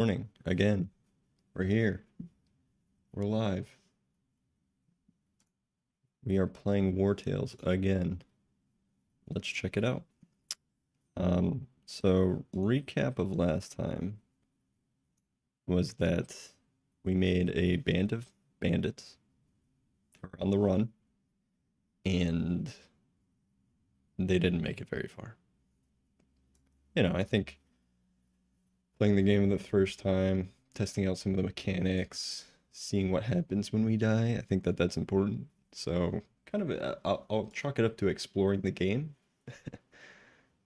Morning again. We're here. We're live. We are playing Wartales again. Let's check it out. So recap of last time was that we made a band of bandits who were on the run, and they didn't make it very far. I think playing the game the first time, testing out some of the mechanics, seeing what happens when we die, I think that that's important. So kind of, I'll chalk it up to exploring the game.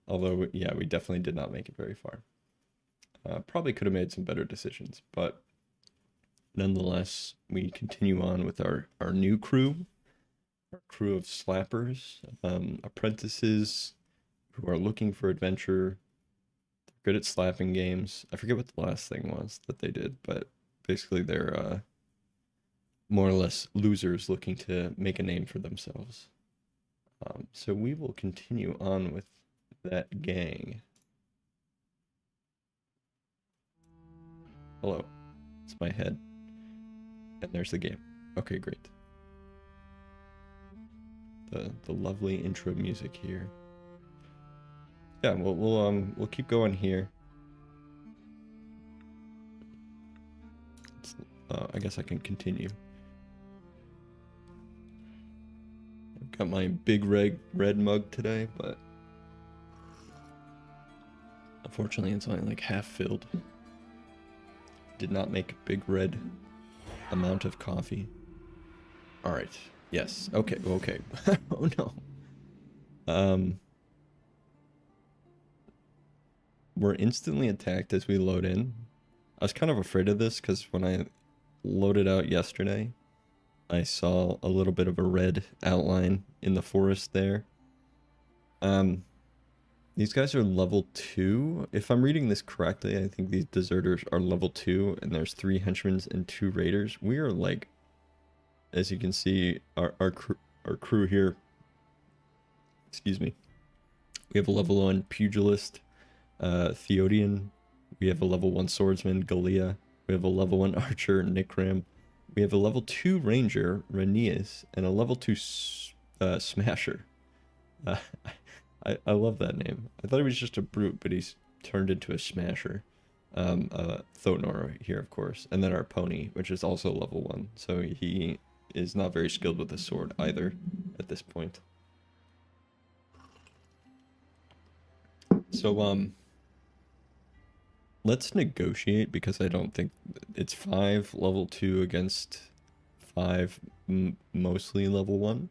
Although, yeah, we definitely did not make it very far. Probably could have made some better decisions, but nonetheless, we continue on with our new crew, our crew of slappers, apprentices who are looking for adventure. They're good at slapping games. I forget what the last thing was that they did, but basically they're more or less losers looking to make a name for themselves. So we will continue on with that gang. Hello, it's my head. And there's the game. Okay, great. The lovely intro music here. Yeah, we'll keep going here. I guess I can continue. I've got my big red mug today, but unfortunately it's only like half filled. Did not make a big red amount of coffee. All right. Yes. Okay. Okay. Oh no. We're instantly attacked as we load in. I was kind of afraid of this because when I loaded out yesterday, I saw a little bit of a red outline in the forest there. These guys are level 2. If I'm reading this correctly, I think these deserters are level 2, and there's 3 henchmen and 2 raiders. We are like, as you can see, our crew here, excuse me, we have a level 1 pugilist, Theodian. We have a level 1 swordsman, Galia. We have a level 1 archer, Nikram. We have a level 2 ranger, Renius, and a level 2 smasher. I love that name. I thought he was just a brute, but he's turned into a smasher. Thotnor here, of course. And then our pony, which is also level 1. So he is not very skilled with the sword either at this point. So, let's negotiate because I don't think it's 5 level 2 against 5 mostly level 1.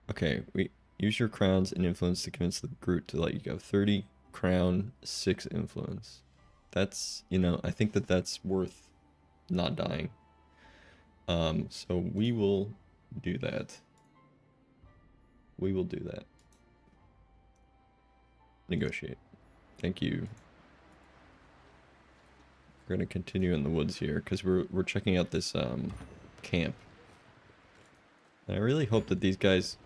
Okay, we use your crowns and influence to convince the group to let you go. 30 crown, 6 influence. That's, I think that that's worth not dying. So we will do that. We will do that. Negotiate. Thank you. We're gonna continue in the woods here because we're checking out this camp. And I really hope that these guys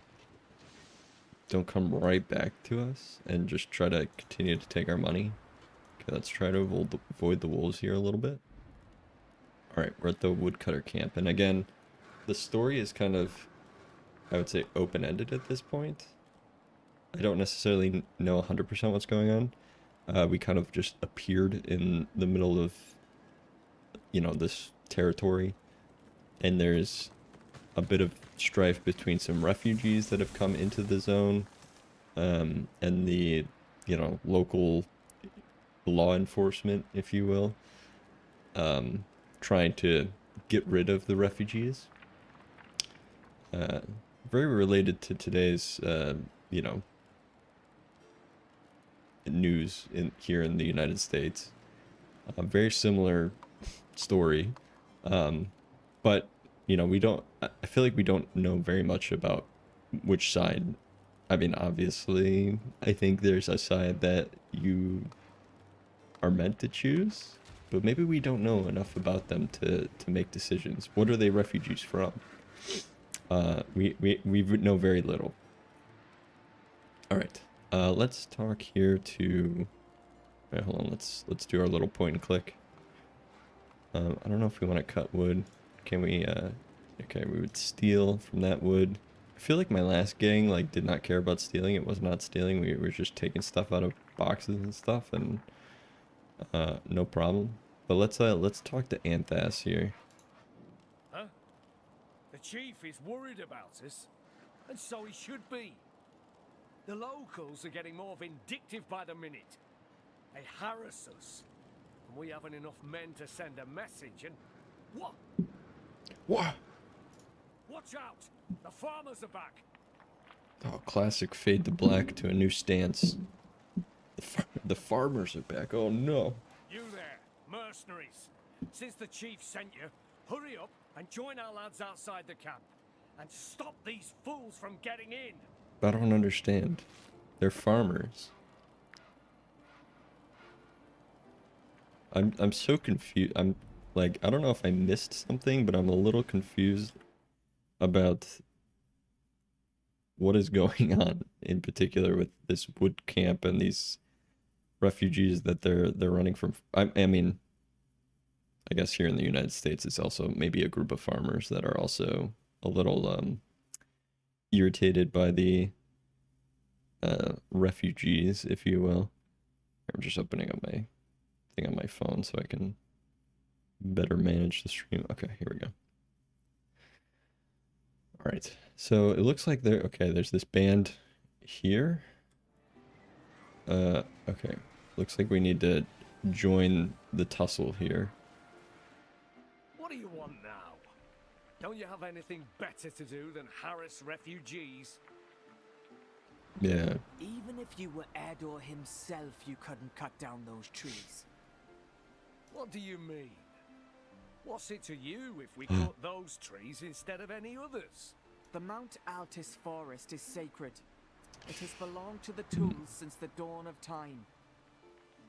don't come right back to us and just try to continue to take our money. Okay, let's try to avoid the wolves here a little bit. Alright, we're at the woodcutter camp. And again, the story is kind of, I would say, open-ended at this point. I don't necessarily know 100% what's going on. We kind of just appeared in the middle of, this territory. And there's a bit of strife between some refugees that have come into the zone and the local law enforcement, if you will, trying to get rid of the refugees. Very related to today's news here in the United States. A very similar story, but I feel like we don't know very much about which side. I mean, obviously, I think there's a side that you are meant to choose, but maybe we don't know enough about them to make decisions. What are they refugees from? We know very little. All right, let's talk here to Alright, hold on, let's do our little point and click. I don't know if we want to cut wood. Can we, okay, we would steal from that wood. I feel like my last gang, like, did not care about stealing. It was not stealing. We were just taking stuff out of boxes and stuff, and, no problem. But let's talk to Anthas here. Huh? The chief is worried about us, and so he should be. The locals are getting more vindictive by the minute. They harass us, and we haven't enough men to send a message, and... What? What? Watch out! The farmers are back! Oh, classic fade to black to a new stance. The farmers are back. Oh no. You there, mercenaries. Since the chief sent you, hurry up and join our lads outside the camp. And stop these fools from getting in. I don't understand. They're farmers. I'm so confused. I'm like, I don't know if I missed something, but I'm a little confused about what is going on in particular with this wood camp and these refugees that they're running from. I mean, I guess here in the United States, it's also maybe a group of farmers that are also a little irritated by the refugees, if you will. I'm just opening up my thing on my phone so I can better manage the stream. Okay, here we go. All right, so it looks like there's this band here. Okay, looks like we need to join the tussle here. What do you want now? Don't you have anything better to do than harass refugees? Yeah. Even if you were Erdor himself, you couldn't cut down those trees. What do you mean? What's it to you if we cut those trees instead of any others? The Mount Altis forest is sacred. It has belonged to the Tools since the dawn of time.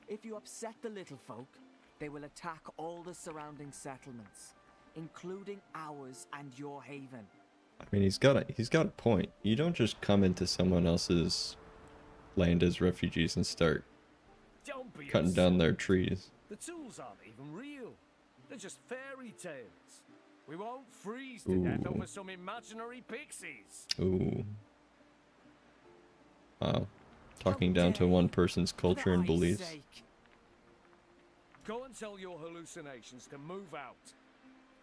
If you upset the little folk, they will attack all the surrounding settlements, including ours and your haven. I mean, he's got a point. You don't just come into someone else's land as refugees and start Don't be cutting upset. down their trees. The tools aren't even real. They're just fairy tales. We won't freeze to death over some imaginary pixies. Ooh. Wow. Talking down to one person's culture and beliefs. Go and tell your hallucinations to move out.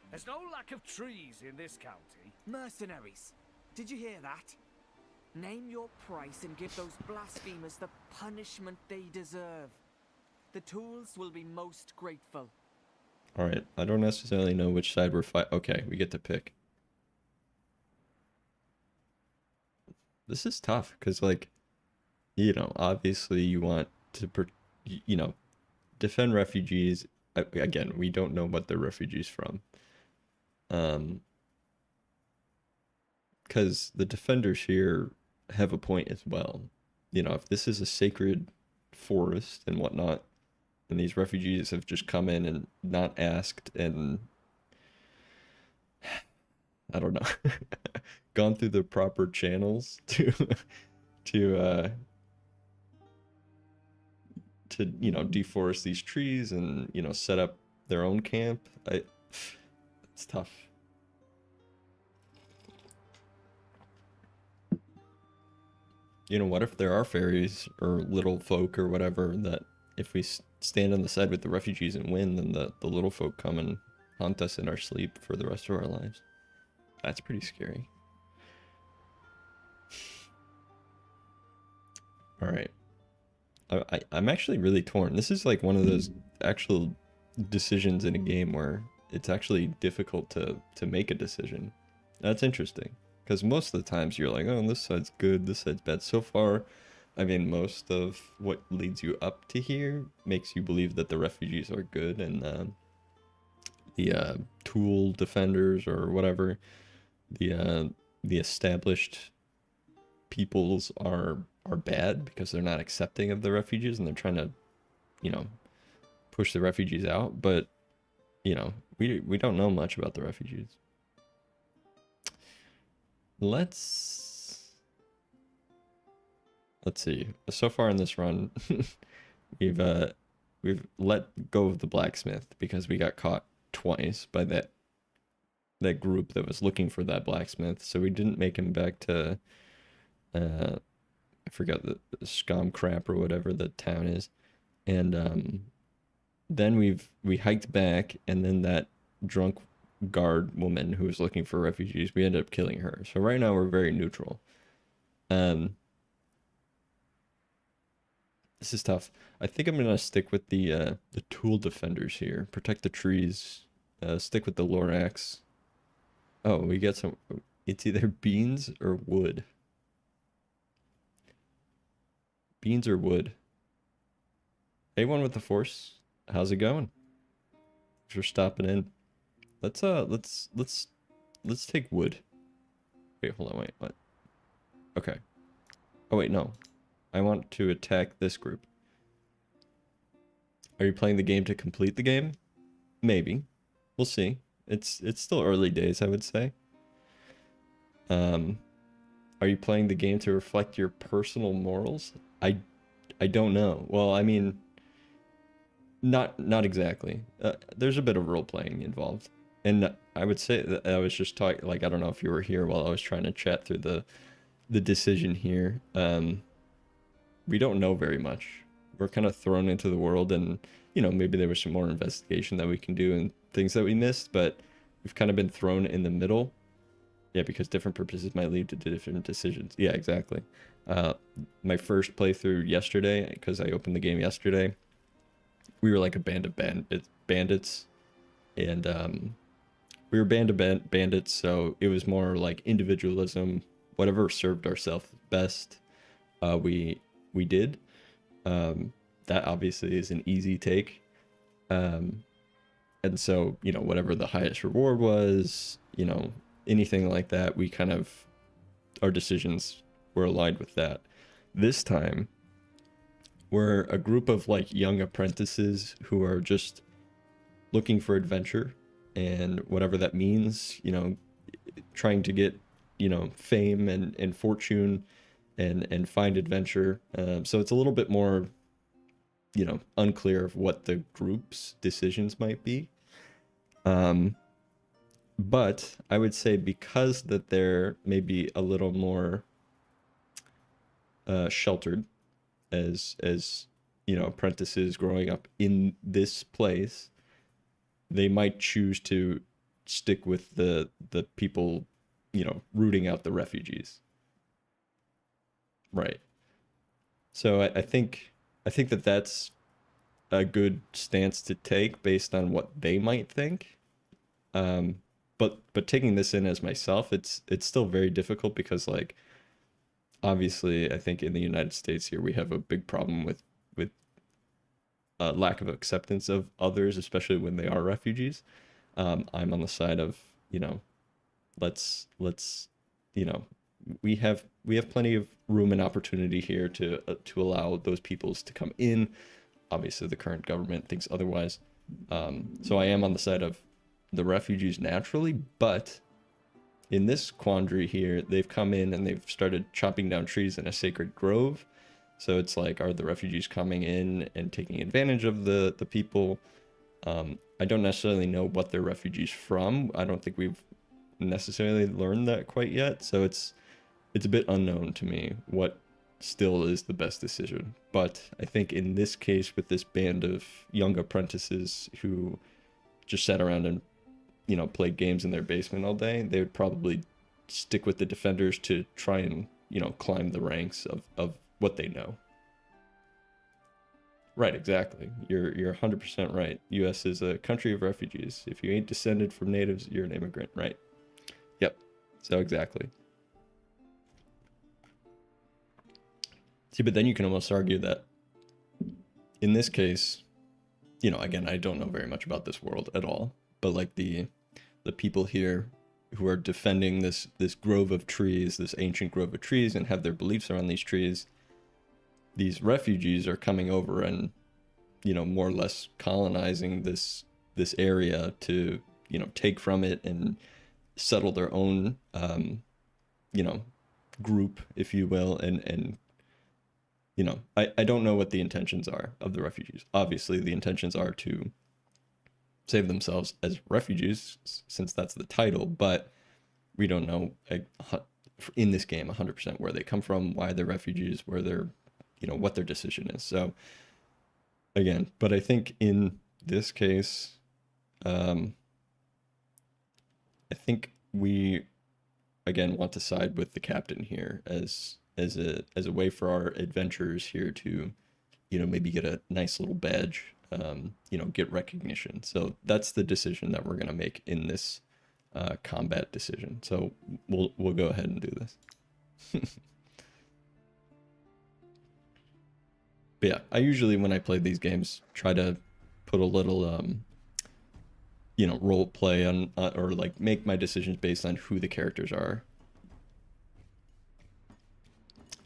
There's no lack of trees in this county. Mercenaries, did you hear that? Name your price and give those blasphemers the punishment they deserve. The Tools will be most grateful. Alright, I don't necessarily know which side we're fighting. Okay, we get to pick. This is tough, because, like, you know, obviously you want to, defend refugees. Again, we don't know what they're refugees from. Because the defenders here have a point as well. You know, if this is a sacred forest and whatnot, and these refugees have just come in and not asked and, I don't know, gone through the proper channels to you know, deforest these trees and, you know, set up their own camp. It's tough. You know, what if there are fairies or little folk or whatever that if we stand on the side with the refugees and win, then the little folk come and haunt us in our sleep for the rest of our lives? That's pretty scary. All right. I'm actually really torn. This is like one of those actual decisions in a game where it's actually difficult to make a decision. That's interesting, because most of the times you're like, oh, this side's good, this side's bad. So far, I mean, most of what leads you up to here makes you believe that the refugees are good, and the tool defenders or whatever, the established peoples are bad because they're not accepting of the refugees and they're trying to, you know, push the refugees out. But, you know, we don't know much about the refugees. Let's see. So far in this run, we've we've let go of the blacksmith because we got caught twice by that group that was looking for that blacksmith. So we didn't make him back to I forgot the Scum Crap or whatever the town is. And then we hiked back, and then that drunk guard woman who was looking for refugees, we ended up killing her. So right now we're very neutral. This is tough. I think I'm gonna stick with the tool defenders here. Protect the trees. Stick with the Lorax. Oh, we get some. It's either beans or wood. Beans or wood. Anyone with the force? How's it going? Thanks for stopping in. Let's take wood. Wait, hold on, wait, what? Okay. Oh wait, no. I want to attack this group. Are you playing the game to complete the game? Maybe. We'll see. It's still early days, I would say. Are you playing the game to reflect your personal morals? I don't know. Well, I mean, not exactly. There's a bit of role playing involved, and I would say that I was just talking. Like, I don't know if you were here while I was trying to chat through the decision here. We don't know very much. We're kind of thrown into the world, and maybe there was some more investigation that we can do and things that we missed, but we've kind of been thrown in the middle. Yeah, because different purposes might lead to different decisions. Yeah, exactly. My first playthrough yesterday, because I opened the game yesterday, we were like a band of bandits, and we were a band of bandits, so it was more like individualism. Whatever served ourselves best, we did. That obviously is an easy take. And so, whatever the highest reward was, anything like that, we kind of, our decisions were aligned with that. This time, we're a group of like young apprentices who are just looking for adventure and whatever that means, trying to get, fame and fortune and find adventure. So it's a little bit more, unclear of what the group's decisions might be. But I would say because that they're maybe a little more sheltered as apprentices growing up in this place, they might choose to stick with the people, rooting out the refugees. Right. So I think that that's a good stance to take based on what they might think. But taking this in as myself, it's still very difficult because, like, obviously, I think in the United States here we have a big problem with lack of acceptance of others, especially when they are refugees. I'm on the side of, let's we have plenty of room and opportunity here to allow those peoples to come in. Obviously, the current government thinks otherwise. So I am on the side of the refugees naturally, but in this quandary here, they've come in and they've started chopping down trees in a sacred grove. So it's like, are the refugees coming in and taking advantage of the people? I don't necessarily know what they're refugees from. I don't think we've necessarily learned that quite yet. So it's a bit unknown to me what still is the best decision. But I think in this case, with this band of young apprentices who just sat around and played games in their basement all day, they would probably stick with the defenders to try and climb the ranks of what they know. Right, exactly. You're 100% right. U.S. is a country of refugees. If you ain't descended from natives, you're an immigrant, right? Yep. So exactly. See, but then you can almost argue that in this case, again, I don't know very much about this world at all, but like the people here who are defending this grove of trees, this ancient grove of trees, and have their beliefs around these trees, these refugees are coming over and more or less colonizing this area to take from it and settle their own group, if you will, and you know, I don't know what the intentions are of the refugees. Obviously, the intentions are to save themselves as refugees, since that's the title, but we don't know in this game 100% where they come from, why they're refugees, where they're, you know, what their decision is. So again, but I think in this case, I think we again want to side with the captain here as a way for our adventurers here to, you know, maybe get a nice little badge, you know, get recognition. So that's the decision that we're gonna make in this combat decision. So we'll go ahead and do this. But yeah, I usually when I play these games try to put a little you know, role play on or like make my decisions based on who the characters are.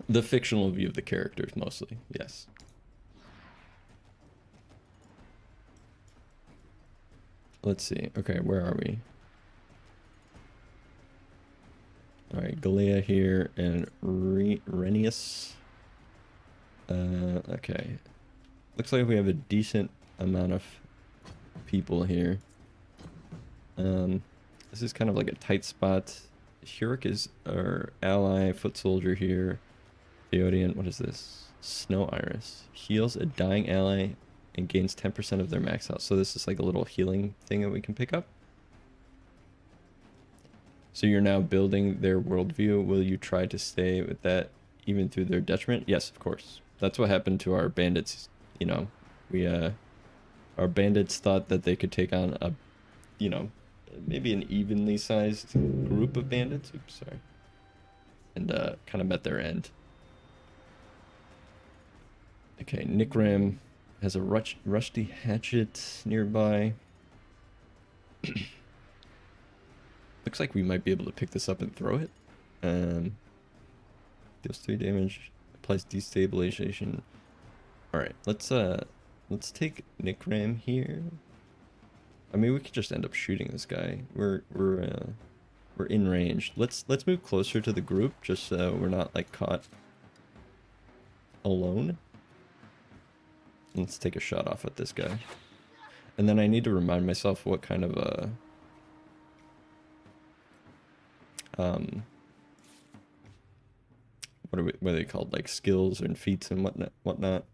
The fictional view of the characters mostly, yes. Let's see. Okay, where are we? All right, Galea here and Renius. Okay. Looks like we have a decent amount of people here. This is kind of like a tight spot. Hurik is our ally, foot soldier here. Theodian, what is this? Snow Iris. Heals a dying ally and gains 10% of their max health. So this is like a little healing thing that we can pick up. So you're now building their worldview. Will you try to stay with that even through their detriment? Yes, of course. That's what happened to our bandits. You know, we our bandits thought that they could take on a, you know, maybe an evenly sized group of bandits. Oops, sorry. And kind of met their end. Okay, Nikram has a rusty hatchet nearby. Looks like we might be able to pick this up and throw it. Deals 3 damage, applies destabilization. Alright, let's take Nikram here. I mean, we could just end up shooting this guy. We're in range. Let's move closer to the group just so we're not like caught alone. Let's take a shot off at this guy. And then I need to remind myself what kind of a what are they called? Like skills and feats and whatnot.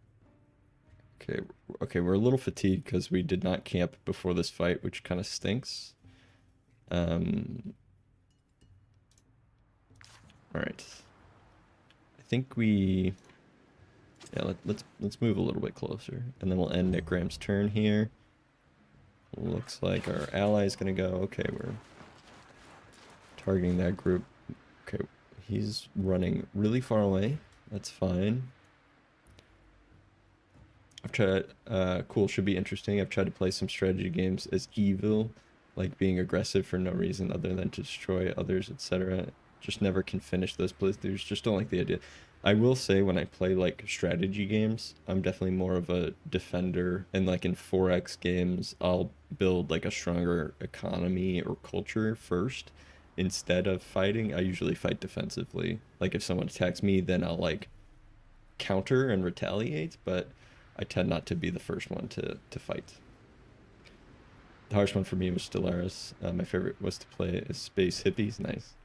Okay, we're a little fatigued because we did not camp before this fight, which kind of stinks. All right. I think we, yeah, let's move a little bit closer, and then we'll end Nikram's turn here. Looks like our ally is gonna go. Okay, we're targeting that group. Okay, he's running really far away. That's fine. I've tried, cool, should be interesting. I've tried to play some strategy games as evil, like being aggressive for no reason other than to destroy others, etc. Just never can finish those playthroughs. Just don't like the idea. I will say when I play like strategy games, I'm definitely more of a defender, and like in 4X games, I'll build like a stronger economy or culture first. Instead of fighting, I usually fight defensively. Like if someone attacks me, then I'll like counter and retaliate, but I tend not to be the first one to fight. The hardest one for me was Stellaris. My favorite was to play as Space Hippies. Nice.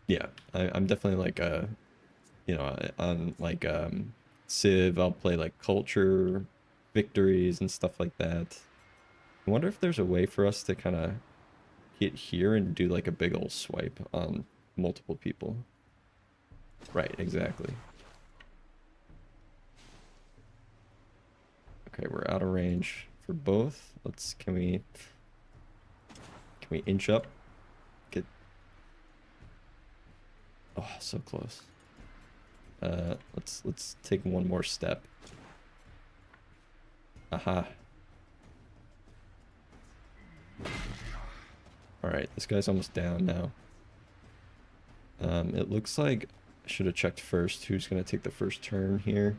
Yeah, I'm definitely like you know, on like Civ, I'll play like culture, victories, and stuff like that. I wonder if there's a way for us to kind of hit here and do like a big old swipe on multiple people. Right, exactly. Okay, we're out of range for both. Can we inch up? Get, oh, so close. Let's take one more step. Aha. Alright, this guy's almost down now. It looks like I should have checked first who's going to take the first turn here.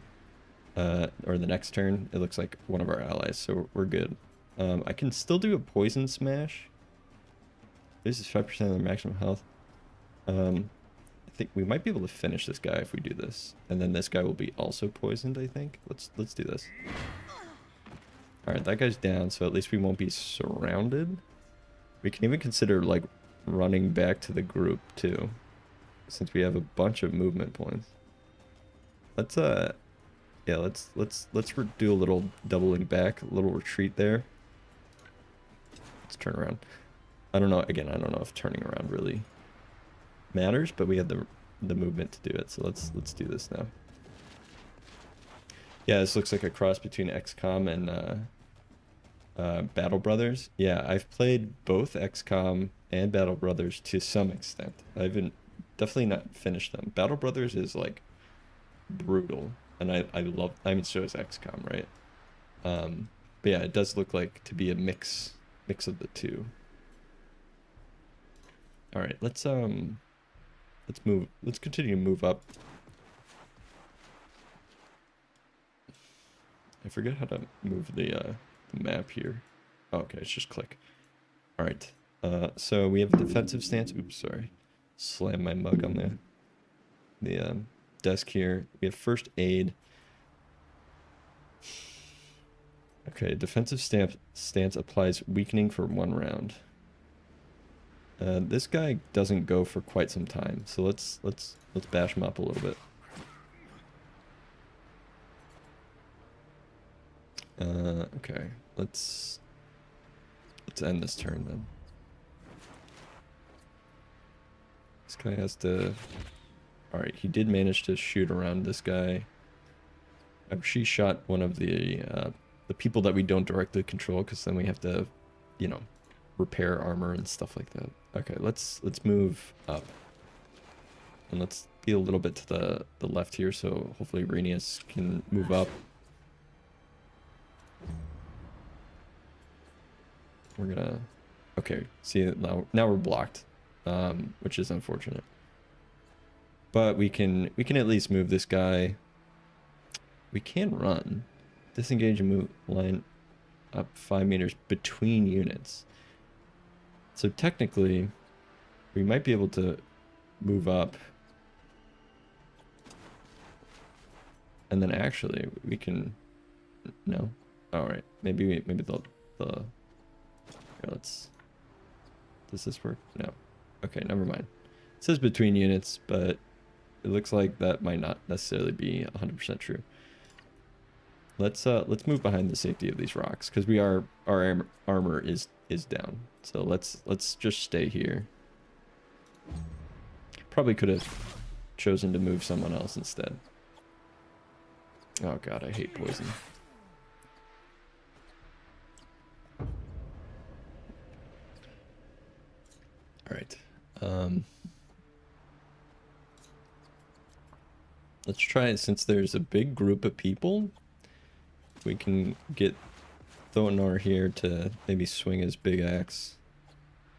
Or the next turn. It looks like one of our allies, so we're good. I can still do a poison smash. This is 5% of their maximum health. I think we might be able to finish this guy if we do this. And then this guy will be also poisoned, I think. Let's do this. Alright, that guy's down, so at least we won't be surrounded. We can even consider, like, running back to the group, too. Since we have a bunch of movement points. Let's, yeah, let's do a little doubling back, a little retreat there. Let's turn around. I don't know, again, I don't know if turning around really matters, but we have the movement to do it, so let's do this now. Yeah, this looks like a cross between XCOM and Battle Brothers. Yeah, I've played both XCOM and Battle Brothers to some extent. I haven't definitely not finished them. Battle Brothers is like brutal, and I love. I mean, so is XCOM, right? But yeah, it does look like to be a mix of the two. All right, let's move. Let's continue to move up. I forget how to move the map here. Oh, okay, it's just click. All right. So we have a defensive stance. Oops, sorry. Slam my mug on the desk here. We have first aid. Okay, defensive stance applies weakening for 1 round. This guy doesn't go for quite some time, so let's bash him up a little bit. Okay, let's end this turn then. This guy has to. All right, he did manage to shoot around this guy. She shot one of the people that we don't directly control, because then we have to, you know, repair armor and stuff like that. Okay, let's move up. And let's be a little bit to the left here, so hopefully Renius can move up. We're gonna... Okay, see, now we're blocked, which is unfortunate. But we can at least move this guy. We can run. Disengage and move line up 5 meters between units. So technically, we might be able to move up. And then actually, we can... No? Alright, maybe the... Here, let's... Does this work? No. Okay, never mind. It says between units, but it looks like that might not necessarily be 100% true. Let's move behind the safety of these rocks, because our armor is down. So let's just stay here. Probably could have chosen to move someone else instead. Oh god, I hate poison. Alright. Let's try it. Since there's a big group of people, we can get Thonar here to maybe swing his big axe.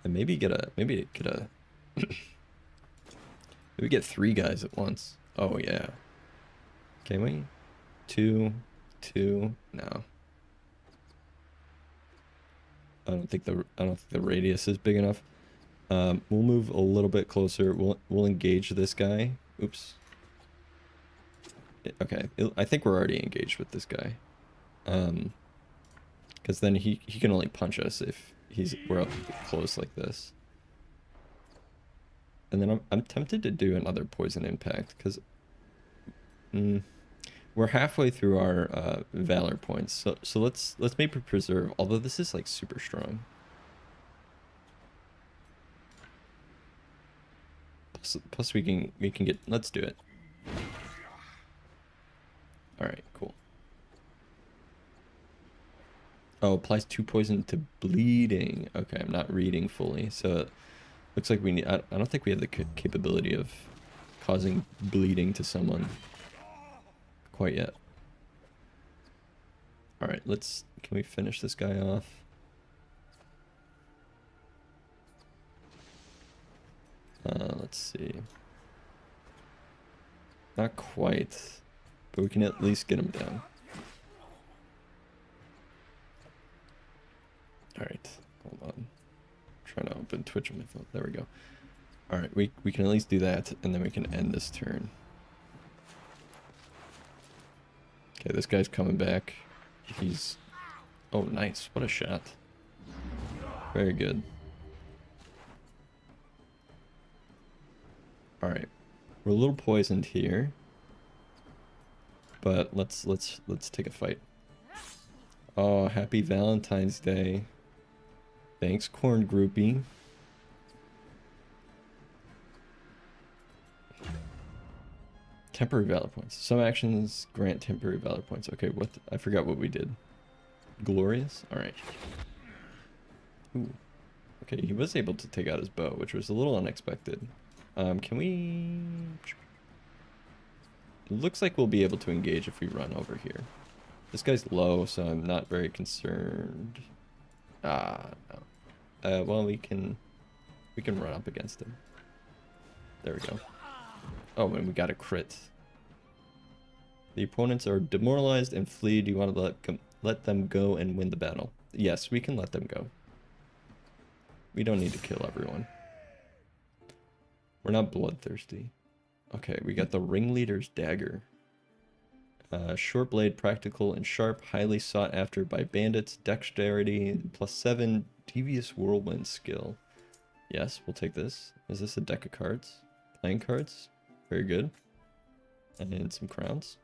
And maybe get maybe get 3 guys at once. Oh yeah. Can we? 2, no. I don't think the radius is big enough. We'll move a little bit closer. We'll engage this guy. Oops. Okay, I think we're already engaged with this guy. Because then he can only punch us if we're up close like this. And then I'm tempted to do another poison impact, because we're halfway through our valor points. So let's maybe preserve. Although this is like super strong. Plus we can get. Let's do it. All right, cool. Oh, applies 2 poison to bleeding. Okay, I'm not reading fully, so it looks like we need. I don't think we have the capability of causing bleeding to someone quite yet. All right, can we finish this guy off? Let's see. Not quite, but we can at least get him down. Alright, hold on. I'm trying to open Twitch on my phone. There we go. Alright, we can at least do that, and then we can end this turn. Okay, this guy's coming back. He's... Oh, nice. What a shot. Very good. Alright. We're a little poisoned here. But let's take a fight. Oh, happy Valentine's Day. Thanks, Corn Groupie. Temporary valor points. Some actions grant temporary valor points. Okay, what? I forgot what we did. Glorious? Alright. Ooh. Okay, he was able to take out his bow, which was a little unexpected. Can we... It looks like we'll be able to engage if we run over here. This guy's low, so I'm not very concerned. Ah, no. Well, we can run up against him. There we go. Oh, and we got a crit. The opponents are demoralized and flee. Do you want to let them go and win the battle? Yes, we can let them go. We don't need to kill everyone. We're not bloodthirsty. Okay, we got the Ringleader's Dagger. Short blade, practical and sharp, highly sought after by bandits. Dexterity, +7, devious whirlwind skill. Yes, we'll take this. Is this a deck of cards? Playing cards? Very good. And some crowns.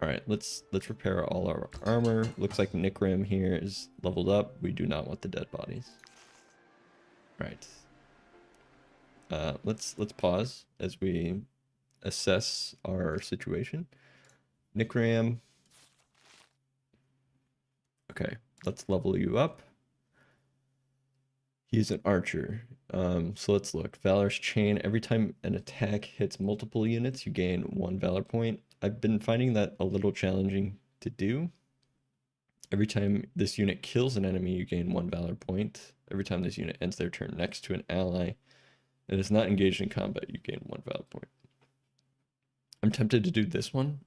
Alright, let's repair all our armor. Looks like Nikram here is leveled up. We do not want the dead bodies. Alright. Let's pause as we assess our situation. Nikram. Okay, let's level you up. He's an archer. So let's look. Valor's Chain. Every time an attack hits multiple units, you gain 1 valor point. I've been finding that a little challenging to do. Every time this unit kills an enemy, you gain 1 valor point. Every time this unit ends their turn next to an ally and is not engaged in combat, you gain 1 valor point. I'm tempted to do this one.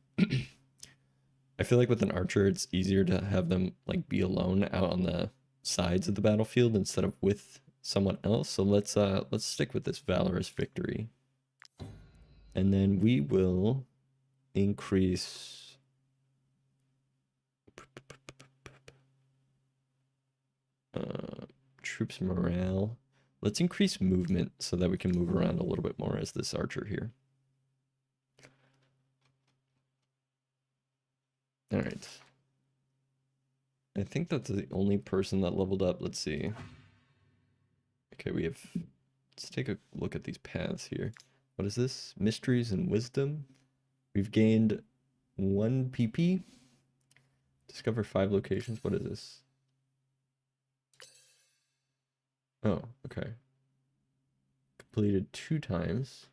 I feel like with an archer, it's easier to have them like be alone out on the sides of the battlefield instead of with someone else. So let's stick with this valorous victory. And then we will increase troops morale. Let's increase movement so that we can move around a little bit more as this archer here. All right. I think that's the only person that leveled up. Let's see. Okay, let's take a look at these paths here. What is this? Mysteries and Wisdom. We've gained 1 PP. Discover 5 locations. What is this? Oh, okay. Completed 2 times.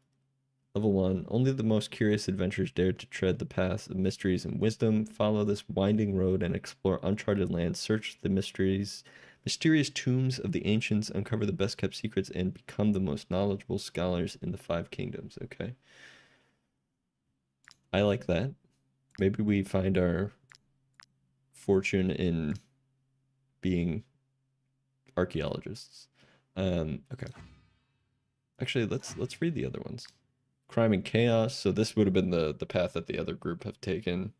Level 1. Only the most curious adventurers dare to tread the paths of mysteries and wisdom. Follow this winding road and explore uncharted lands. Search the mysterious tombs of the ancients. Uncover the best kept secrets and become the most knowledgeable scholars in the 5 kingdoms. Okay. I like that. Maybe we find our fortune in being archaeologists. Okay. Actually, let's read the other ones. Crime and Chaos. So this would have been the path that the other group have taken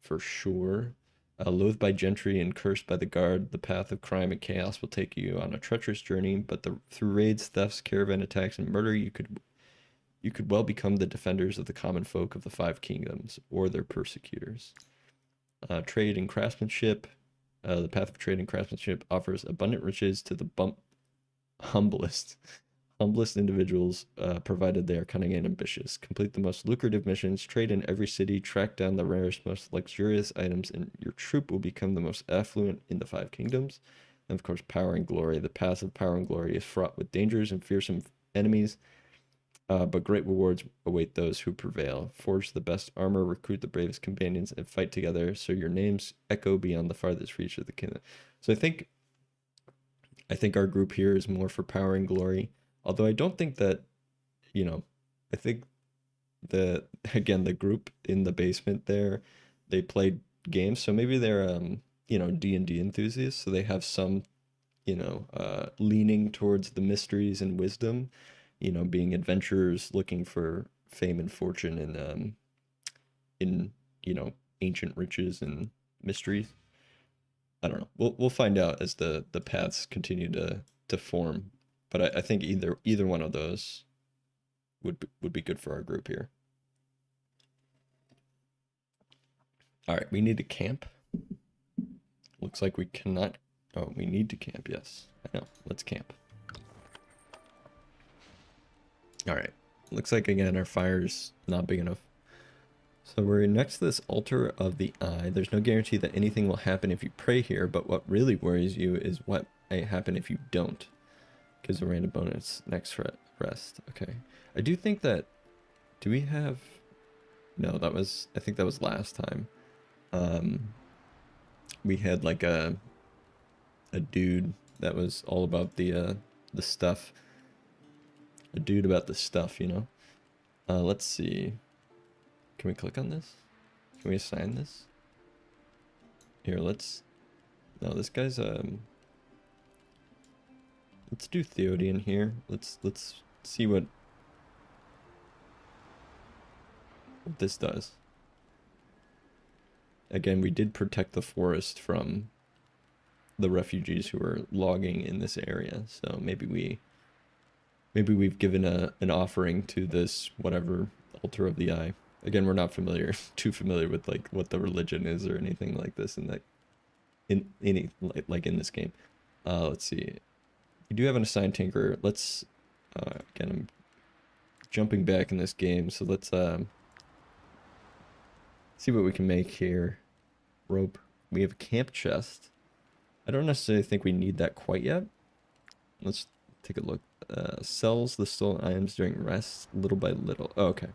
for sure. Loathed by gentry and cursed by the guard, the path of crime and chaos will take you on a treacherous journey, but through raids, thefts, caravan attacks, and murder, you could well become the defenders of the common folk of the 5 kingdoms, or their persecutors. Trade and craftsmanship. The path of trade and craftsmanship offers abundant riches to the humblest individuals, provided they are cunning and ambitious. Complete the most lucrative missions, trade in every city, track down the rarest, most luxurious items, and your troop will become the most affluent in the 5 kingdoms. And of course, power and glory. The path of power and glory is fraught with dangers and fearsome enemies, but great rewards await those who prevail. Forge the best armor, recruit the bravest companions, and fight together so your names echo beyond the farthest reach of the kingdom. So I think our group here is more for power and glory. Although I don't think that, I think again, the group in the basement there, they played games. So maybe they're, D&D enthusiasts. So they have some, leaning towards the mysteries and wisdom. you know, being adventurers looking for fame and fortune and in, you know, ancient riches and mysteries. I don't know. We'll find out as the paths continue to form. But I think either one of those would be good for our group here. All right, we need to camp. Looks like we cannot. Oh, we need to camp. Yes, I know. Let's camp. All right. Looks like again our fire's not big enough. So we're next to this altar of the eye. There's no guarantee that anything will happen if you pray here, but what really worries you is what may happen if you don't. Gives a random bonus next rest. Okay. I do think that... Do we have... No, that was... I think that was last time. We had like a dude that was all about the stuff. A dude about the stuff, you know? Let's see. Can we click on this? Can we assign this? Here, let's... No, this guy's, let's do Theodian here. Let's see what this does. Again, we did protect the forest from the refugees who are logging in this area. So maybe we've given an offering to this whatever altar of the eye. Again, we're not too familiar with like what the religion is or anything like this in this game. Let's see. We do have an assigned tinker. Let's again, I'm jumping back in this game, so let's see what we can make here. Rope. We have a camp chest. I don't necessarily think we need that quite yet. Let's take a look. Sells the stolen items during rest, little by little. Oh, okay.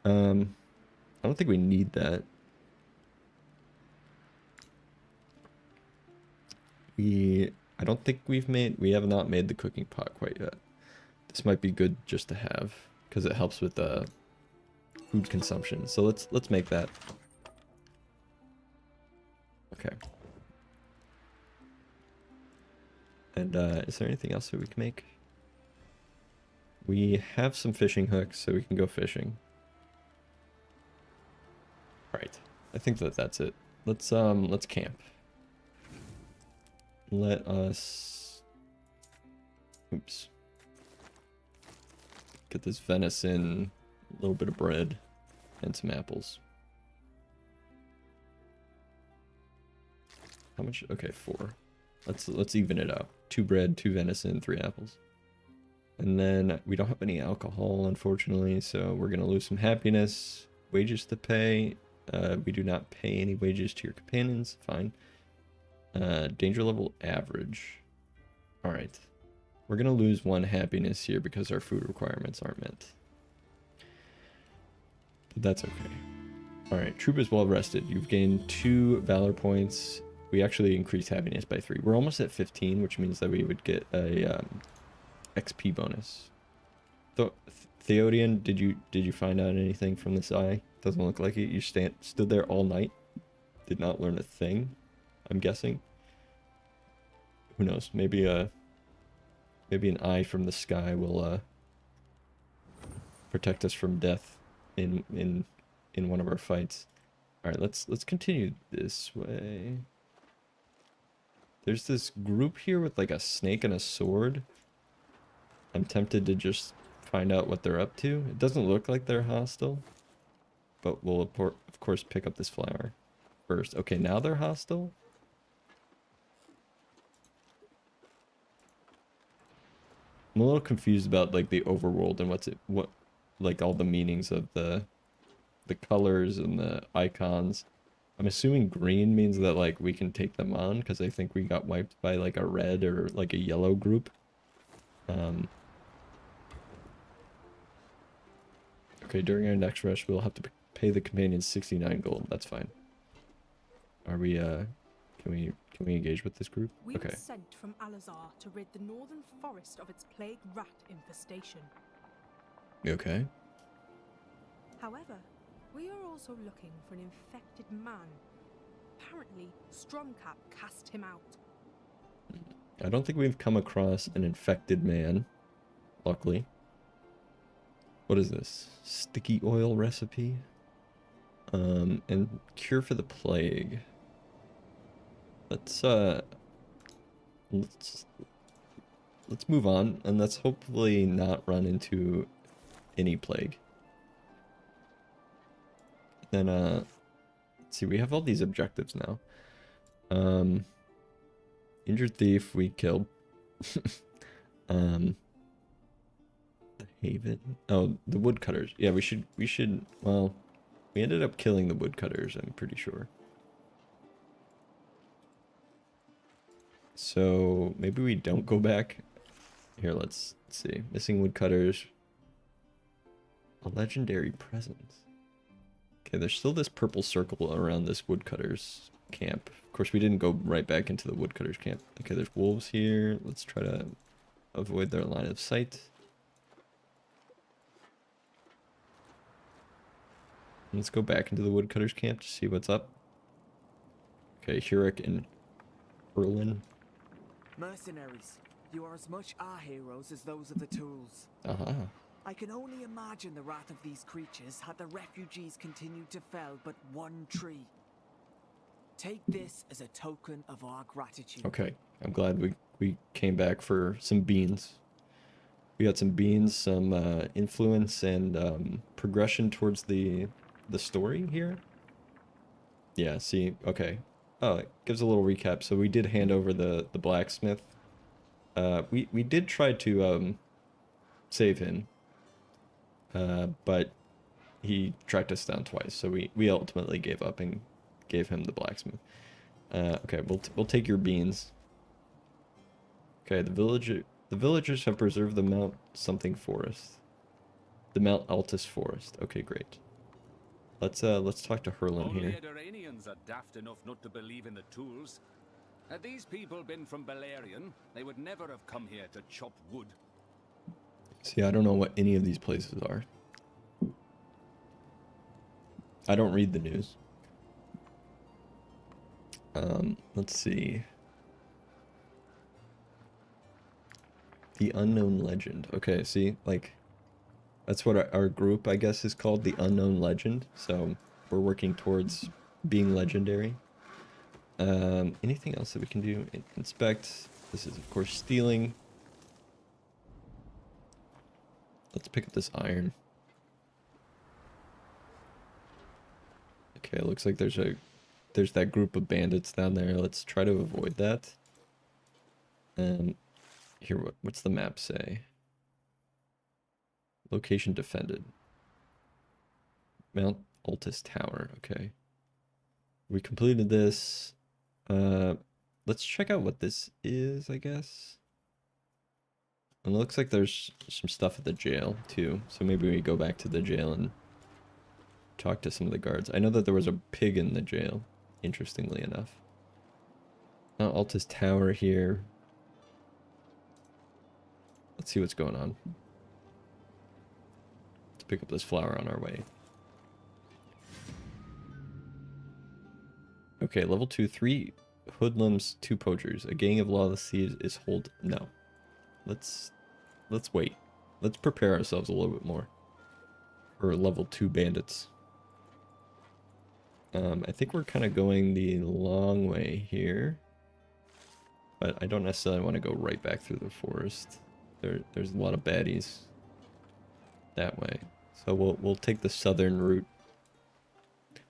I don't think we need that. I don't think we have not made the cooking pot quite yet. This might be good just to have because it helps with food consumption. So let's make that. Okay. And is there anything else that we can make? We have some fishing hooks, so we can go fishing. All right. I think that's it. Let's camp. Let us... Oops. Get this venison, a little bit of bread, and some apples. How much? Okay, 4. Let's even it out. 2 bread, 2 venison, 3 apples. And then we don't have any alcohol, unfortunately, so we're gonna lose some happiness. Wages to pay. We do not pay any wages to your companions. Fine. Danger level average. Alright. We're gonna lose 1 happiness here because our food requirements aren't met. But that's okay. Alright, troop is well rested. You've gained 2 valor points. We actually increased happiness by 3. We're almost at 15, which means that we would get a XP bonus. So, Theodian, did you find out anything from this eye? Doesn't look like it. You stood there all night. Did not learn a thing, I'm guessing. Who knows? Maybe an eye from the sky will protect us from death in one of our fights. All right, let's continue this way. There's this group here with like a snake and a sword. I'm tempted to just find out what they're up to. It doesn't look like they're hostile, but we'll of course pick up this flower first. Okay, now they're hostile. I'm a little confused about like the overworld and what like all the meanings of the colors and the icons. I'm assuming green means that like we can take them on because I think we got wiped by like a red or like a yellow group. Okay, during our next rush we'll have to pay the companions 69 gold. That's fine. Are we can we engage with this group? We Okay. were sent from Alazar to rid the northern forest of its plague rat infestation. Okay. However, we are also looking for an infected man. Apparently, Stromcap cast him out. I don't think we've come across an infected man. luckily. What is this? Sticky oil recipe? And cure for the plague. Let's move on, and let's hopefully not run into any plague. Then, let's see, we have all these objectives now. Injured thief we killed. The haven. Oh, the woodcutters. Yeah, we should, well, we ended up killing the woodcutters, I'm pretty sure. So, maybe we don't go back. Here, let's see. Missing woodcutters. A legendary presence. Okay, there's still this purple circle around this woodcutters camp. Of course, we didn't go right back into the woodcutters camp. Okay, there's wolves here. Let's try to avoid their line of sight. Let's go back into the woodcutters camp to see what's up. Okay, Hurik and Erlin. Mercenaries, you are as much our heroes as those of the tools. I can only imagine the wrath of these creatures had the refugees continued to fell but one tree. Take this as a token of our gratitude. Okay, I'm glad we came back for some beans. We got some beans, some influence, and progression towards the story here. Yeah, see, okay. Oh, it gives a little recap. So we did hand over the blacksmith. We did try to save him. But he tracked us down twice, so we ultimately gave up and gave him the blacksmith. Okay, we'll take your beans. Okay, the villagers have preserved the Mount something forest. The Mount Altus forest. Okay, great. Let's talk to Herlin here. Only Eduranians are daft enough not to believe in the tools. Had these people been from Balerion, they would never have come here to chop wood. See, I don't know what any of these places are. I don't read the news. Let's see. The Unknown Legend. Okay, see, like, that's what our group, I guess, is called, the Unknown Legend. So we're working towards being legendary. Anything else that we can do? Inspect. This is, of course, stealing. Let's pick up this iron. Okay, it looks like there's that group of bandits down there. Let's try to avoid that. Here, what's the map say? Location defended. Mount Altus Tower. Okay. We completed this. Let's check out what this is, I guess. And it looks like there's some stuff at the jail, too. So maybe we go back to the jail and talk to some of the guards. I know that there was a pig in the jail, interestingly enough. Now, Altus Tower here. Let's see what's going on. Let's pick up this flower on our way. Okay, level 2, 3 hoodlums, 2 poachers. A gang of lawless thieves is hold... No. Let's wait. Let's prepare ourselves a little bit more. For level 2 bandits. I think we're kind of going the long way here. But I don't necessarily want to go right back through the forest. There's a lot of baddies that way. So we'll take the southern route.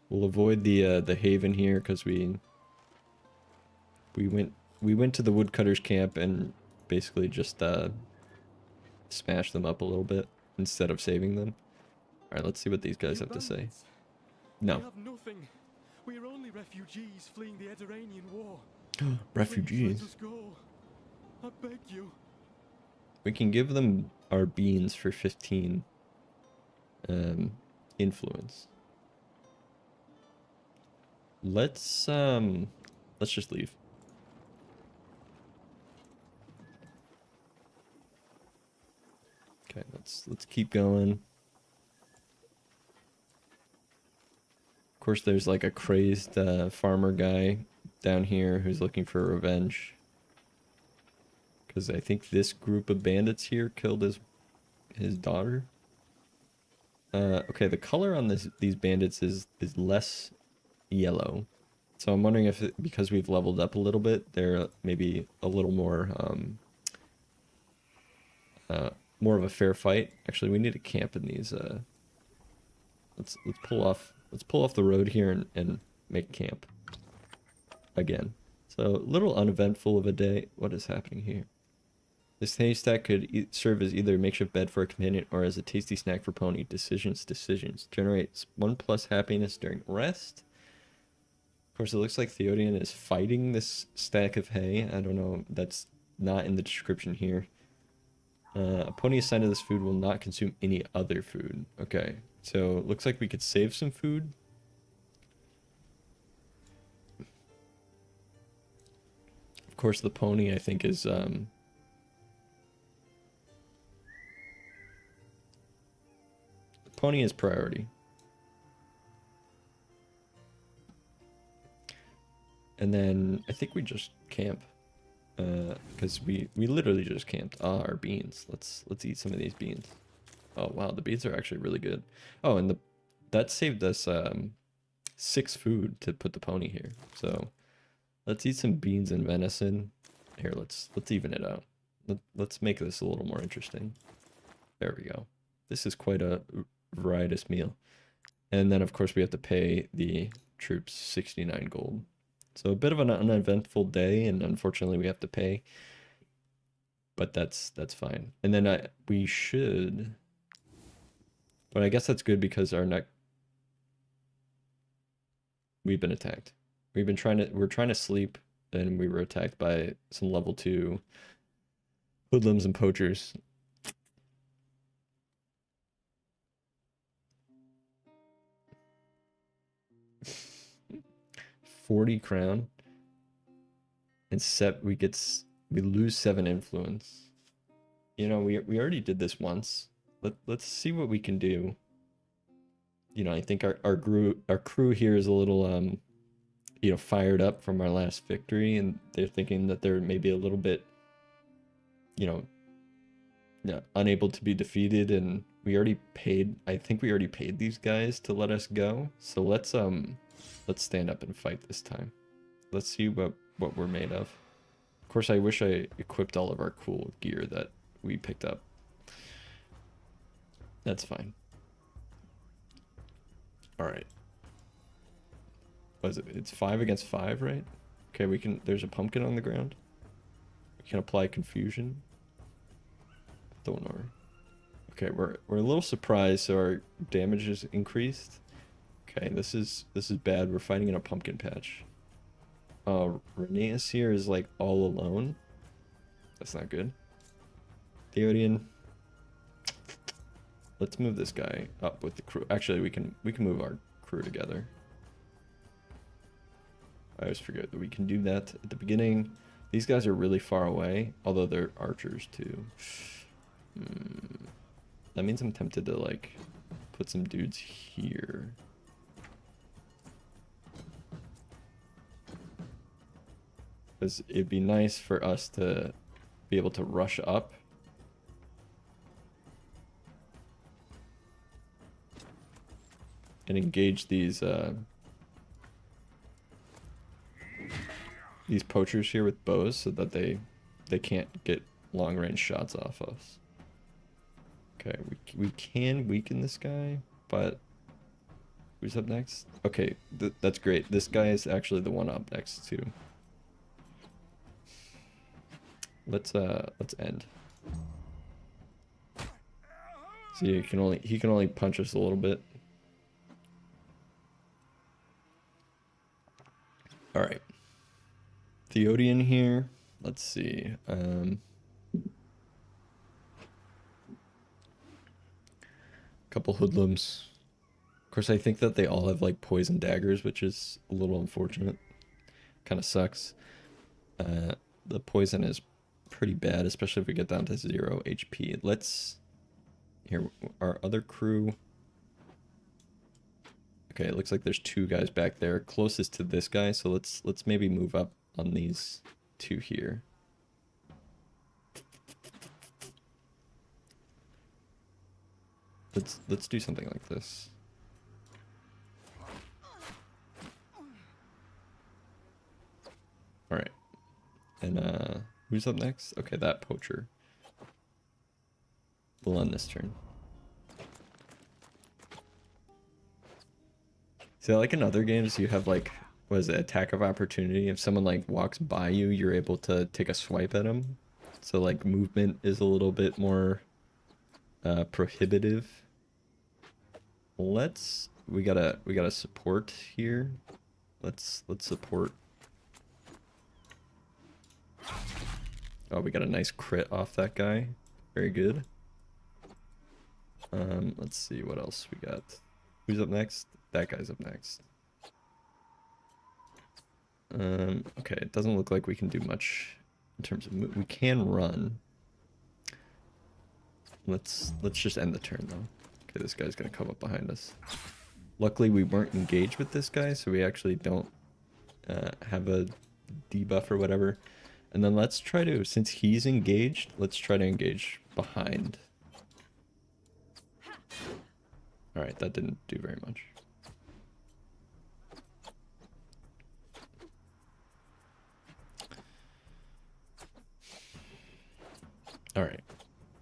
We'll avoid the haven here because we went to the woodcutters camp and basically just smashed them up a little bit instead of saving them. All right, let's see what these guys have to say. No. We have nothing. We are only refugees fleeing the Eduranian war. Refugees. Please let us go. I beg you. We can give them our beans for 15 influence. Let's just leave. Okay, let's keep going. Of course, there's like a crazed farmer guy down here who's looking for revenge. Because I think this group of bandits here killed his daughter. Okay, the color on these bandits is less yellow. So I'm wondering if because we've leveled up a little bit, they're maybe a little more of a fair fight. Actually, we need to camp in these. Let's pull off the road here and make camp again. So a little uneventful of a day. What is happening here? This haystack could serve as either a makeshift bed for a companion or as a tasty snack for pony. Decisions. Generates 1+ happiness during rest. Of course, it looks like Theodian is fighting this stack of hay. I don't know. That's not in the description here. A pony assigned to this food will not consume any other food. Okay, so it looks like we could save some food. Of course, the pony, I think, is... the pony is priority. And then I think we just camp. Because we literally just camped. Ah, our beans. Let's eat some of these beans. Oh wow, the beans are actually really good. Oh, and that saved us 6 food to put the pony here. So let's eat some beans and venison. Here, let's even it out. Let's make this a little more interesting. There we go. This is quite a riotous meal. And then of course we have to pay the troops 69 gold. So a bit of an uneventful day, and unfortunately we have to pay. But that's fine. And then we should... But I guess that's good because we've been attacked. We're trying to sleep, and we were attacked by some level 2 hoodlums and poachers. $40 crown, and we lose 7 influence. You know, we already did this once. Let's see what we can do. You know, I think our crew here is a little you know, fired up from our last victory, and they're thinking that they're maybe a little bit, you know, unable to be defeated, and I think we already paid these guys to let us go. So let's stand up and fight this time. Let's see what we're made of. Of course, I wish I equipped all of our cool gear that we picked up. That's fine. All right. What is it? It's 5 against 5, right? Okay, there's a pumpkin on the ground. We can apply confusion. Don't worry. Okay, we're a little surprised, so our damage is increased. Okay, this is bad. We're fighting in a pumpkin patch. Rheneas here is like all alone. That's not good. Theodian. Let's move this guy up with the crew. Actually, we can move our crew together. I always forget that we can do that at the beginning. These guys are really far away, although they're archers too. That means I'm tempted to like put some dudes here. Because it'd be nice for us to be able to rush up. And engage these poachers here with bows so that they can't get long range shots off us. Okay, we can weaken this guy, but who's up next? Okay, that's great. This guy is actually the one up next too. Let's end. See, he can only punch us a little bit. All right. Theodian here. Let's see. Couple hoodlums. Of course, I think that they all have like poison daggers, which is a little unfortunate. Kind of sucks. The poison is pretty bad, especially if we get down to 0 HP. Here, our other crew. Okay, it looks like there's 2 guys back there closest to this guy, so let's maybe move up on these 2 here. let's do something like this. All right. And who's up next? Okay, that poacher. We'll end this turn. See, like in other games, you have like, what is it, attack of opportunity? If someone like walks by you, you're able to take a swipe at them. So like movement is a little bit more prohibitive. We gotta support here. Let's support. Oh, we got a nice crit off that guy. Very good. Let's see what else we got. Who's up next? That guy's up next. Okay, it doesn't look like we can do much in terms of we can run. Let's just end the turn though. Okay, this guy's gonna come up behind us. Luckily, we weren't engaged with this guy, so we actually don't have a debuff or whatever. And then let's try to, since he's engaged, let's try to engage behind. Alright, that didn't do very much. Alright.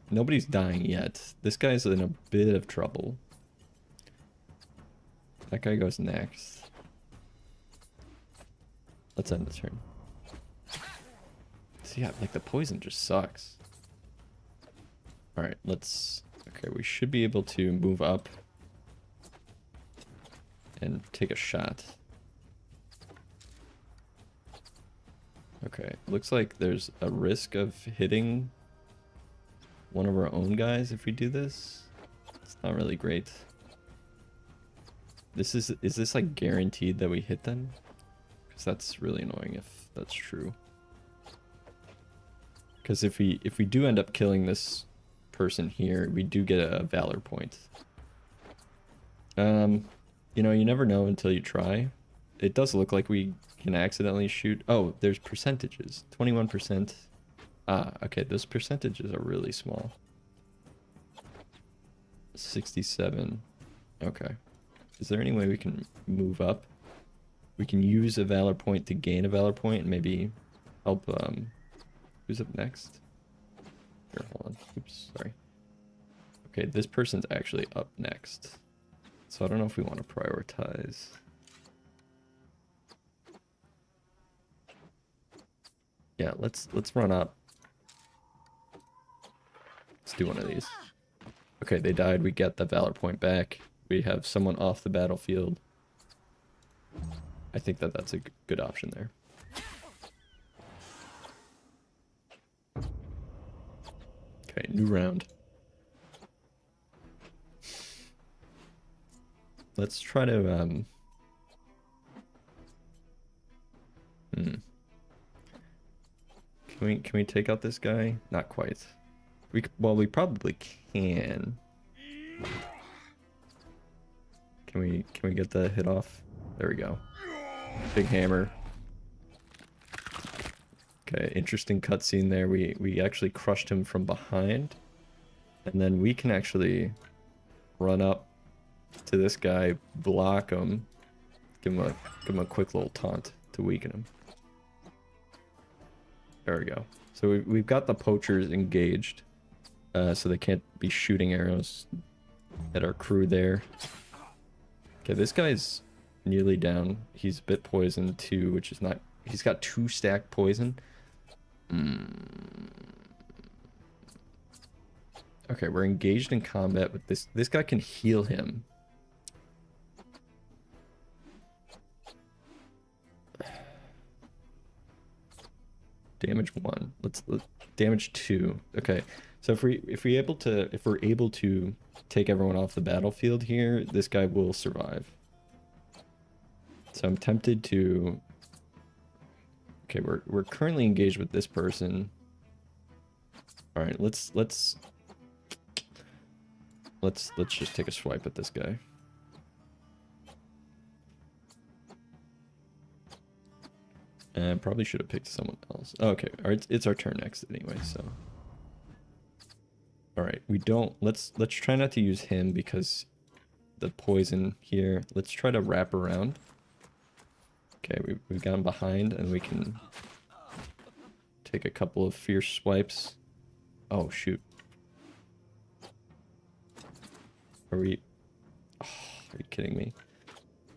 Nobody's dying yet. This guy's in a bit of trouble. That guy goes next. Let's end the turn. So yeah, like the poison just sucks. Alright, let's... Okay, we should be able to move up and take a shot. Okay, looks like there's a risk of hitting one of our own guys if we do this. It's not really great. Is this like guaranteed that we hit them? Because that's really annoying if that's true. Because if we do end up killing this person here, we do get a valor point. You know, you never know until you try. It does look like we can accidentally shoot. Oh, there's percentages. 21%. Ah, okay, those percentages are really small. 67. Okay. Is there any way we can move up? We can use a valor point to gain a valor point and maybe help, who's up next? Here, hold on. Oops, sorry. Okay, this person's actually up next. So I don't know if we want to prioritize. Yeah, let's run up. Let's do one of these. Okay, they died. We get the valor point back. We have someone off the battlefield. I think that's a good option there. Okay, new round. Let's try to Can we take out this guy? Not quite. We probably can. Can we get the hit off? There we go. Big hammer. Okay, interesting cutscene there. We actually crushed him from behind. And then we can actually run up to this guy, block him, give him a quick little taunt to weaken him. There we go. So we've got the poachers engaged, so they can't be shooting arrows at our crew there. Okay, this guy's nearly down. He's a bit poisoned too, which is not... He's got 2 stacked poison. Okay, we're engaged in combat with this. This guy can heal him. Damage 1. Let's damage 2. Okay, so if we're able to take everyone off the battlefield here, this guy will survive. So I'm tempted to. Okay, we're currently engaged with this person. All right, let's just take a swipe at this guy. Probably should have picked someone else. Oh, okay, it's our turn next anyway, so. All right, we don't. Let's try not to use him because the poison here. Let's try to wrap around. Okay, we've gotten behind, and we can take a couple of fierce swipes. Oh shoot! Are we? Oh, are you kidding me?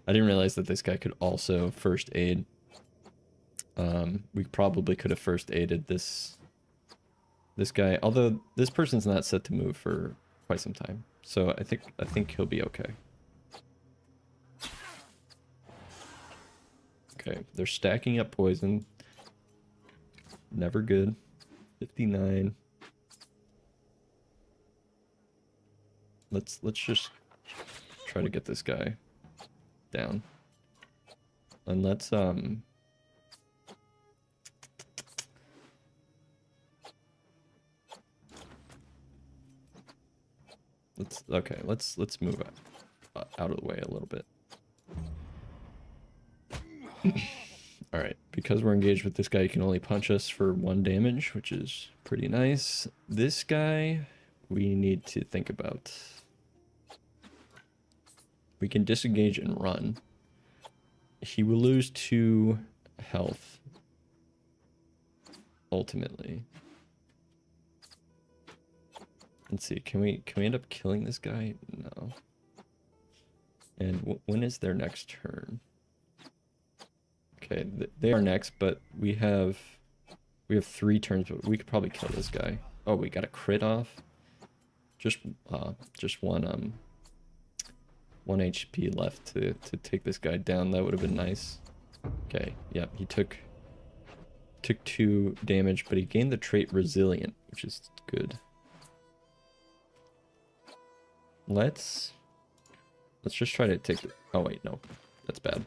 I didn't realize that this guy could also first aid. We probably could have first aided this guy, although this person's not set to move for quite some time. So I think he'll be okay. Okay, they're stacking up poison. Never good. 59. Let's just try to get this guy down. And let's move out of the way a little bit. All right, because we're engaged with this guy, he can only punch us for 1 damage, which is pretty nice. This guy, we need to think about. We can disengage and run. He will lose 2 health, ultimately. Let's see, can we end up killing this guy? No. And when is their next turn? Okay, they are next, but we have 3 turns, but we could probably kill this guy. Oh, we got a crit off. Just one 1 HP left to take this guy down. That would have been nice. Okay, yeah, he took 2 damage, but he gained the trait resilient, which is good. Let's just try to take the... Oh wait, no. That's bad.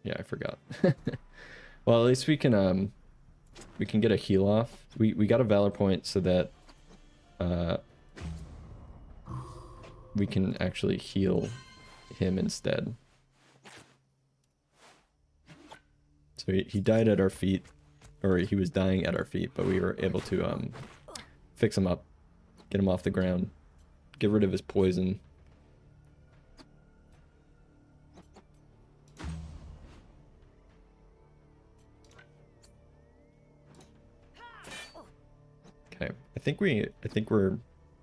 Yeah, I forgot. Well, at least we can get a heal off. We got a valor point so that we can actually heal him instead. So he died at our feet, or he was dying at our feet, but we were able to fix him up, get him off the ground, get rid of his poison. Okay, I think we're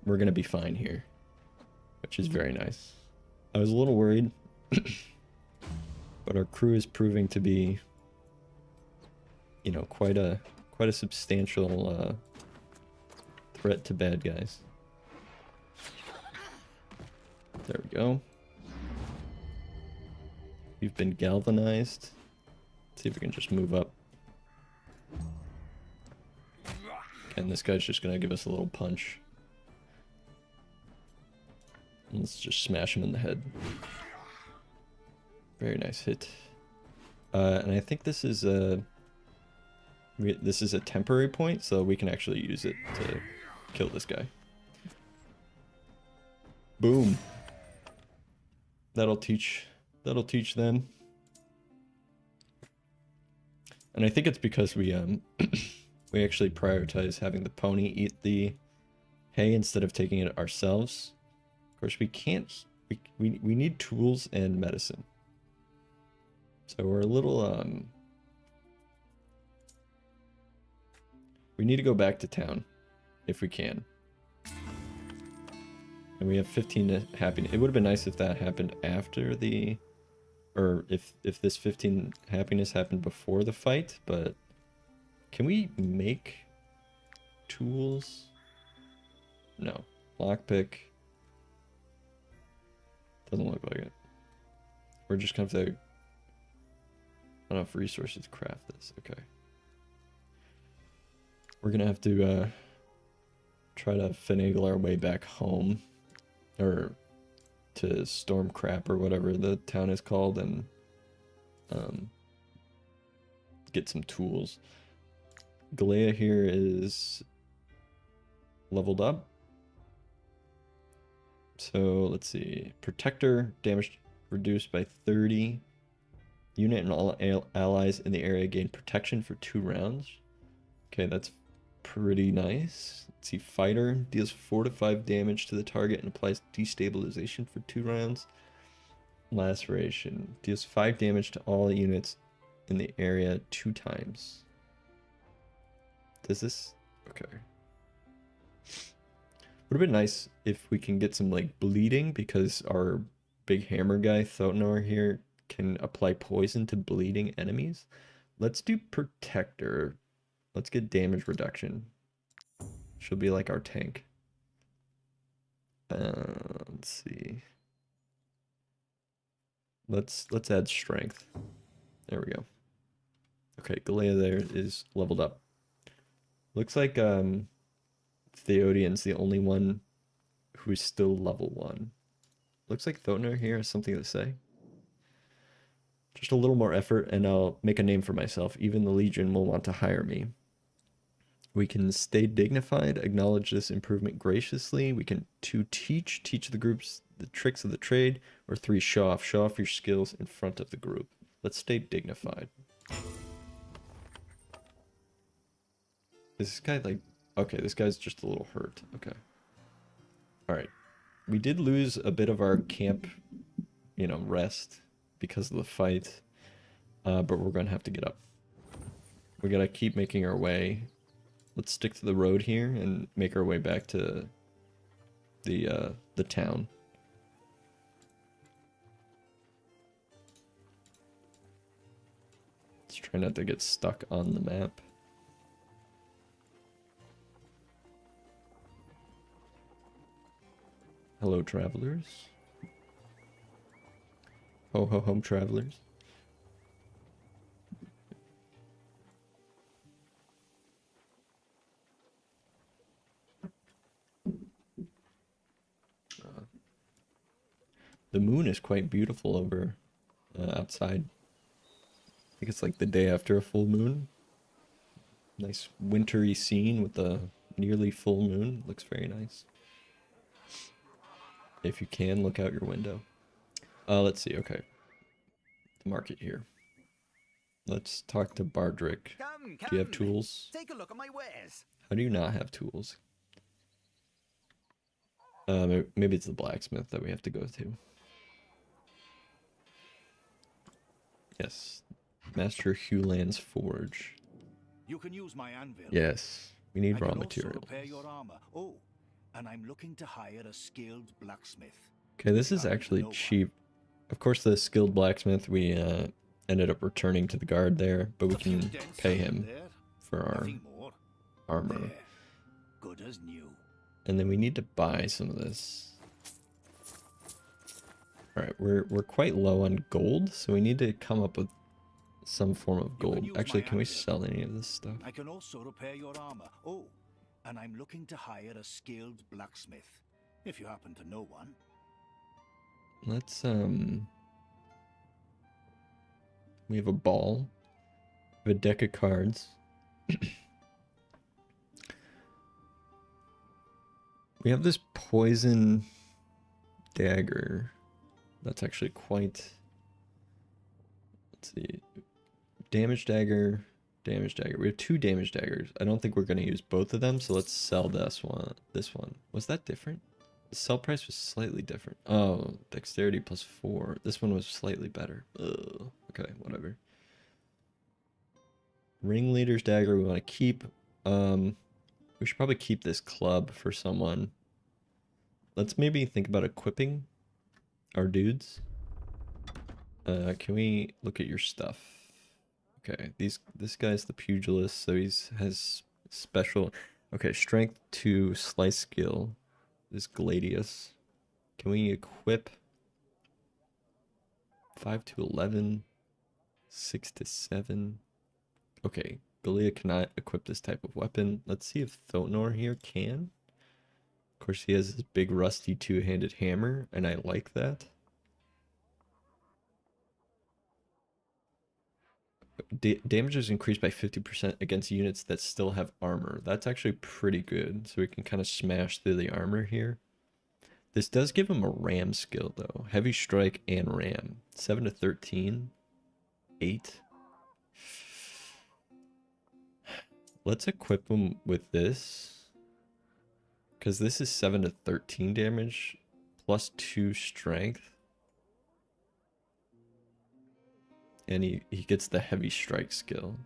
gonna be fine here, which is very nice. I was a little worried, but our crew is proving to be, you know, quite a substantial threat to bad guys. There we go. We've been galvanized. Let's see if we can just move up. And this guy's just gonna give us a little punch. Let's just smash him in the head. Very nice hit. And I think this is a temporary point, so we can actually use it to kill this guy. Boom. That'll teach them. And I think it's because we we actually prioritize having the pony eat the hay instead of taking it ourselves. Of course, we can't. We need tools and medicine. So we're a little we need to go back to town if we can. And we have 15 happiness. It would have been nice if that happened after the, or if this 15 happiness happened before the fight, but can we make tools? No. Lockpick. Doesn't look like it. We're just gonna have to, enough resources to craft this. Okay. We're gonna have to try to finagle our way back home, or to Stormcrap or whatever the town is called, and get some tools. Galea here is leveled up. So let's see. Protector, damage reduced by 30. Unit and all allies in the area gain protection for 2 rounds. Okay, that's pretty nice. Let's see, fighter deals 4 to 5 damage to the target and applies destabilization for 2 rounds. Laceration deals 5 damage to all units in the area 2 times. Does this? Okay. Would have been nice if we can get some like bleeding, because our big hammer guy Thotnar here can apply poison to bleeding enemies. Let's do protector. Let's get damage reduction. She'll be like our tank. Let's see. Let's add strength. There we go. Okay, Galea there is leveled up. Looks like Theodian's the only one who's still level 1. Looks like Thotnar here has something to say. Just a little more effort and I'll make a name for myself. Even the Legion will want to hire me. We can stay dignified, acknowledge this improvement graciously. We can 2 teach the groups the tricks of the trade, or 3 show off your skills in front of the group. Let's stay dignified. Is this guy like, okay, this guy's just a little hurt. Okay. All right. We did lose a bit of our camp, you know, rest because of the fight, but we're going to have to get up. We got to keep making our way. Let's stick to the road here and make our way back to the town. Let's try not to get stuck on the map. Hello, travelers. Ho ho home, travelers. The moon is quite beautiful over outside. I think it's like the day after a full moon. Nice wintry scene with the nearly full moon. Looks very nice. If you can, look out your window. Let's see. Okay. The market here. Let's talk to Bardrick. Come, Do you have tools? Take a look at my wares. How do you not have tools? Maybe it's the blacksmith that we have to go to. Yes. Master Hulan's forge. You can use my anvil. Yes. We need raw I can materials. also repair your armor. Oh, and I'm looking to hire a skilled blacksmith. Okay, this is actually cheap. Of course, the skilled blacksmith we ended up returning to the guard there, but we can pay him for our armor. There. Good as new. And then we need to buy some of this. Alright, we're quite low on gold, so we need to come up with some form of gold. Actually, can we sell any of this stuff? I can also repair your armor. Oh, and I'm looking to hire a skilled blacksmith, if you happen to know one. Let's we have a ball. We have a deck of cards. We have this poison dagger. That's actually quite... Let's see. Damage dagger. Damage dagger. We have 2 damage daggers. I don't think we're going to use both of them, so let's sell this one. This one. Was that different? The sell price was slightly different. Oh, dexterity plus 4. This one was slightly better. Ugh. Okay, whatever. Ringleader's dagger we want to keep. We should probably keep this club for someone. Let's maybe think about equipping our dudes. Can we look at your stuff? Okay, this guy's the pugilist, so has special... Okay, strength 2, slice skill. This gladius. Can we equip 5 to 11, 6 to 7? Okay, Galea cannot equip this type of weapon. Let's see if Thotnar here can. Of course, he has this big rusty 2-handed hammer, and I like that. Damage is increased by 50% against units that still have armor. That's actually pretty good, so we can kind of smash through the armor here. This does give him a ram skill, though. Heavy strike and ram. 7 to 13. 8. Let's equip him with this. Because this is 7 to 13 damage. Plus 2 strength. And he gets the heavy strike skill.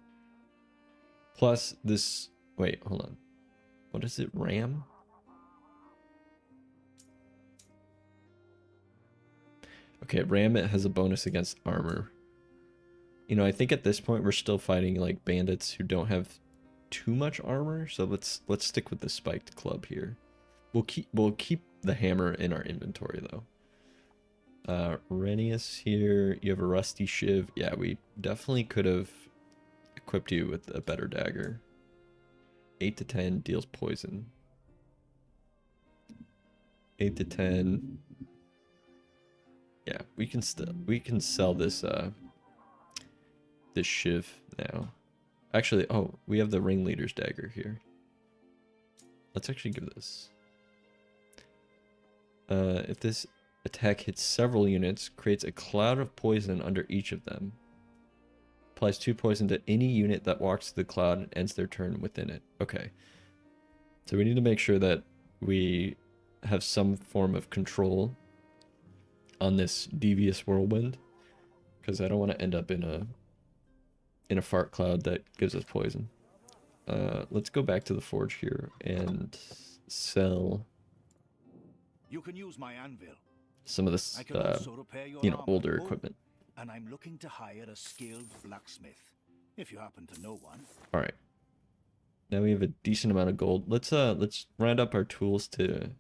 Plus this... Wait, hold on. What is it? Ram? Okay, Ram, it has a bonus against armor. You know, I think at this point we're still fighting like bandits who don't have too much armor, so let's stick with the spiked club here. We'll keep the hammer in our inventory though. Renius here, you have a rusty shiv. Yeah, we definitely could have equipped you with a better dagger. 8 to 10 deals poison. 8 to 10. Yeah, we can sell this this shiv now. Actually, oh, we have the ringleader's dagger here. Let's actually give this. If this attack hits several units, creates a cloud of poison under each of them. Applies 2 poison to any unit that walks through the cloud and ends their turn within it. Okay. So we need to make sure that we have some form of control on this devious whirlwind, because I don't want to end up in a fart cloud that gives us poison. Let's go back to the forge here and sell. You can use my anvil. Some of this, you know, older equipment. And I'm looking to hire a skilled blacksmith, if you happen to know one. All right. Now we have a decent amount of gold. Let's round up our tools to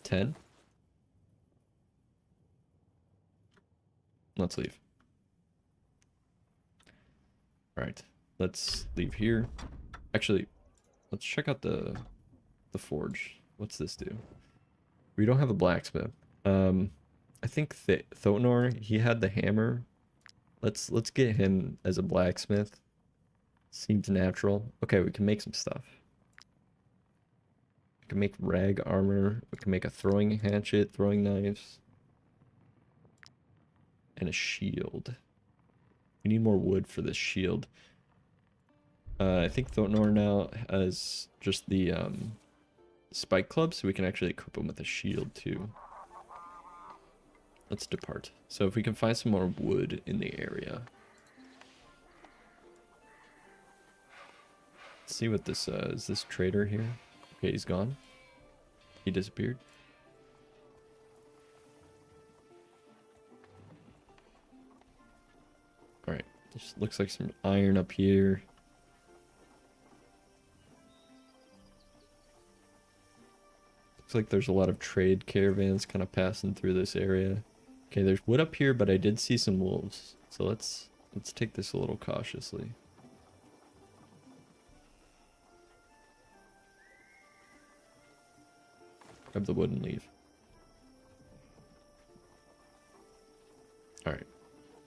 10. Let's leave. All right. Let's leave here. Actually, let's check out the forge. What's this do? We don't have a blacksmith. I think Thotnor, he had the hammer. Let's get him as a blacksmith. Seems natural. Okay, we can make some stuff. We can make rag armor. We can make a throwing hatchet, throwing knives, and a shield. We need more wood for this shield. I think Thotnor now has just the spike club, so we can actually equip him with a shield too. Let's depart. So if we can find some more wood in the area. Let's see what this is this trader here? Okay, he's gone. He disappeared. Alright, just looks like some iron up here. Looks like there's a lot of trade caravans kind of passing through this area. Okay, there's wood up here, but I did see some wolves. So let's take this a little cautiously. Grab the wood and leave. Alright.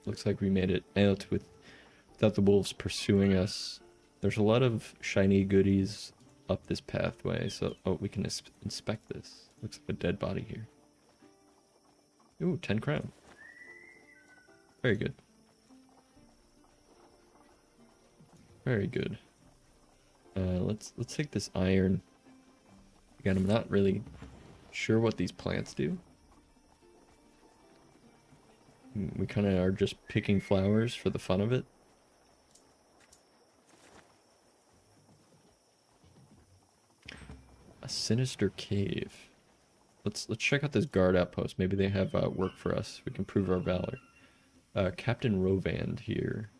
Looks like we made it out without the wolves pursuing us. There's a lot of shiny goodies up this pathway, so we can inspect this. Looks like a dead body here. Ooh, 10 crown. Very good. Very good. Let's take this iron. Again, I'm not really sure what these plants do. We kind of are just picking flowers for the fun of it. A sinister cave. Let's check out this guard outpost. Maybe they have work for us. We can prove our valor. Captain Rovand here.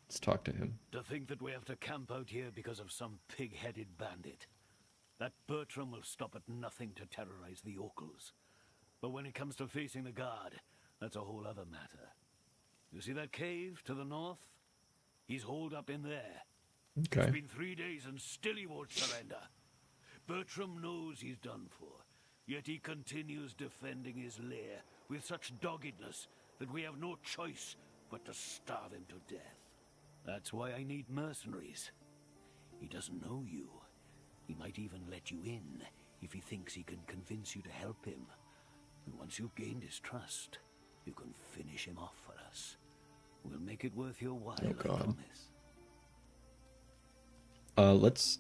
Let's talk to him. To think that we have to camp out here because of some pig-headed bandit. That Bertram will stop at nothing to terrorize the Orcles. But when it comes to facing the guard, that's a whole other matter. You see that cave to the north? He's holed up in there. Okay. It's been 3 days and still he won't surrender. Bertram knows he's done for, yet he continues defending his lair with such doggedness that we have no choice but to starve him to death. That's why I need mercenaries. He doesn't know you. He might even let you in if he thinks he can convince you to help him. And once you've gained his trust, you can finish him off for us. We'll make it worth your while, Oh, I God. promise. Let's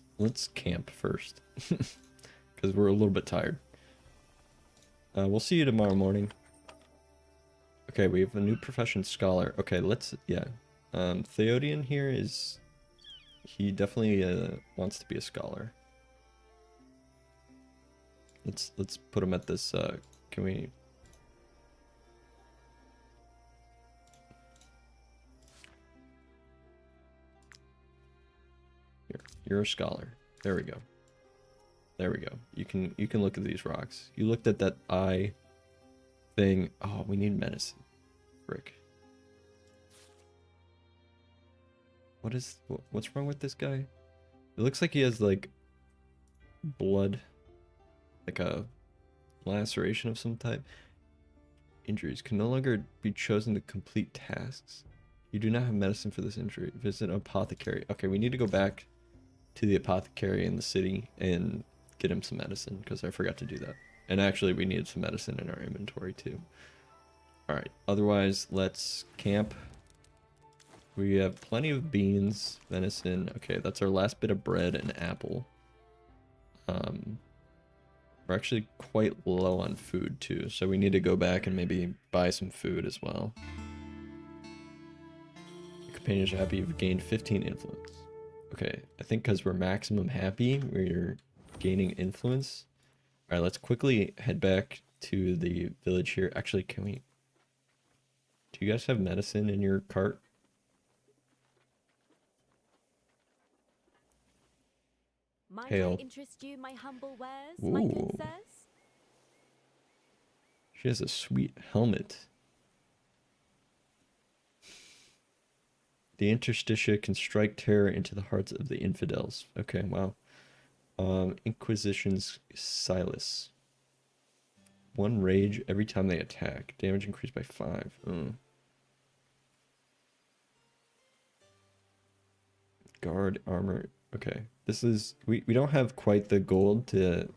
camp first. Because we're a little bit tired. We'll see you tomorrow morning. Okay, we have a new profession, scholar. Okay, yeah. Theodian here is... He definitely wants to be a scholar. Let's put him at this, can we... Here, you're a scholar. There we go. There we go. You can look at these rocks. You looked at that eye thing. Oh, we need medicine. Frick. What's wrong with this guy? It looks like he has like blood, like a laceration of some type. Injuries can no longer be chosen to complete tasks. You do not have medicine for this injury. Visit an apothecary. Okay, we need to go back to the apothecary in the city and get him some medicine, because I forgot to do that. And actually, we needed some medicine in our inventory too. Alright, otherwise, let's camp. We have plenty of beans, venison. Okay, that's our last bit of bread and apple. We're actually quite low on food too, so we need to go back and maybe buy some food as well. The companions are happy you've gained 15 influence. Okay, I think because we're maximum happy, we're gaining influence. Alright, let's quickly head back to the village here. Actually, can we... Do you guys have medicine in your cart? Might Hail. I interest you my humble wares, my good sirs? She has a sweet helmet. The interstitia can strike terror into the hearts of the infidels. Okay, wow. Inquisition's Silas. 1 rage every time they attack. Damage increased by 5. Guard armor. Okay. This is... We don't have quite the gold to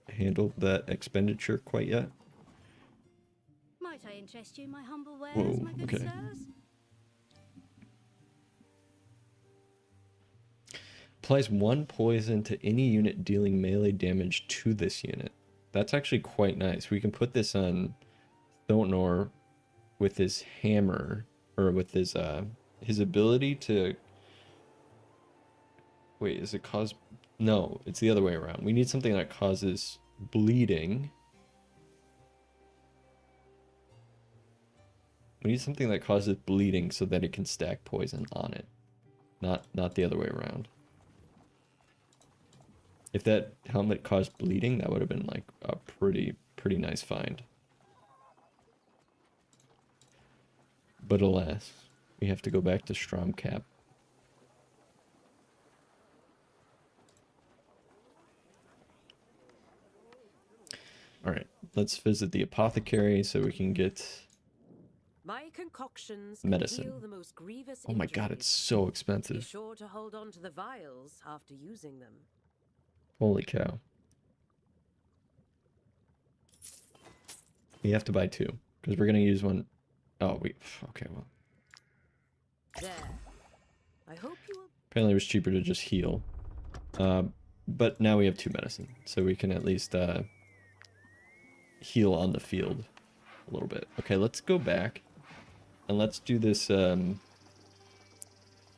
handle that expenditure quite yet. Might I interest you my humble wares, Whoa, my good okay. sirs? Applies 1 poison to any unit dealing melee damage to this unit. That's actually quite nice. We can put this on Thonor with his hammer, or with his ability to... Wait, is it cause... No, it's the other way around. We need something that causes bleeding. We need something that causes bleeding so that it can stack poison on it. Not the other way around. If that helmet caused bleeding, that would have been like a pretty nice find. But alas, we have to go back to Stromcap. Alright, let's visit the apothecary so we can get my concoctions medicine. Heal the most grievous Oh my god, it's so Be expensive. sure to hold on to the vials after using them. Holy cow. We have to buy 2, because we're going to use one. Oh, okay, well. There. I hope you will... Apparently it was cheaper to just heal. But now we have 2 medicine, so we can at least heal on the field a little bit. Okay, let's go back and let's do this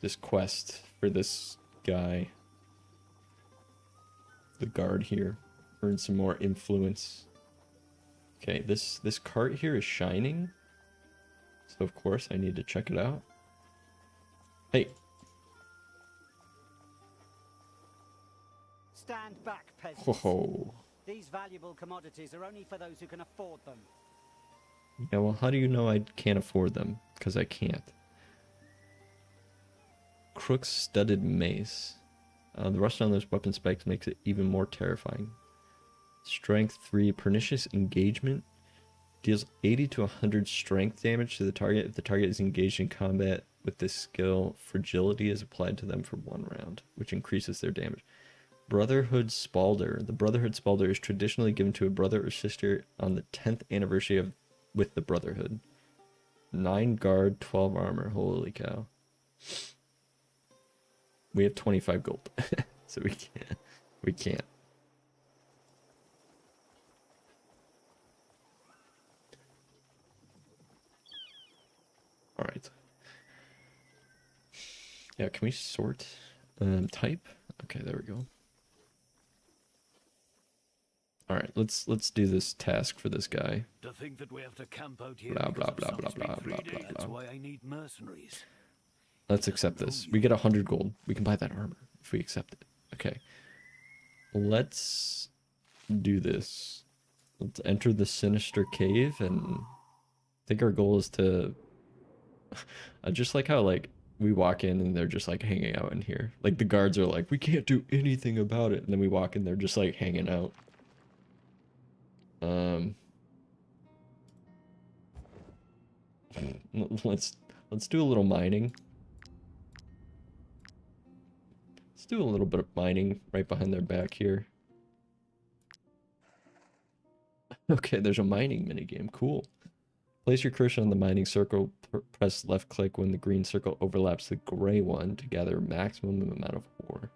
this quest for this guy, the guard here. Earn some more influence. Okay, this cart here is shining, so of course I need to check it out. Hey. Stand back, peasants. Whoa. These valuable commodities are only for those who can afford them. Yeah, well, how do you know I can't afford them? Because I can't. Crook's studded mace. The rust on those weapon spikes makes it even more terrifying. Strength 3, pernicious engagement. Deals 80 to 100 strength damage to the target if the target is engaged in combat with this skill. Fragility is applied to them for 1 round, which increases their damage. Brotherhood Spalder. The Brotherhood Spalder is traditionally given to a brother or sister on the 10th anniversary with the Brotherhood. 9 guard, 12 armor. Holy cow. We have 25 gold. So we can't. We can't. All right. Yeah, can we sort type? Okay, there we go. All right, let's do this task for this guy. To think that we have to camp out here Blah, because blah, of blah, some blah, speed blah, 3 blah, days. blah, That's blah. why I need mercenaries. Let's accept this. We get 100 gold. We can buy that armor if we accept it. Okay. Let's do this. Let's enter the sinister cave, and I think our goal is to I just like how like we walk in and they're just like hanging out in here. Like the guards are like, we can't do anything about it, and then we walk in, they're just like hanging out. Let's do a little mining. Let's do a little bit of mining right behind their back here. Okay, there's a mining minigame. Cool. Place your cursor on the mining circle. Press left click when the green circle overlaps the gray one to gather maximum amount of ore.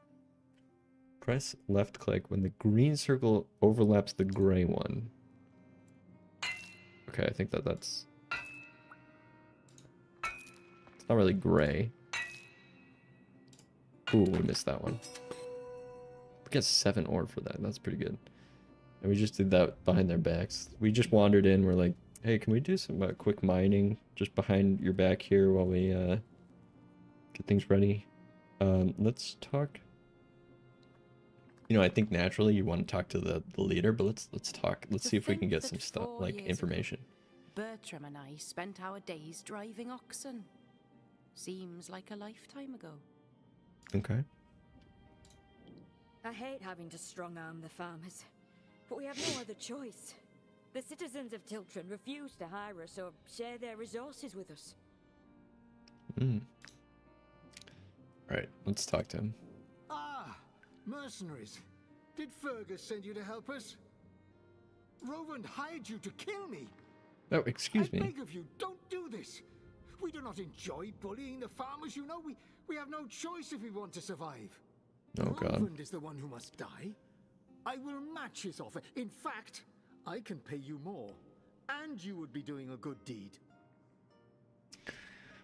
Press left click when the green circle overlaps the gray one. Okay, I think that's... It's not really gray. Ooh, we missed that one. We got 7 ore for that. That's pretty good. And we just did that behind their backs. We just wandered in. We're like, hey, can we do some quick mining just behind your back here while we get things ready? Let's talk. You know, I think naturally you want to talk to the leader, but let's talk. Let's see if we can get some stuff, like information. Bertram and I spent our days driving oxen. Seems like a lifetime ago. Okay. I hate having to strong-arm the farmers, but we have no other choice. The citizens of Tiltron refuse to hire us or share their resources with us. Alright, let's talk to him. Ah, mercenaries. Did Fergus send you to help us? Roland hired you to kill me. Oh, excuse me. I beg of you, don't do this. We do not enjoy bullying the farmers, you know. We have no choice if we want to survive. Oh, God. Roland is the one who must die. I will match his offer. In fact, I can pay you more, and you would be doing a good deed.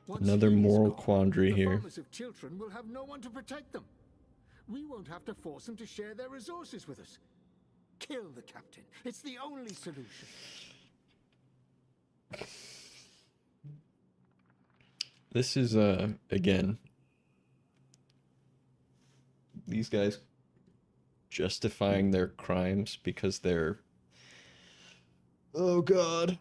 Another moral quandary here. The farmers of Tiltron will have no one to protect them. We won't have to force them to share their resources with us. Kill the captain. It's the only solution. This is, again, these guys justifying their crimes because they're... Oh, God.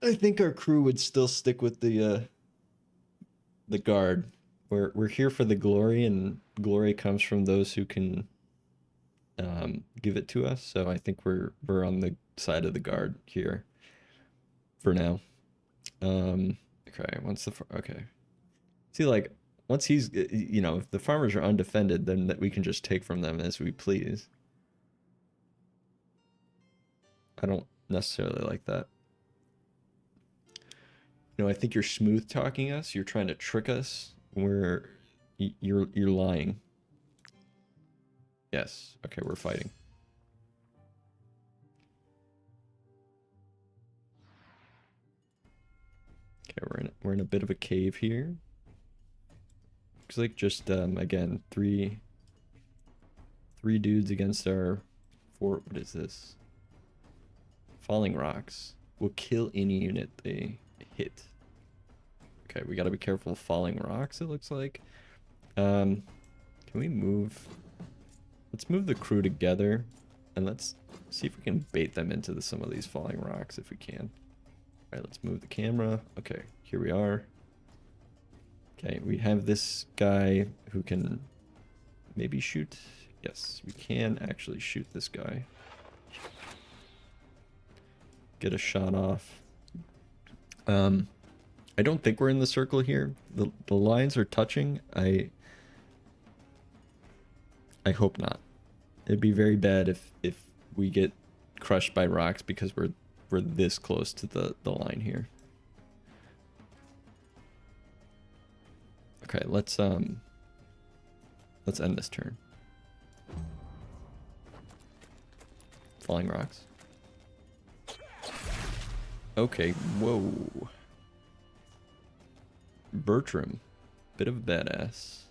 I think our crew would still stick with the guard. We're here for the glory, and glory comes from those who can give it to us. So I think we're on the side of the guard here for now. Okay, okay. See, like, once he's, you know, if the farmers are undefended, then that we can just take from them as we please. I don't necessarily like that. You know, I think you're smooth talking us. You're trying to trick us. You're lying. Yes. Okay, we're fighting. Okay, we're in a bit of a cave here. Looks like just again three dudes against our 4. What is this? Falling rocks will kill any unit they hit. Okay, we gotta be careful of falling rocks, it looks like. Can we move? Let's move the crew together, and let's see if we can bait them into some of these falling rocks if we can. Alright, let's move the camera. Okay, here we are. Okay, we have this guy who can maybe shoot. Yes, we can actually shoot this guy. Get a shot off. I don't think we're in the circle here. The lines are touching. I hope not. It'd be very bad if we get crushed by rocks because we're this close to the line here. Let's end this turn. Flying rocks. Okay, whoa. Bertram. Bit of a badass.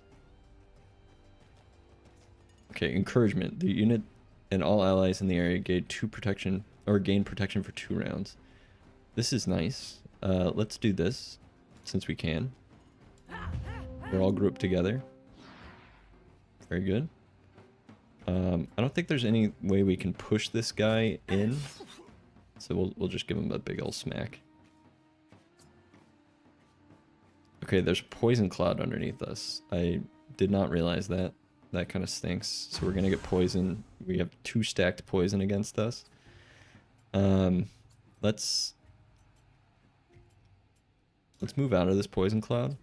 Okay, encouragement. The unit and all allies in the area gain protection for 2 rounds. This is nice. Let's do this since we can. We're all grouped together. Very good. I don't think there's any way we can push this guy in, so we'll just give him a big old smack. Okay, there's a poison cloud underneath us. I did not realize that. That kind of stinks. So we're gonna get poison. We have 2 stacked poison against us. Let's move out of this poison cloud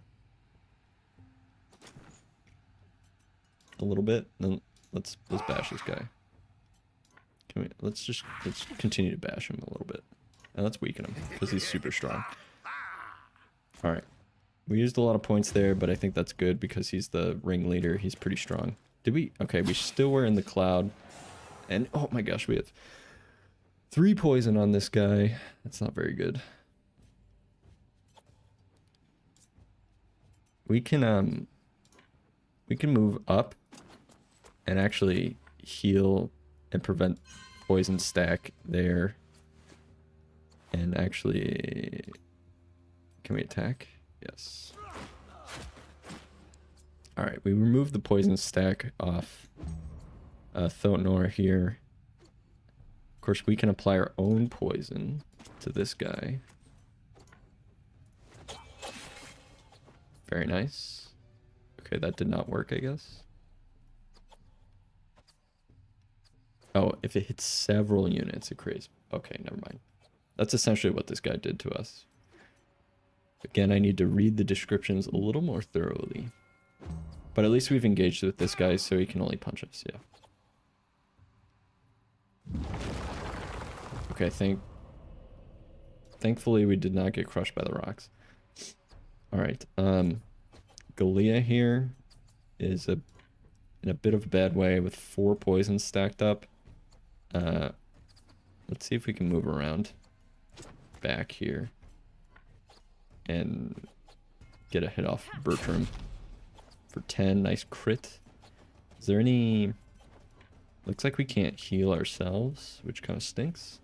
a little bit. Then let's bash this guy. Let's continue to bash him a little bit, and let's weaken him because he's super strong. All right. We used a lot of points there, but I think that's good because he's the ringleader. He's pretty strong. Did we? Okay, we still were in the cloud. And, oh my gosh, we have 3 poison on this guy. That's not very good. We can move up and actually heal and prevent poison stack there. And actually, can we attack? Yes. Alright, we removed the poison stack off Thotnor here. Of course, we can apply our own poison to this guy. Very nice. Okay, that did not work, I guess. Oh, if it hits several units, it creates... Okay, never mind. That's essentially what this guy did to us. Again, I need to read the descriptions a little more thoroughly. But at least we've engaged with this guy, so he can only punch us, yeah. Okay, thankfully we did not get crushed by the rocks. Alright, Galea here is in a bit of a bad way with 4 poisons stacked up. Let's see if we can move around back here and get a hit off Bertram for 10. Nice crit. Is there any... Looks like we can't heal ourselves, which kind of stinks.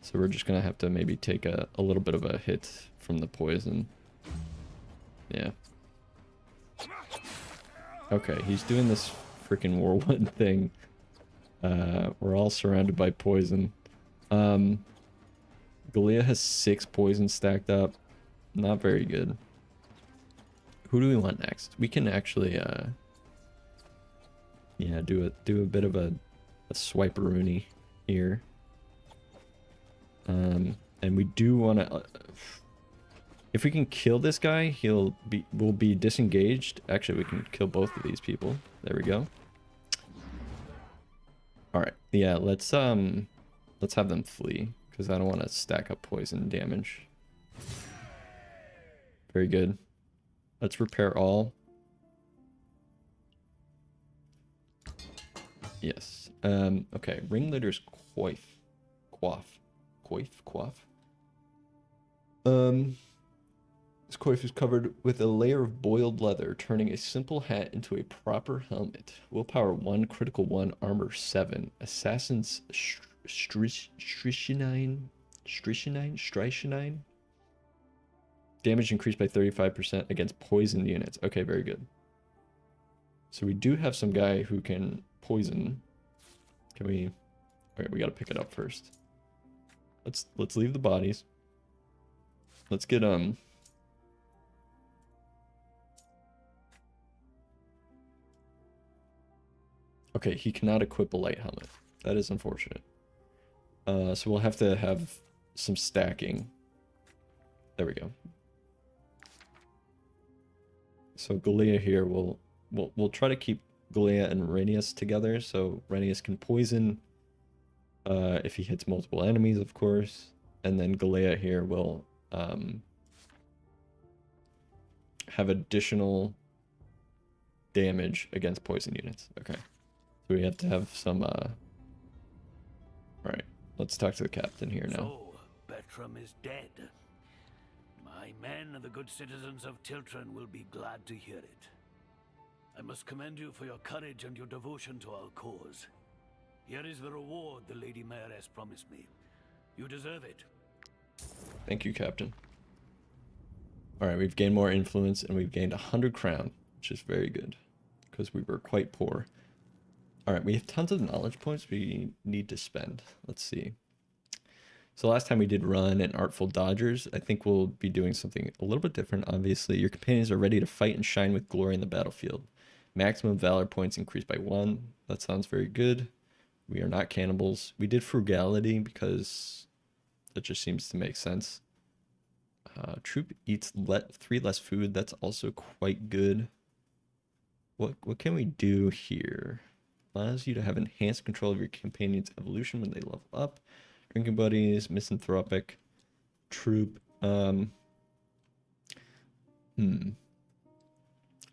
So we're just going to have to maybe take a little bit of a hit from the poison. Yeah. Okay, he's doing this freaking whirlwind thing. We're all surrounded by poison. Galea has 6 poison stacked up. Not very good. Who do we want next? We can actually, yeah, do a bit of a swiperoonie here. And we do want to... if we can kill this guy, we'll be disengaged. Actually, we can kill both of these people. There we go. All right, yeah, let's have them flee because I don't want to stack up poison damage. Very good. Let's repair all. Yes. Okay, ringleader's coif. This coif is covered with a layer of boiled leather, turning a simple hat into a proper helmet. Willpower 1, critical 1, armor 7. Assassin's strychnine. Damage increased by 35% against poisoned units. Okay, very good. So we do have some guy who can poison. Can we... Alright, we gotta pick it up first. Let's leave the bodies. Let's get Okay, he cannot equip a light helmet. That is unfortunate. So we'll have to have some stacking. There we go. So Galea here we'll try to keep Galea and Renius together, so Renius can poison if he hits multiple enemies, of course, and then Galea here will have additional damage against poison units. Okay. So we have to have some, Alright, let's talk to the captain here now. So, Bertram is dead. My men and the good citizens of Tiltron will be glad to hear it. I must commend you for your courage and your devotion to our cause. Here is the reward the Lady Mayoress promised me. You deserve it. Thank you, Captain. Alright, we've gained more influence and we've gained 100 crown, which is very good, because we were quite poor. Alright, we have tons of knowledge points we need to spend. Let's see. So last time we did run and artful dodgers. I think we'll be doing something a little bit different, obviously. Your companions are ready to fight and shine with glory in the battlefield. Maximum valor points increased by 1. That sounds very good. We are not cannibals. We did frugality because that just seems to make sense. Troop eats 3 less food. That's also quite good. What can we do here? Allows you to have enhanced control of your companion's evolution when they level up. Drinking buddies, misanthropic, troop.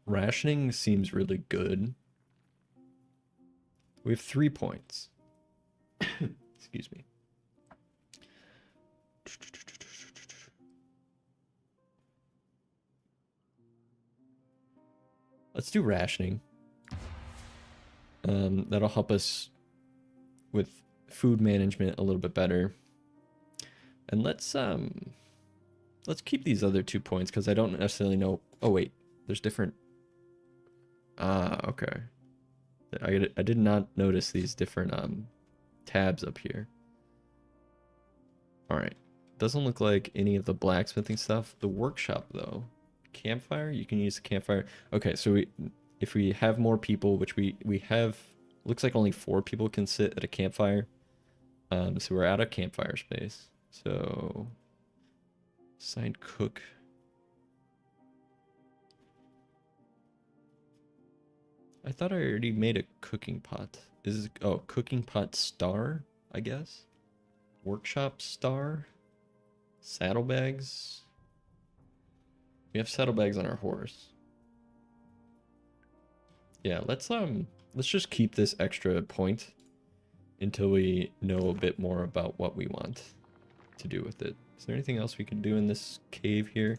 Rationing seems really good. We have 3 points. Excuse me. Let's do rationing. That'll help us with food management a little bit better. And let's keep these other 2 points because I don't necessarily know. Oh wait, there's different. Okay. I did not notice these different tabs up here. All right. Doesn't look like any of the blacksmithing stuff. The workshop though. Campfire, you can use the campfire. Okay, so if we have more people, which we have, looks like only 4 people can sit at a campfire. So we're out of campfire space. So assign cook. I thought I already made a cooking pot. Is cooking pot star, I guess. Workshop star. Saddlebags. We have saddlebags on our horse. Yeah, let's just keep this extra point until we know a bit more about what we want to do with it. Is there anything else we can do in this cave here?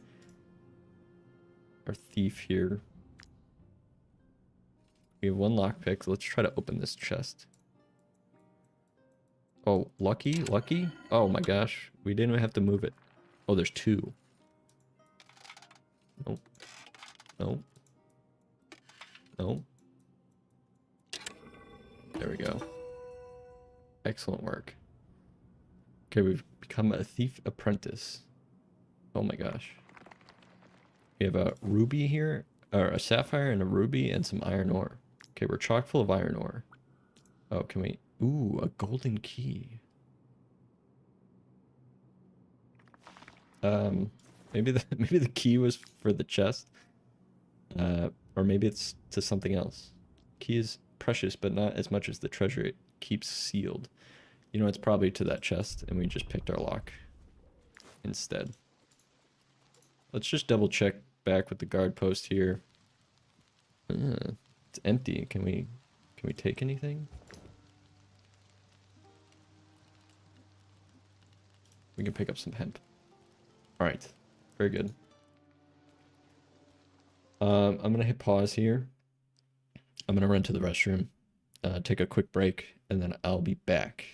Our thief here. We have 1 lockpick. Let's try to open this chest. Oh, lucky? Lucky? Oh my gosh. We didn't even have to move it. Oh, there's 2. Nope. Nope. Nope. There we go. Excellent work. Okay, we've become a thief apprentice. Oh my gosh. We have a ruby here, or a sapphire and a ruby and some iron ore. Okay, we're chock full of iron ore. Oh, can we... Ooh, a golden key. Maybe the key was for the chest. Or maybe it's to something else. Key is precious, but not as much as the treasure it keeps sealed. You know, it's probably to that chest, and we just picked our lock instead. Let's just double check back with the guard post here. It's empty. Can we take anything? We can pick up some hemp. All right, very good. I'm gonna hit pause here. I'm gonna run to the restroom, take a quick break, and then I'll be back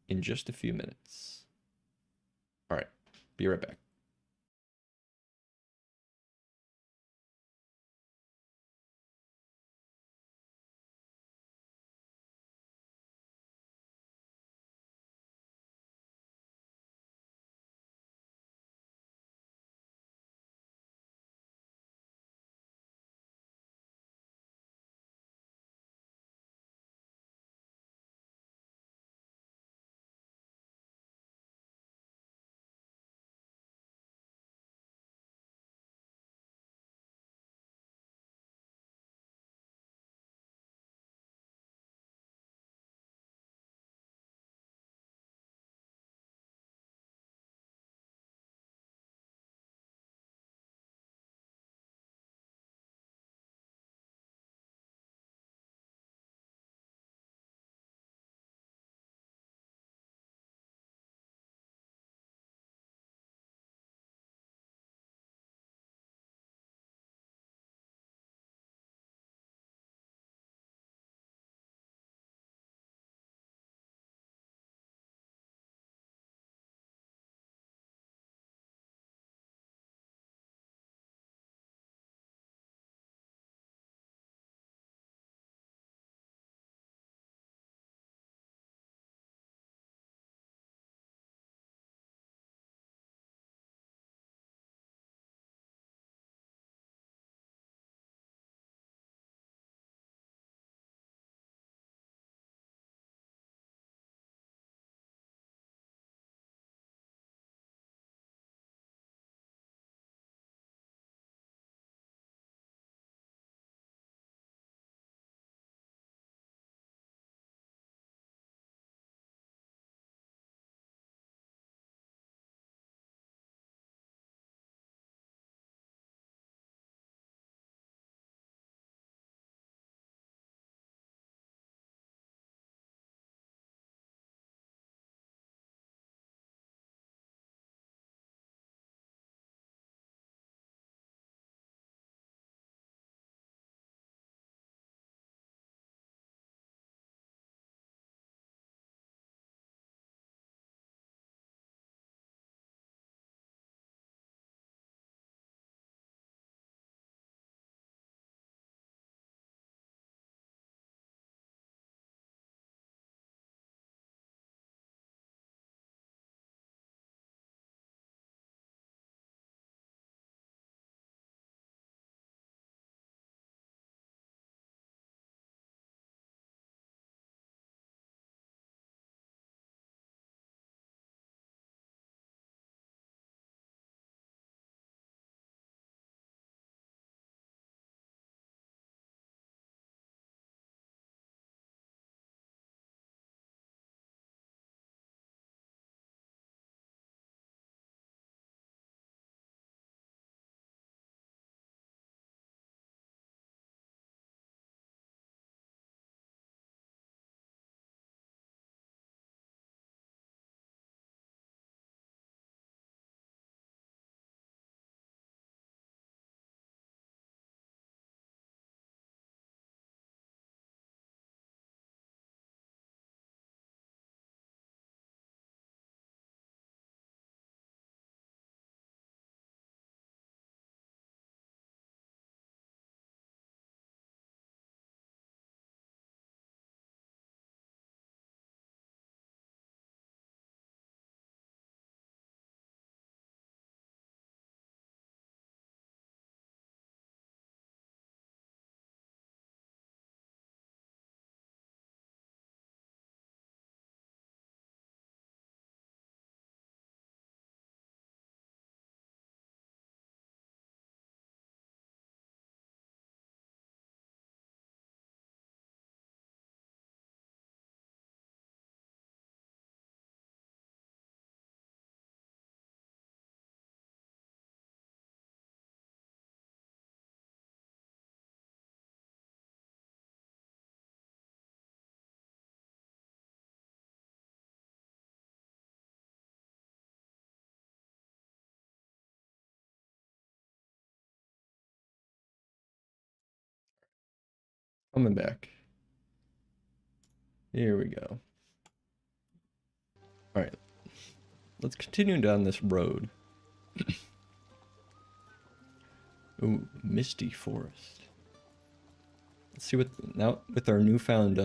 in just a few minutes. All right, be right back. Coming back. Here we go. Alright. Let's continue down this road. Ooh, Misty Forest. Let's see what, now with our newfound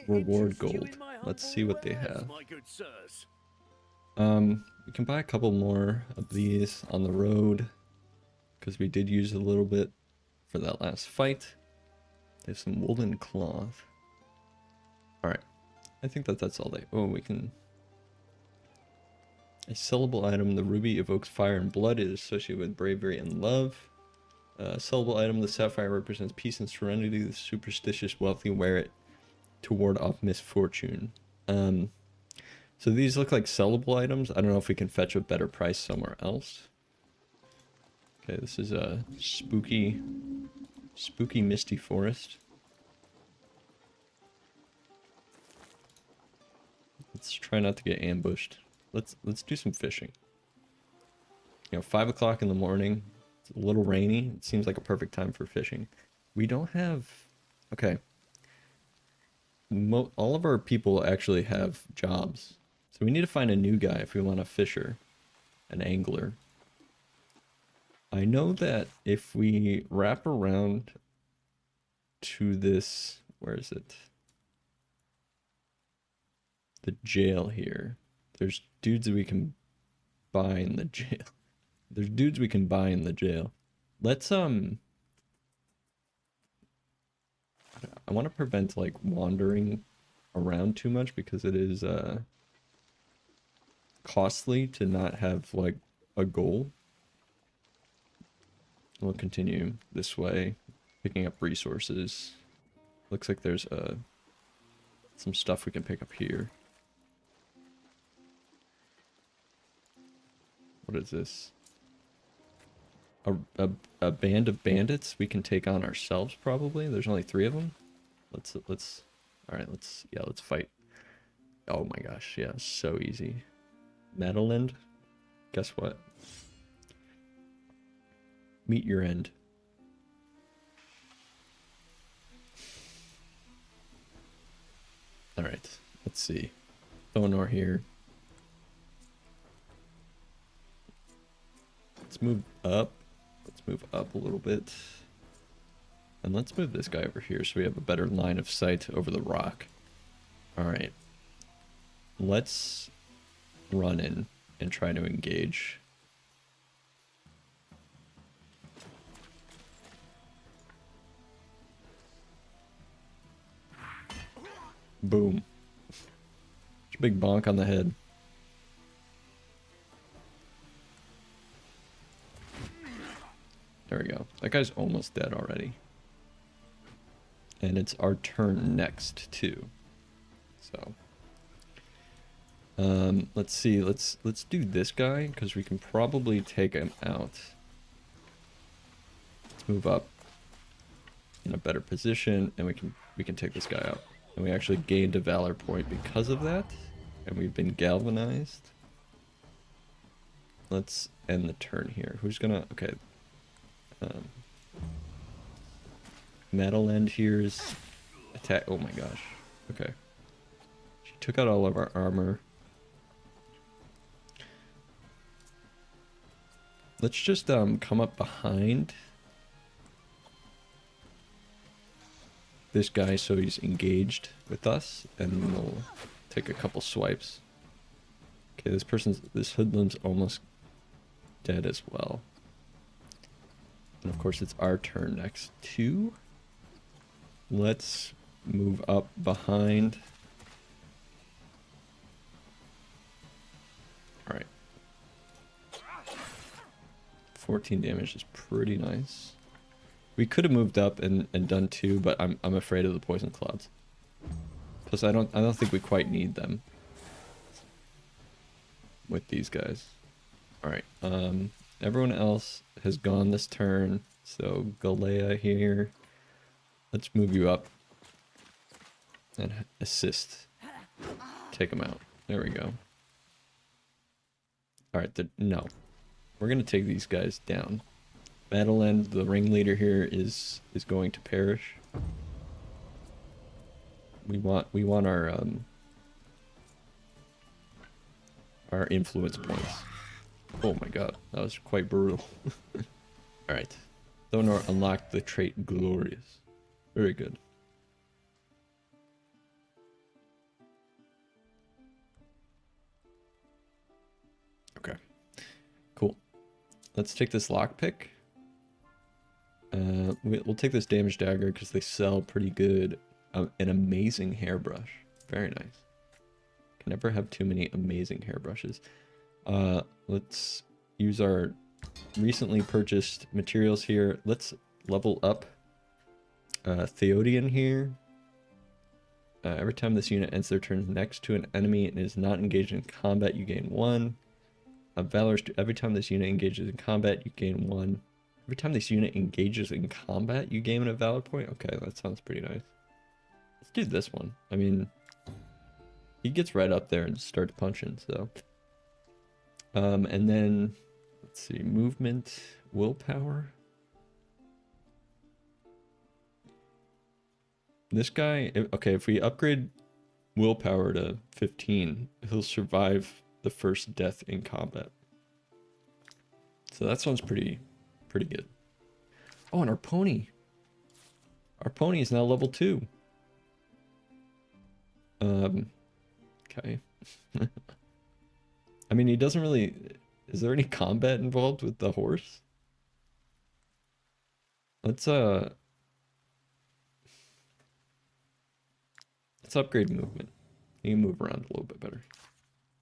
reward gold, let's see what they have. We can buy a couple more of these on the road, because we did use a little bit for that last fight. They have some woolen cloth. Alright, I think that's all they... Oh, we can... A sellable item, the ruby evokes fire and blood. It is associated with bravery and love. Sellable item, the sapphire represents peace and serenity. The superstitious wealthy wear it to ward off misfortune. So these look like sellable items. I don't know if we can fetch a better price somewhere else. Okay, this is a spooky misty forest. Let's try not to get ambushed. Let's do some fishing. You know, 5 o'clock in the morning. It's a little rainy. It seems like a perfect time for fishing. We don't have... Okay. All of our people actually have jobs. So we need to find a new guy if we want a fisher. An angler. I know that if we wrap around to this... Where is it? The jail here. There's dudes that we can buy in the jail. There's dudes we can buy in the jail. Let's, I want to prevent, like, wandering around too much because it is, costly to not have, like, a goal. We'll continue this way, picking up resources. Looks like there's, some stuff we can pick up here. What is this? A band of bandits we can take on ourselves, probably. There's only 3 of them. Let's all right, let's fight. Oh my gosh, yeah, so easy. Madeline, guess what? Meet your end. All right, let's see. Thonor here. Let's move up. Let's move up a little bit. And let's move this guy over here so we have a better line of sight over the rock. Alright. Let's run in and try to engage. Boom. Such a big bonk on the head. There we go. That guy's almost dead already. And it's our turn next, too. So. Let's see. Let's do this guy, because we can probably take him out. Let's move up in a better position, and we can take this guy out. And we actually gained a valor point because of that. And we've been galvanized. Let's end the turn here. Who's gonna... Okay. Metal End here is attack. Oh my gosh. Okay. She took out all of our armor. Let's just come up behind this guy so he's engaged with us, and we'll take a couple swipes. Okay, this hoodlum's almost dead as well. And of course, it's our turn next, too. Let's move up behind. Alright. 14 damage is pretty nice. We could have moved up and done 2, but I'm afraid of the poison clouds. Plus, I don't think we quite need them with these guys. Alright, everyone else has gone this turn, so Galea here. Let's move you up and assist. Take him out. There we go. Alright, no. We're going to take these guys down. Battle End, the ringleader here, is going to perish. We want our influence points. Oh my god, that was quite brutal. Alright. Thonor unlocked the trait Glorious. Very good. Okay. Cool. Let's take this lockpick. We'll take this damage dagger because they sell pretty good. An amazing hairbrush. Very nice. Can never have too many amazing hairbrushes. Let's use our recently purchased materials here. Let's level up Theodian here. Every time this unit ends their turn next to an enemy and is not engaged in combat, you gain 1. Valor's every time this unit engages in combat, you gain 1. Every time this unit engages in combat, you gain a valor point? Okay, that sounds pretty nice. Let's do this one. I mean, he gets right up there and starts punching, so. And then, let's see, movement, willpower. This guy, okay, if we upgrade willpower to 15, he'll survive the first death in combat. So that sounds pretty good. Oh, and our pony. Our pony is now level 2. Okay. I mean, he doesn't really... Is there any combat involved with the horse? Let's upgrade movement. He can move around a little bit better.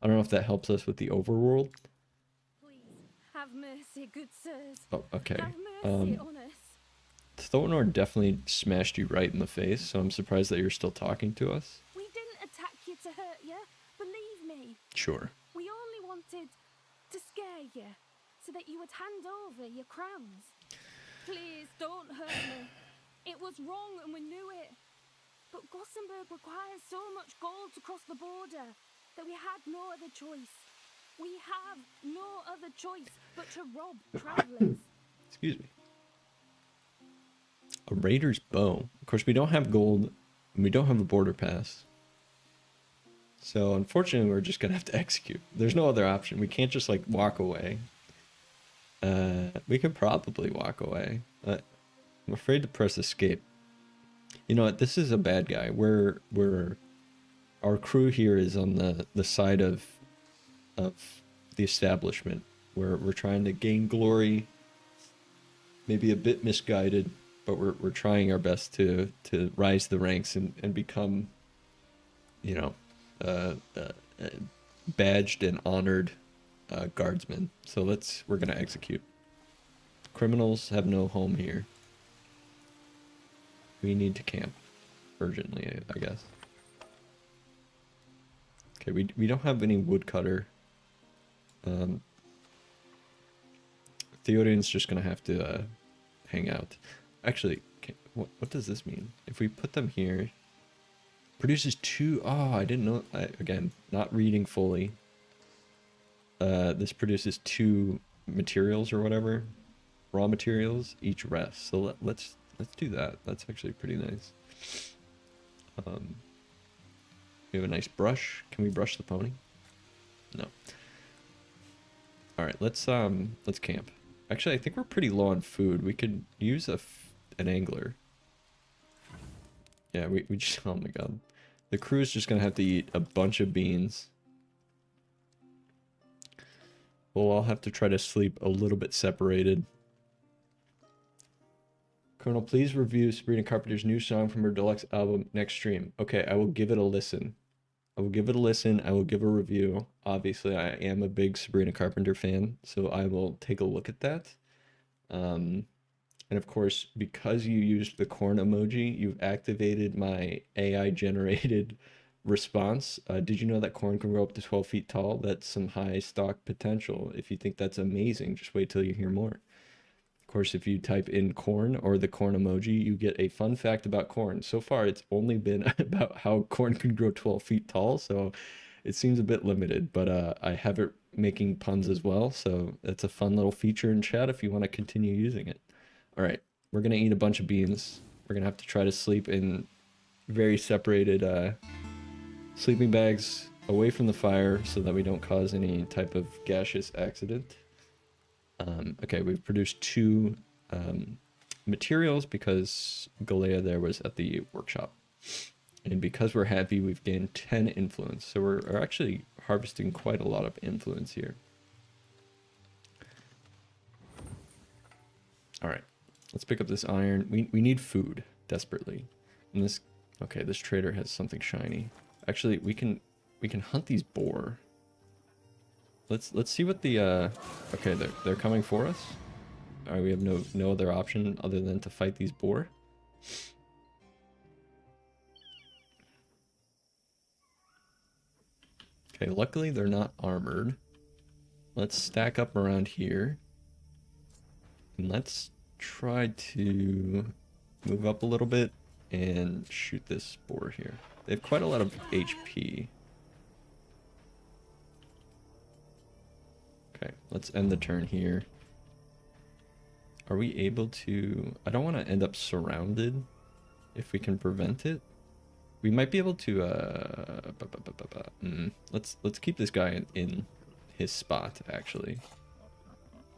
I don't know if that helps us with the overworld. Have mercy, good sirs. Oh, okay. Have mercy on us. Thonor definitely smashed you right in the face, so I'm surprised that you're still talking to us. We didn't attack you to hurt you, believe me. Sure. We only wanted to scare you, so that you would hand over your crowns. Please, don't hurt me. It was wrong and we knew it. But Gothenburg requires so much gold to cross the border that we had no other choice. We have no other choice but to rob travelers. Excuse me. A raider's bow. Of course, we don't have gold, and we don't have a border pass. So, unfortunately, we're just gonna have to execute. There's no other option. We can't just, like, walk away. We could probably walk away. I'm afraid to press escape. You know what? This is a bad guy. Our crew here is on the side of the establishment, where we're trying to gain glory. Maybe a bit misguided, but we're trying our best to rise the ranks and become, you know, badged and honored guardsmen. So we're gonna execute. Criminals have no home here. We need to camp urgently, I guess. Okay, we don't have any woodcutter. Theodian's just gonna have to hang out. Actually, what does this mean? If we put them here, produces 2. Oh, I didn't know. Again, not reading fully. This produces 2 materials or whatever, raw materials each rest. So let's do that. That's actually pretty nice. We have a nice brush. Can we brush the pony? No. All right, let's camp. Actually, I think we're pretty low on food. We could use an angler. Yeah, we just, oh my god. The crew's just gonna have to eat a bunch of beans. We'll all have to try to sleep a little bit separated. Colonel, please review Sabrina Carpenter's new song from her deluxe album next stream. Okay, I will give it a listen. I will give it a listen. I will give a review. Obviously, I am a big Sabrina Carpenter fan, so I will take a look at that. And of course, because you used the corn emoji, you've activated my AI-generated response. Did you know that corn can grow up to 12 feet tall? That's some high stock potential. If you think that's amazing, just wait till you hear more. Of course, if you type in corn or the corn emoji, you get a fun fact about corn. So far, it's only been about how corn can grow 12 feet tall, so it seems a bit limited, but I have it making puns as well, so it's a fun little feature in chat if you want to continue using it. All right, we're going to eat a bunch of beans. We're going to have to try to sleep in very separated sleeping bags away from the fire so that we don't cause any type of gaseous accident. Okay, we've produced 2 materials because Galea there was at the workshop. And because we're happy, we've gained 10 influence. So we're actually harvesting quite a lot of influence here. Alright, let's pick up this iron. We need food, desperately. And this, okay, this trader has something shiny. Actually, we can hunt these boar. Let's see what the, okay, they're coming for us. Alright, we have no other option other than to fight these boar. Okay, luckily they're not armored. Let's stack up around here. And let's try to move up a little bit and shoot this boar here. They have quite a lot of HP. Okay, let's end the turn here. Are we able to... I don't want to end up surrounded if we can prevent it. We might be able to, let's keep this guy in his spot, actually.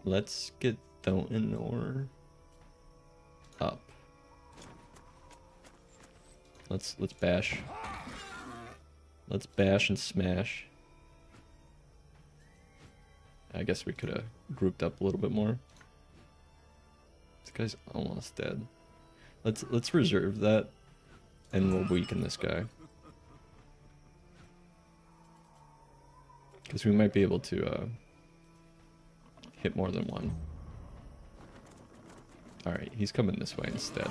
Let's get Thonor up. Let's bash. Let's bash and smash. I guess we could have grouped up a little bit more. This guy's almost dead. Let's reserve that. And we'll weaken this guy. Because we might be able to hit more than one. Alright, he's coming this way instead.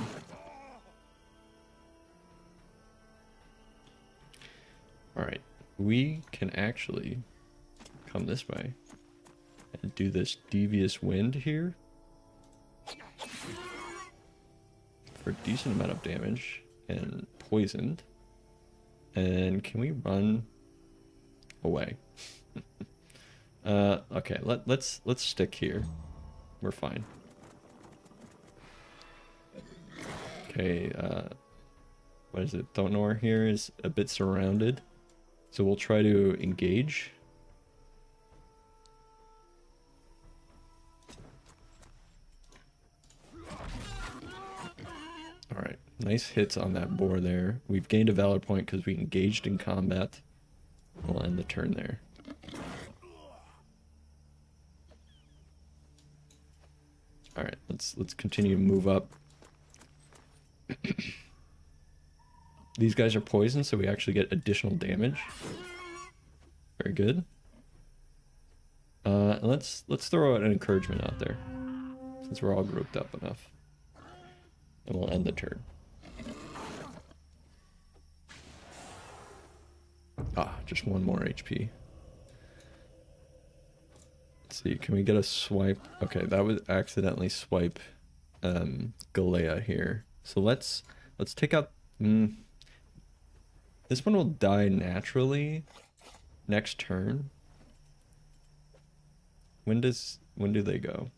Alright, we can actually come this way and do this devious wind here for a decent amount of damage. And poisoned. And can we run away? Okay, let's stick here. We're fine. Okay, what is it? Thonor here is a bit surrounded. So we'll try to engage. Alright, nice hits on that boar there. We've gained a valor point because we engaged in combat. We'll end the turn there. Alright, let's continue to move up. These guys are poisoned, so we actually get additional damage. Very good. Let's throw out an encouragement out there, since we're all grouped up enough. And we'll end the turn. Ah, just one more HP. Let's see, can we get a swipe? Okay, that was accidentally swipe Galea here. So let's take out... This one will die naturally next turn. When do they go?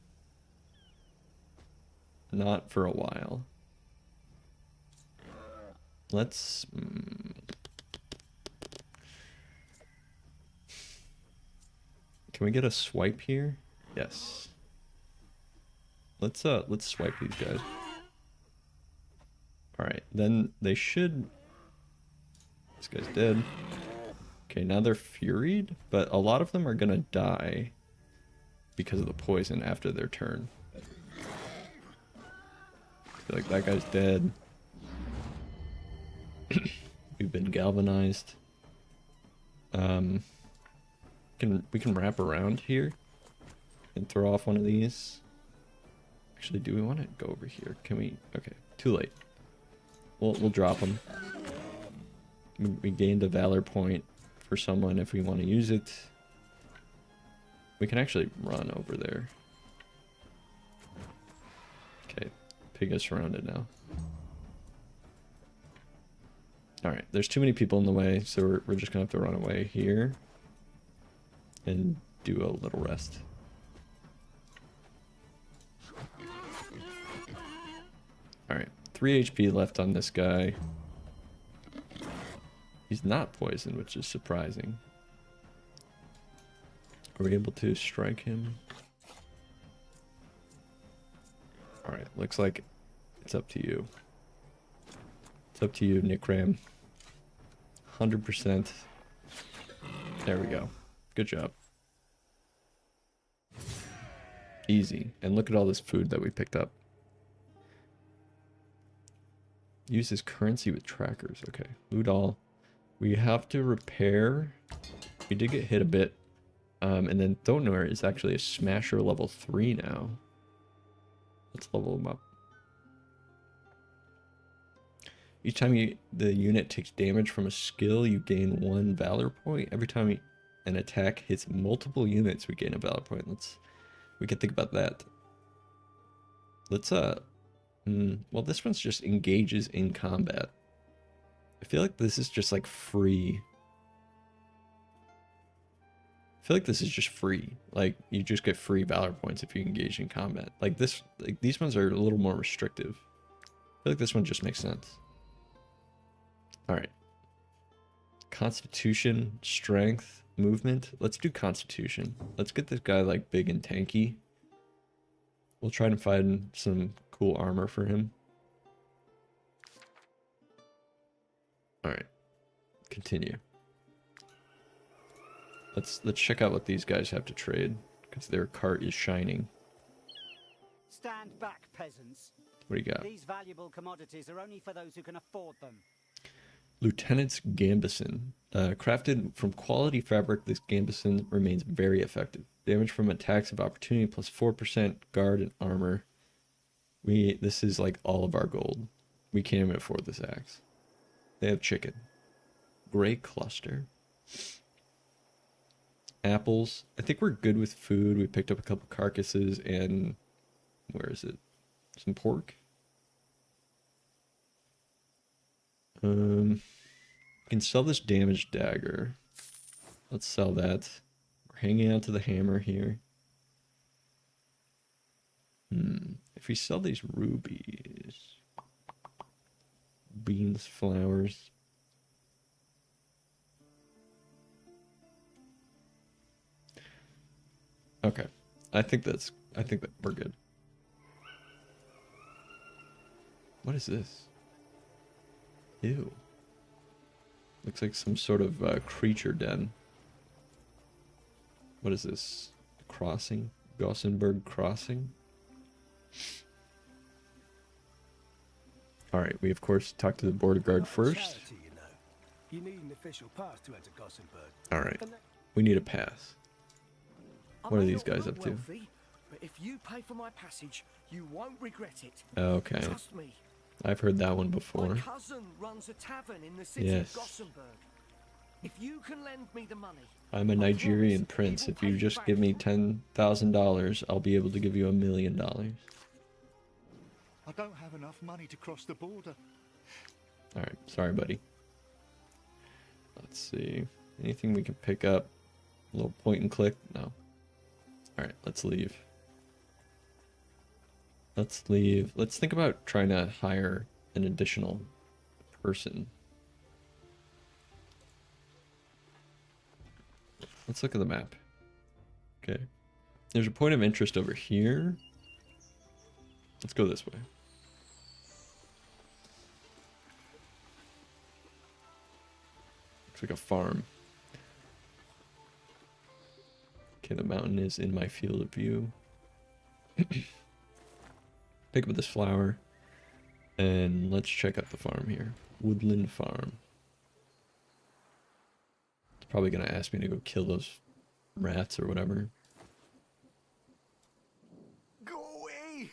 Not for a while. Let's... Can we get a swipe here? Yes. Let's swipe these guys. Alright, then they should... This guy's dead. Okay, now they're furied, but a lot of them are gonna die because of the poison after their turn. I feel like that guy's dead. We've been galvanized. We can wrap around here and throw off one of these. Actually, do we want to go over here? Can we? Okay, too late. We'll drop them. We gained a valor point for someone if we want to use it. We can actually run over there. Okay, pig is surrounded now. Alright, there's too many people in the way, so we're just gonna have to run away here and do a little rest. Alright, 3 HP left on this guy. He's not poisoned, which is surprising. Are we able to strike him? Alright, looks like it's up to you. It's up to you, Nick Ram. 100%. There we go. Good job. Easy. And look at all this food that we picked up. Use this currency with trackers. Okay. Loot all. We have to repair. We did get hit a bit. And then Thonor is actually a Smasher level 3 now. Let's level him up. Each time the unit takes damage from a skill, you gain 1 Valor point. Every time an attack hits multiple units, we gain a Valor point. We can think about that. Let's well, this one's just engages in combat. I feel like this is just like free. I feel like this is just free. Like, you just get free Valor points if you engage in combat. Like this, like these ones are a little more restrictive. I feel like this one just makes sense. Alright. Constitution, strength, movement. Let's do Constitution. Let's get this guy like big and tanky. We'll try to find some cool armor for him. Alright. Continue. Let's check out what these guys have to trade, because their cart is shining. Stand back, peasants. What do you got? These valuable commodities are only for those who can afford them. Lieutenant's Gambeson. Crafted from quality fabric, this Gambeson remains very effective. Damage from attacks of opportunity plus 4% guard and armor. This is like all of our gold. We can't even afford this axe. They have chicken. Gray cluster. Apples. I think we're good with food. We picked up a couple carcasses and where is it? Some pork. We can sell this damaged dagger. Let's sell that. We're hanging out to the hammer here. If we sell these rubies, beans, flowers. Okay. I think that we're good. What is this? Ew. Looks like some sort of creature den. What is this? Crossing? Gossenberg Crossing? Alright, we of course talk to the border guard first. You need an official pass to enter Gossenberg. Alright. We need a pass. What are these guys up to? Wealthy, but if you pay for my passage, you won't regret it. Okay. Trust me. I've heard that one before. My cousin runs a tavern in the city of Gossenberg. If you can lend me the money, I'm a Nigerian prince. If you just give me $10,000, I'll be able to give you $1 million. I don't have enough money to cross the border. Alright, sorry buddy. Let's see. Anything we can pick up? A little point and click? No. Alright, let's leave. Let's leave. Let's think about trying to hire an additional person. Let's look at the map. Okay. There's a point of interest over here. Let's go this way. Looks like a farm. Okay, the mountain is in my field of view. Pick up this flower. And let's check out the farm here. Woodland Farm. It's probably going to ask me to go kill those rats or whatever. Go away!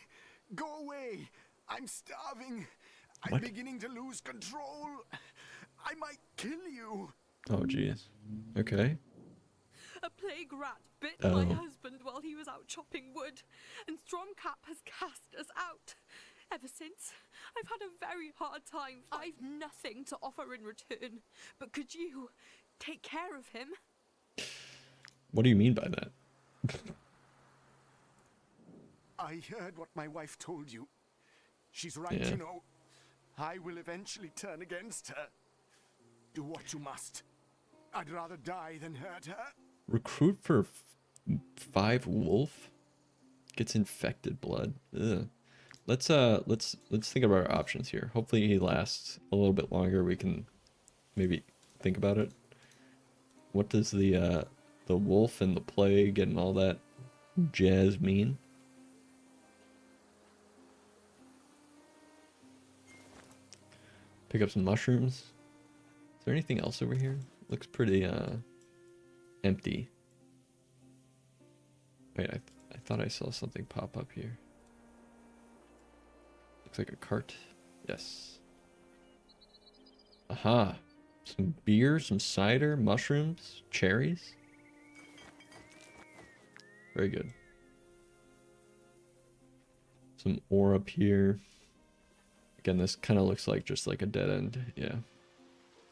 Go away! I'm starving. What? I'm beginning to lose control. I might kill you. Oh, jeez. Okay. A plague rat bit Oh. my husband while he was out chopping wood, and Stromcap has cast us out. Ever since, I've had a very hard time. I've nothing to offer in return, but could you take care of him? What do you mean by that? I heard what my wife told you. She's right, Yeah. you know. I will eventually turn against her. Do what you must. I'd rather die than hurt her. Recruit for 5 wolf gets infected blood. Ugh. Let's think about our options here. Hopefully he lasts a little bit longer. We can maybe think about it. What does the wolf and the plague and all that jazz mean? Pick up some mushrooms. Is there anything else over here? Looks pretty empty. Wait, I thought I saw something pop up here. Looks like a cart. Yes. Aha. Some beer, some cider, mushrooms, cherries. Very good. Some ore up here. Again, this kind of looks like just like a dead end. Yeah.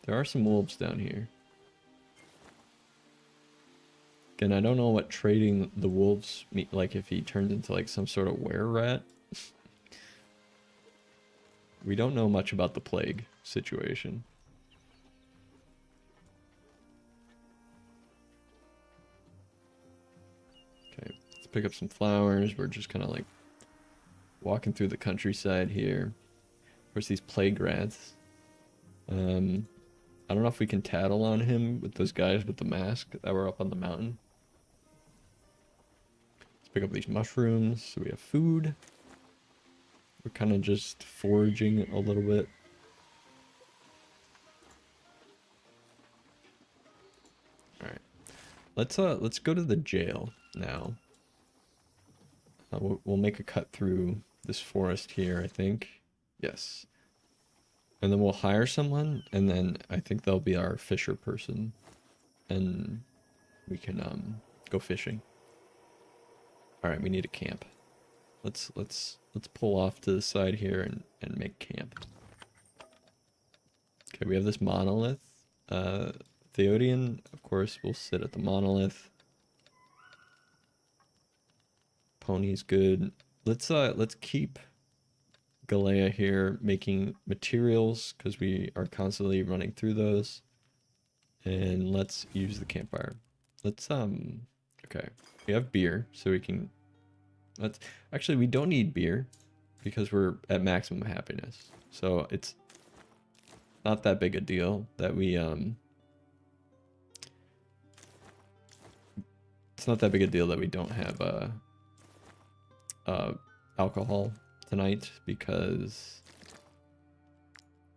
There are some wolves down here. Again, I don't know what trading the wolves mean, like if he turns into like some sort of were-rat. We don't know much about the plague situation. Okay, let's pick up some flowers. We're just kind of like walking through the countryside here. Of course, these plague rats. I don't know if we can tattle on him with those guys with the mask that were up on the mountain. Let's pick up these mushrooms so we have food. We're kind of just foraging a little bit. All right, let's go to the jail now. We'll make a cut through this forest here, I think. Yes. And then we'll hire someone, and then I think they'll be our fisher person, and we can go fishing. All right, we need a camp. Let's pull off to the side here and make camp. Okay, we have this monolith. Theodian, of course, will sit at the monolith. Pony's good. Let's keep Galea here making materials because we are constantly running through those. And let's use the campfire. Let's okay. We have beer, so we can actually we don't need beer because we're at maximum happiness. So it's not that big a deal that we it's not that big a deal that we don't have alcohol tonight because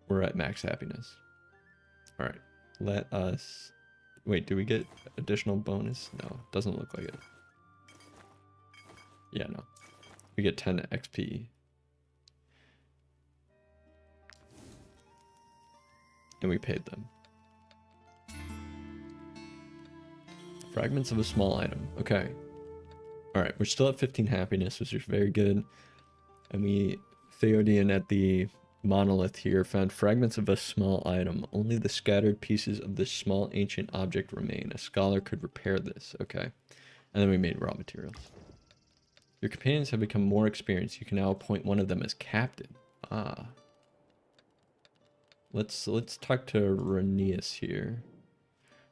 we're at max happiness. All right, let us wait. Do we get additional bonus? No, doesn't look like it. Yeah, no, we get 10 XP, and we paid them. Fragments of a small item. Okay. All right, we're still at 15 happiness, which is very good. And we, Theodian at the monolith here, found fragments of a small item. Only the scattered pieces of this small ancient object remain. A scholar could repair this. Okay. And then we made raw materials. Your companions have become more experienced. You can now appoint one of them as captain. Ah. Let's talk to Rhaenyra here.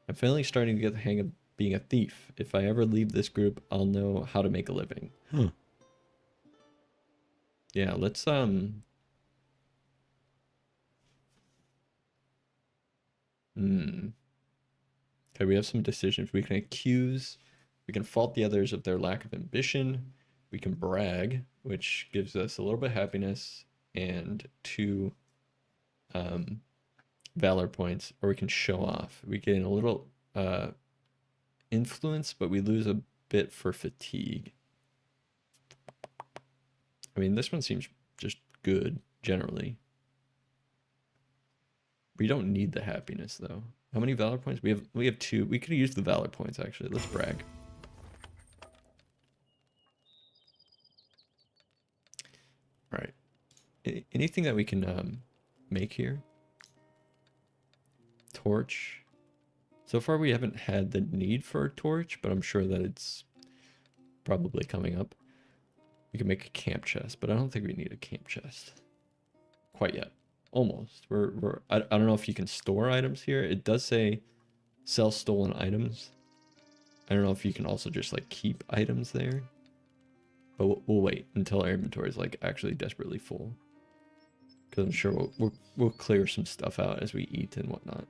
I'm finally starting to get the hang of being a thief. If I ever leave this group, I'll know how to make a living. Yeah, let's Okay, we have some decisions. We can accuse, we can fault the others of their lack of ambition. We can brag, which gives us a little bit of happiness and 2 valor points, or we can show off. We gain a little influence, but we lose a bit for fatigue. I mean, this one seems just good generally. We don't need the happiness though. How many valor points? We have 2. We could use the valor points actually. Let's brag. All right. Anything that we can make here? Torch. So far we haven't had the need for a torch, but I'm sure that it's probably coming up. We can make a camp chest, but I don't think we need a camp chest quite yet. almost. I don't know if you can store items here. It does say sell stolen items. I don't know if you can also just like keep items there. But we'll wait until our inventory is like actually desperately full. Because I'm sure we'll clear some stuff out as we eat and whatnot.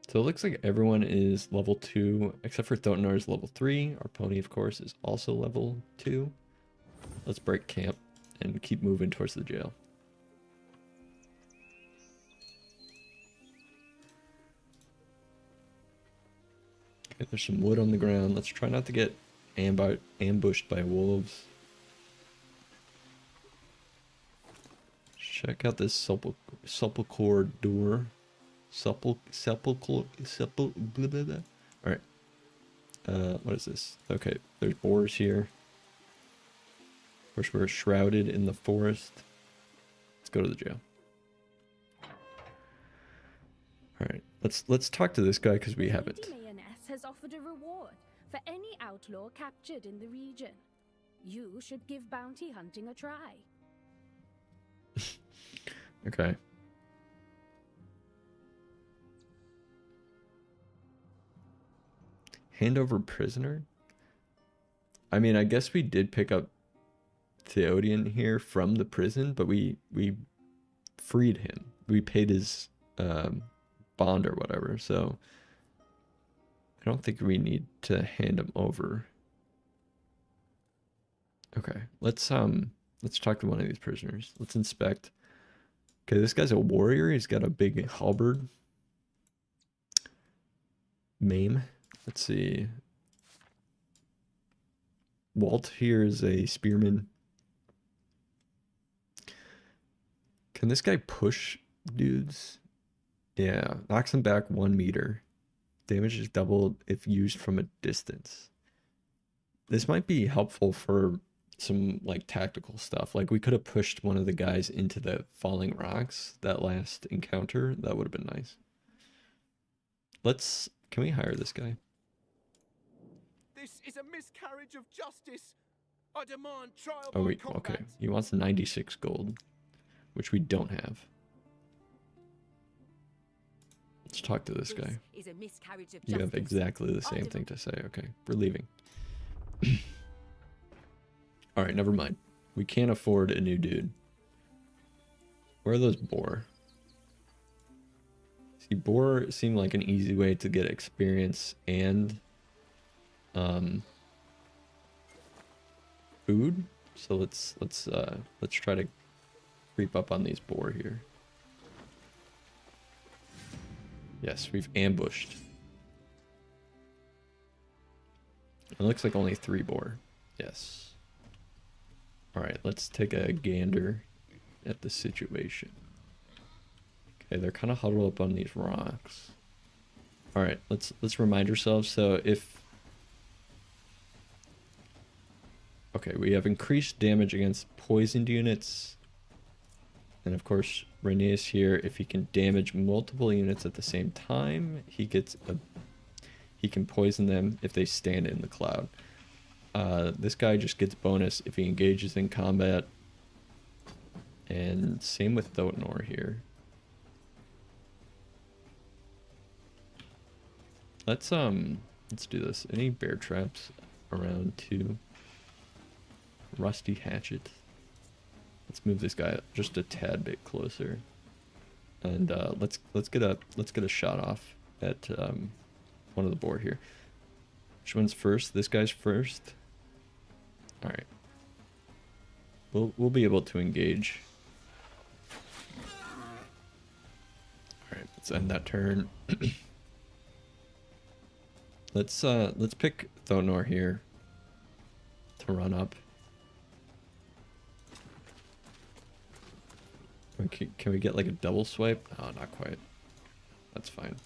So it looks like everyone is level 2, except for Thotenar is level 3. Our pony, of course, is also level 2. Let's break camp and keep moving towards the jail. Okay, there's some wood on the ground. Let's try not to get ambushed by wolves. Check out this sepulchre door. Blah, blah, blah. Alright. What is this? Okay, there's boars here. Of course, we're shrouded in the forest. Let's go to the jail. Alright, let's talk to this guy because we haven't. Lady Mayoress has offered a reward for any outlaw captured in the region. You should give bounty hunting a try. Okay. Hand over prisoner? I mean, I guess we did pick up Theodian here from the prison, but we freed him. We paid his bond or whatever, so I don't think we need to hand him over. Okay, let's talk to one of these prisoners. Let's inspect. Okay, this guy's a warrior. He's got a big halberd. Maim. Let's see. Walt here is a spearman. Can this guy push dudes? Yeah, knocks them back 1 meter. Damage is doubled if used from a distance. This might be helpful for some like tactical stuff. Like we could have pushed one of the guys into the falling rocks that last encounter. That would have been nice. Can we hire this guy? This is a miscarriage of justice. I demand trial Oh by wait, combat. okay. He wants 96 gold, which we don't have. Let's talk to this guy. Is a miscarriage of You have justice. exactly the same thing to say. Okay, we're leaving. Alright, never mind. We can't afford a new dude. Where are those boar? See, boar seemed like an easy way to get experience and food. So let's try to creep up on these boar here. Yes, we've ambushed. It looks like only 3 boar. Yes. Alright, let's take a gander at the situation. Okay, they're kind of huddled up on these rocks. Alright, let's remind ourselves. So if... Okay, we have increased damage against poisoned units. And of course, Rhaenys here, if he can damage multiple units at the same time, he can poison them if they stand in the cloud. This guy just gets bonus if he engages in combat. And same with Thotenar here. Let's do this. Any bear traps around too? Rusty hatchet. Let's move this guy just a tad bit closer. And let's get a shot off at one of the boar here. Which one's first? This guy's first. All right. We'll be able to engage. All right, let's end that turn. Let's pick Thotenar here to run up. Can we get like a double swipe? Oh, not quite. That's fine.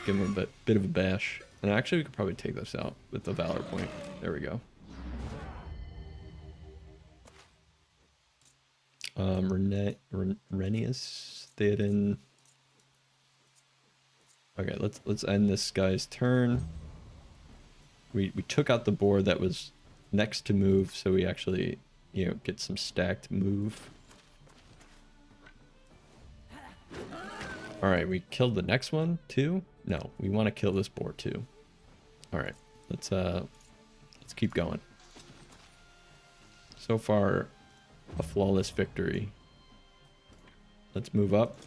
Give him a bit of a bash. And actually, we could probably take this out with the Valor point. There we go. Rhaenys, Theoden. Okay, let's end this guy's turn. We took out the boar that was next to move, so we actually, get some stacked move. Alright, we killed the next one too? No, we want to kill this boar too. Alright, let's keep going. So far, a flawless victory. Let's move up.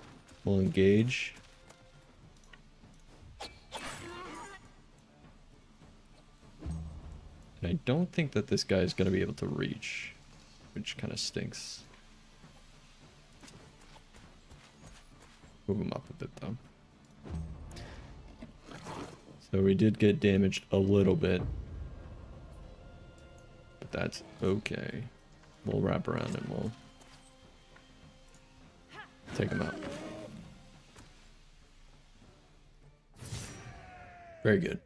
We'll engage. And I don't think that this guy is going to be able to reach, which kind of stinks. Move him up a bit though. So we did get damaged a little bit, but that's okay. We'll wrap around and we'll take him out. Very good.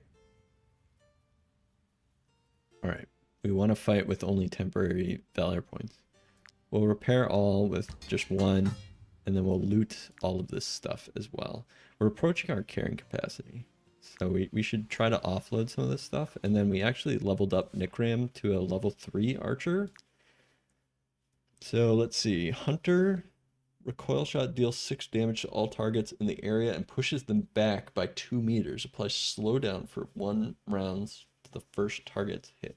Alright, we want to fight with only temporary valor points. We'll repair all with just one, and then we'll loot all of this stuff as well. We're approaching our carrying capacity, so we should try to offload some of this stuff. And then we actually leveled up Nikram to a level 3 archer. So let's see, Hunter, recoil shot deals 6 damage to all targets in the area and pushes them back by 2 meters. Applies slowdown for 1 rounds to the first target's hit.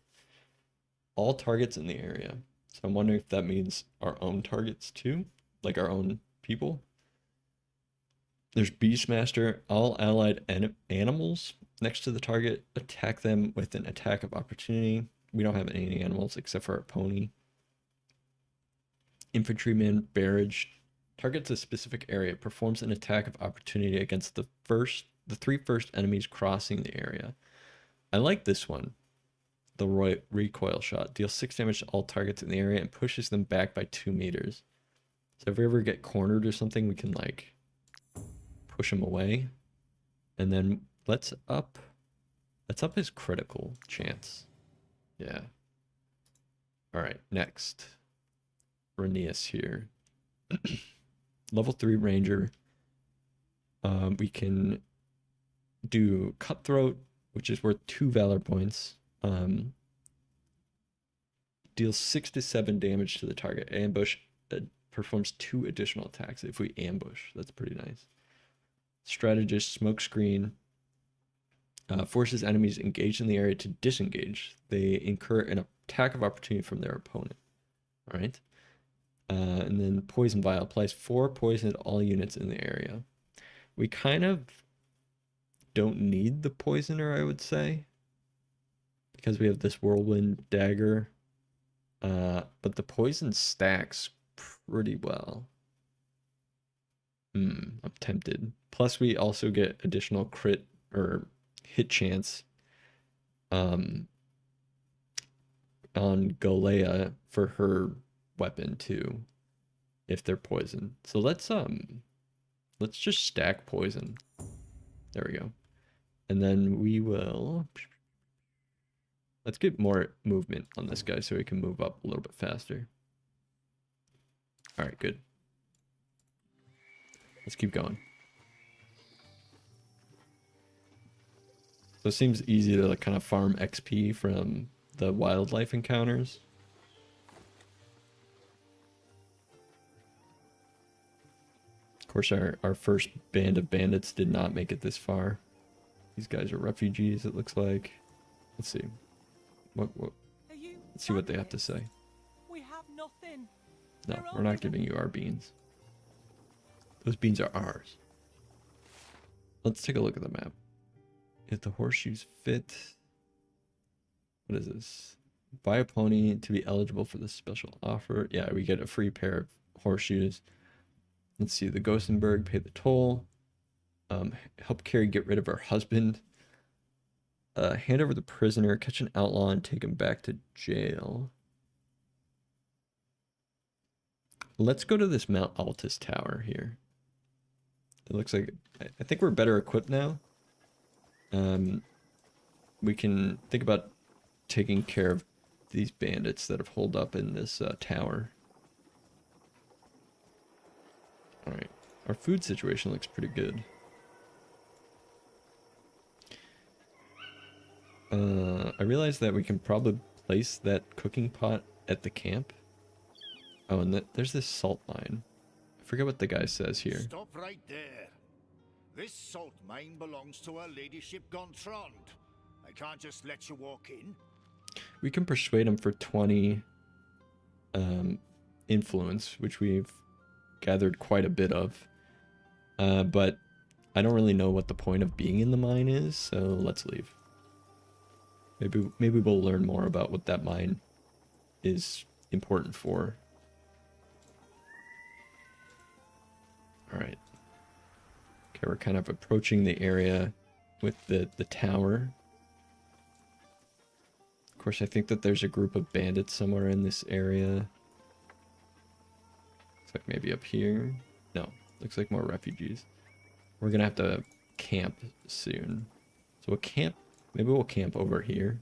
All targets in the area. So I'm wondering if that means our own targets too, like our own people. There's Beastmaster. All allied animals next to the target, attack them with an attack of opportunity. We don't have any animals except for our pony. Infantryman Barrage targets a specific area, performs an attack of opportunity against the 3 first enemies crossing the area. I like this one. The recoil shot deals 6 damage to all targets in the area and pushes them back by 2 meters. So if we ever get cornered or something, we can like push him away. And then let's up his critical chance. Yeah. All right, next. Rhaenyra's here. Level 3 ranger. We can do cutthroat, which is worth 2 valor points. Deals 6 to 7 damage to the target. Ambush performs 2 additional attacks if we ambush. That's pretty nice. Strategist smokescreen forces enemies engaged in the area to disengage. They incur an attack of opportunity from their opponent. All right. And then poison vial applies 4 poison to all units in the area. We kind of don't need the poisoner, I would say, because we have this whirlwind dagger. But the poison stacks pretty well. I'm tempted. Plus we also get additional crit or hit chance on Golea for her weapon too, if they're poisoned. So let's just stack poison. There we go. And then we will, let's get more movement on this guy so he can move up a little bit faster. All right, good. Let's keep going. So it seems easy to like kind of farm XP from the wildlife encounters. Of course, our first band of bandits did not make it this far. These guys are refugees, it looks like. Let's see. Let's see what they have to say. We have nothing. No, we're not giving you our beans. Those beans are ours. Let's take a look at the map. If the horseshoes fit... What is this? Buy a pony to be eligible for this special offer. Yeah, we get a free pair of horseshoes. Let's see, the Gothenburg, pay the toll. Help Carrie get rid of her husband. Hand over the prisoner, catch an outlaw, and take him back to jail. Let's go to this Mount Altus tower here. It looks like... I think we're better equipped now. We can think about taking care of these bandits that have holed up in this tower. Alright. Our food situation looks pretty good. I realize that we can probably place that cooking pot at the camp. Oh, and there's this salt mine. I forget what the guy says here. Stop right there. This salt mine belongs to her ladyship Gontrond. I can't just let you walk in. We can persuade him for 20 influence, which we've gathered quite a bit of. But I don't really know what the point of being in the mine is, so let's leave. Maybe we'll learn more about what that mine is important for. Alright. Okay, we're kind of approaching the area with the tower. Of course, I think that there's a group of bandits somewhere in this area. Looks like maybe up here. No, looks like more refugees. We're gonna have to camp soon. So we'll camp, maybe we'll camp over here.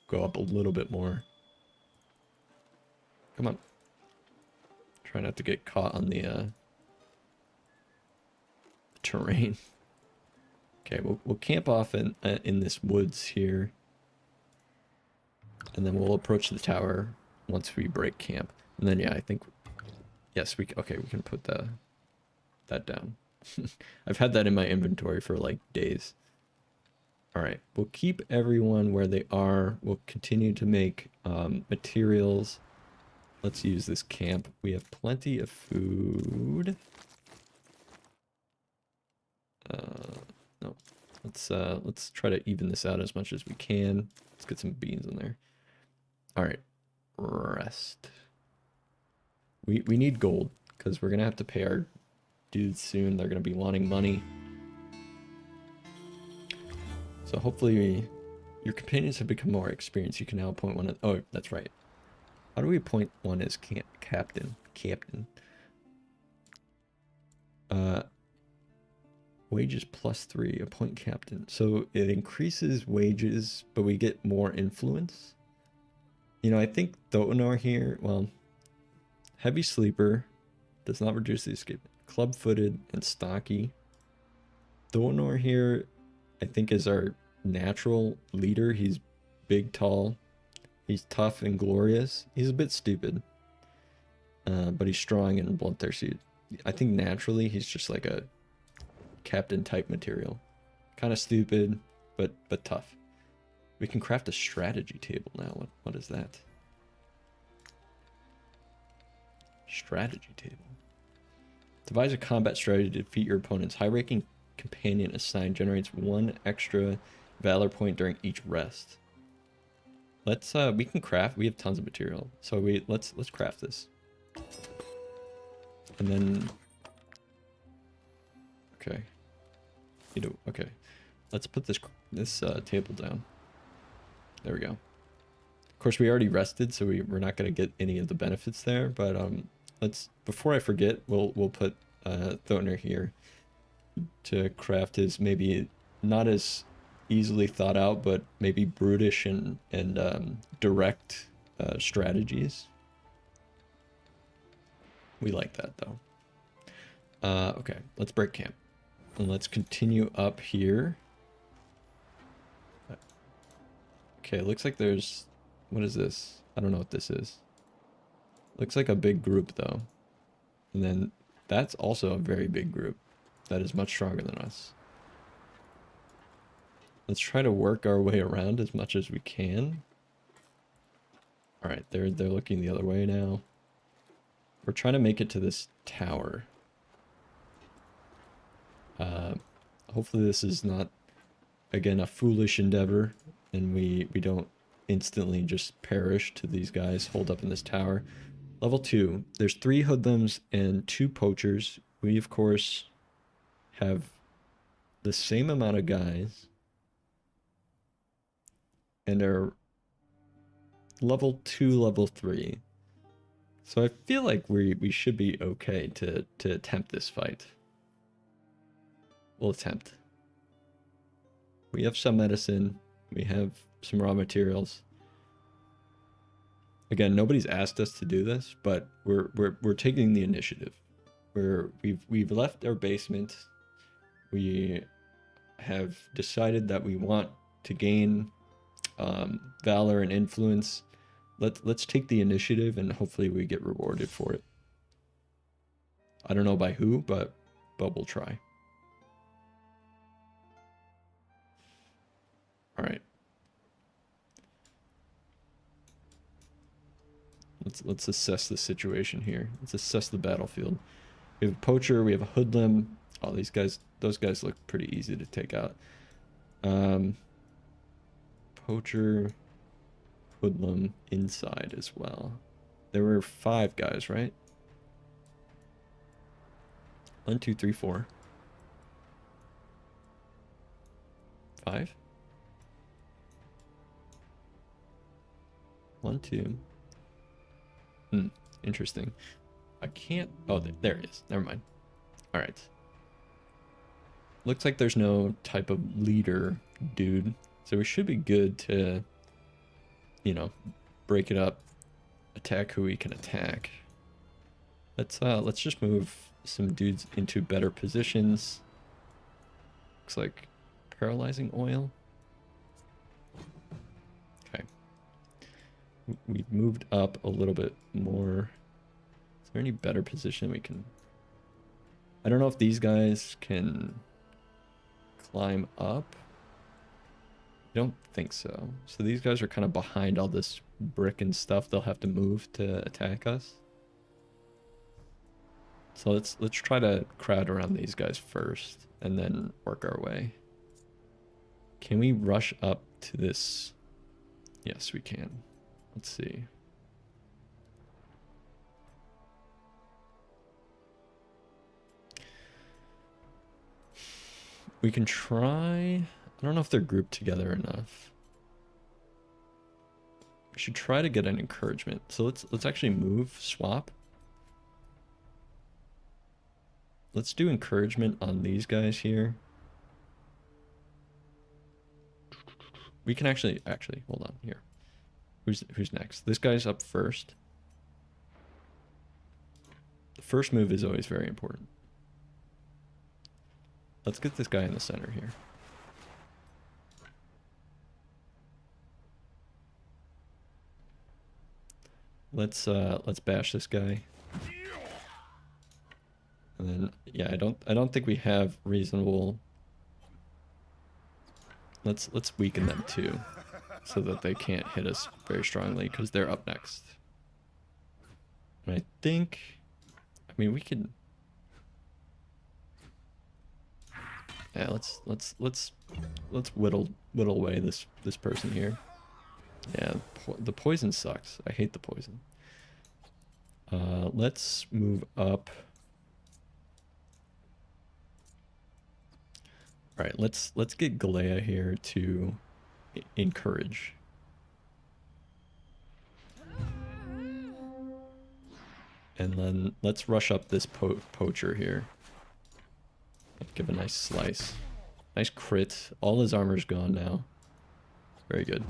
Go up a little bit more. Come on. Try not to get caught on the terrain. Okay, we'll camp off in this woods here. And then we'll approach the tower once we break camp. And then yeah, I think yes, we can put that down. I've had that in my inventory for like days. All right, we'll keep everyone where they are. We'll continue to make materials. Let's use this camp. We have plenty of food. No, let's try to even this out as much as we can. Let's get some beans in there. All right, rest. We need gold because we're gonna have to pay our dudes soon. They're gonna be wanting money. So hopefully your companions have become more experienced. You can now appoint one. Oh, that's right. How do we appoint one as captain? Wages +3, appoint captain. So it increases wages, but we get more influence. You know, I think Thotanor here, well, heavy sleeper, does not reduce the escape. Club-footed and stocky. Thotanor here, I think, is our natural leader. He's big, tall. He's tough and glorious. He's a bit stupid. But he's strong and bloodthirsty. I think naturally he's just like a captain type material. Kind of stupid, but tough. We can craft a strategy table now. What is that? Strategy table. Devise a combat strategy to defeat your opponent's high-ranking companion assigned generates 1 extra valor point during each rest. Let's we can craft. We have tons of material, so let's craft this. And then okay, okay, let's put this table down. There we go. Of course, we already rested, so we're not going to get any of the benefits there. But let's, before I forget, we'll put Thotanor here to craft his maybe not as easily thought out, but maybe brutish and direct strategies. We like that though. Okay, let's break camp and let's continue up here. Okay, looks like there's, what is this? I don't know what this is. Looks like a big group though. And then that's also a very big group that is much stronger than us. Let's try to work our way around as much as we can. All right, they're looking the other way now. We're trying to make it to this tower. Hopefully this is not, again, a foolish endeavor, and we don't instantly just perish to these guys holed up in this tower. Level 2, there's 3 hoodlums and 2 poachers. We, of course, have the same amount of guys and are level 2, level 3. So I feel like we should be okay to attempt this fight. We'll attempt. We have some medicine. We have some raw materials. Again, nobody's asked us to do this, but we're taking the initiative. We've left our basement. We have decided that we want to gain valor and influence. Let's take the initiative and hopefully we get rewarded for it. I don't know by who, but we'll try. All right. Let's assess the situation here. Let's assess the battlefield. We have a poacher, we have a hoodlum. Oh, those guys look pretty easy to take out. Poacher, hoodlum, inside as well. There were 5 guys, right? 1, 2, 3, 4. 5? 1, 2. Interesting. I can't... Oh, there it is. Never mind. All right. Looks like there's no type of leader dude. So we should be good to, you know, break it up, attack who we can attack. Let's just move some dudes into better positions. Looks like paralyzing oil. Okay. We've moved up a little bit more. Is there any better position we can... I don't know if these guys can climb up. I don't think so. So these guys are kind of behind all this brick and stuff. They'll have to move to attack us. So let's try to crowd around these guys first and then work our way. Can we rush up to this? Yes, we can. Let's see. We can try... I don't know if they're grouped together enough. We should try to get an encouragement. So let's actually move, swap. Let's do encouragement on these guys here. We can actually hold on here. Who's next? This guy's up first. The first move is always very important. Let's get this guy in the center here. Let's bash this guy. And then yeah, I don't think we have reasonable. Let's weaken them too, so that they can't hit us very strongly because they're up next. And I think, I mean, we could. Yeah, let's whittle away this person here. Yeah, the poison sucks. I hate the poison. Let's move up. All right, let's get Galea here to encourage. And then let's rush up this poacher here. Give a nice slice. Nice crit. All his armor's gone now. Very good.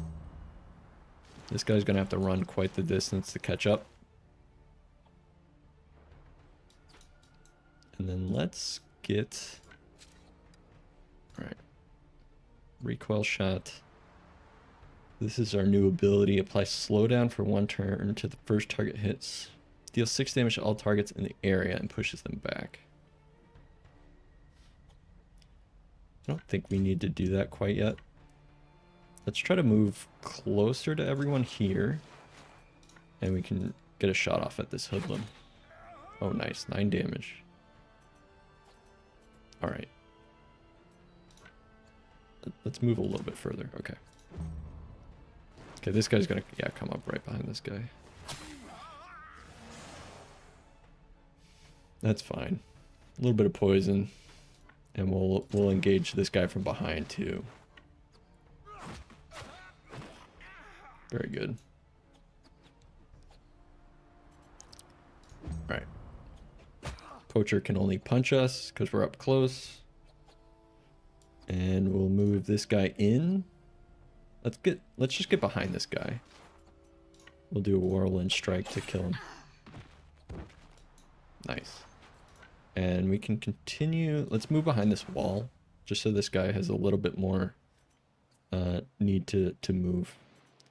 This guy's gonna have to run quite the distance to catch up. And then let's get... Alright. Recoil shot. This is our new ability. Apply slowdown for 1 turn to the first target hits. Deals 6 damage to all targets in the area and pushes them back. I don't think we need to do that quite yet. Let's try to move closer to everyone here. And we can get a shot off at this hoodlum. Oh, nice. 9 damage. Alright. Let's move a little bit further. Okay. Okay, this guy's gonna, yeah, come up right behind this guy. That's fine. A little bit of poison. And we'll engage this guy from behind too. Very good. All right. Poacher can only punch us because we're up close. And we'll move this guy in. Let's just get behind this guy. We'll do a whirlwind strike to kill him. Nice. And we can continue. Let's move behind this wall, just so this guy has a little bit more need to move.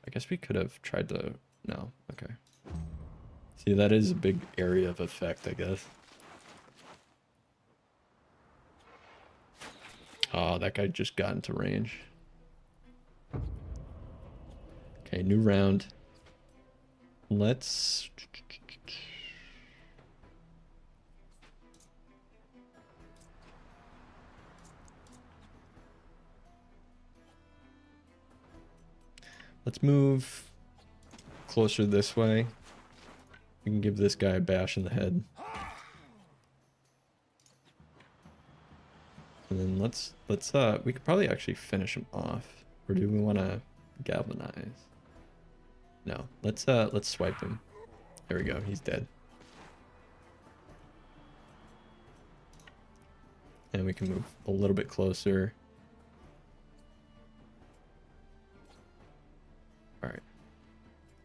I guess we could have tried to... No, okay. See, that is a big area of effect, I guess. Oh, that guy just got into range. Okay, new round. Let's... Let's move closer this way. We can give this guy a bash in the head. And then let's we could probably actually finish him off. Or do we want to galvanize? No, let's swipe him. There we go, he's dead. And we can move a little bit closer. All right.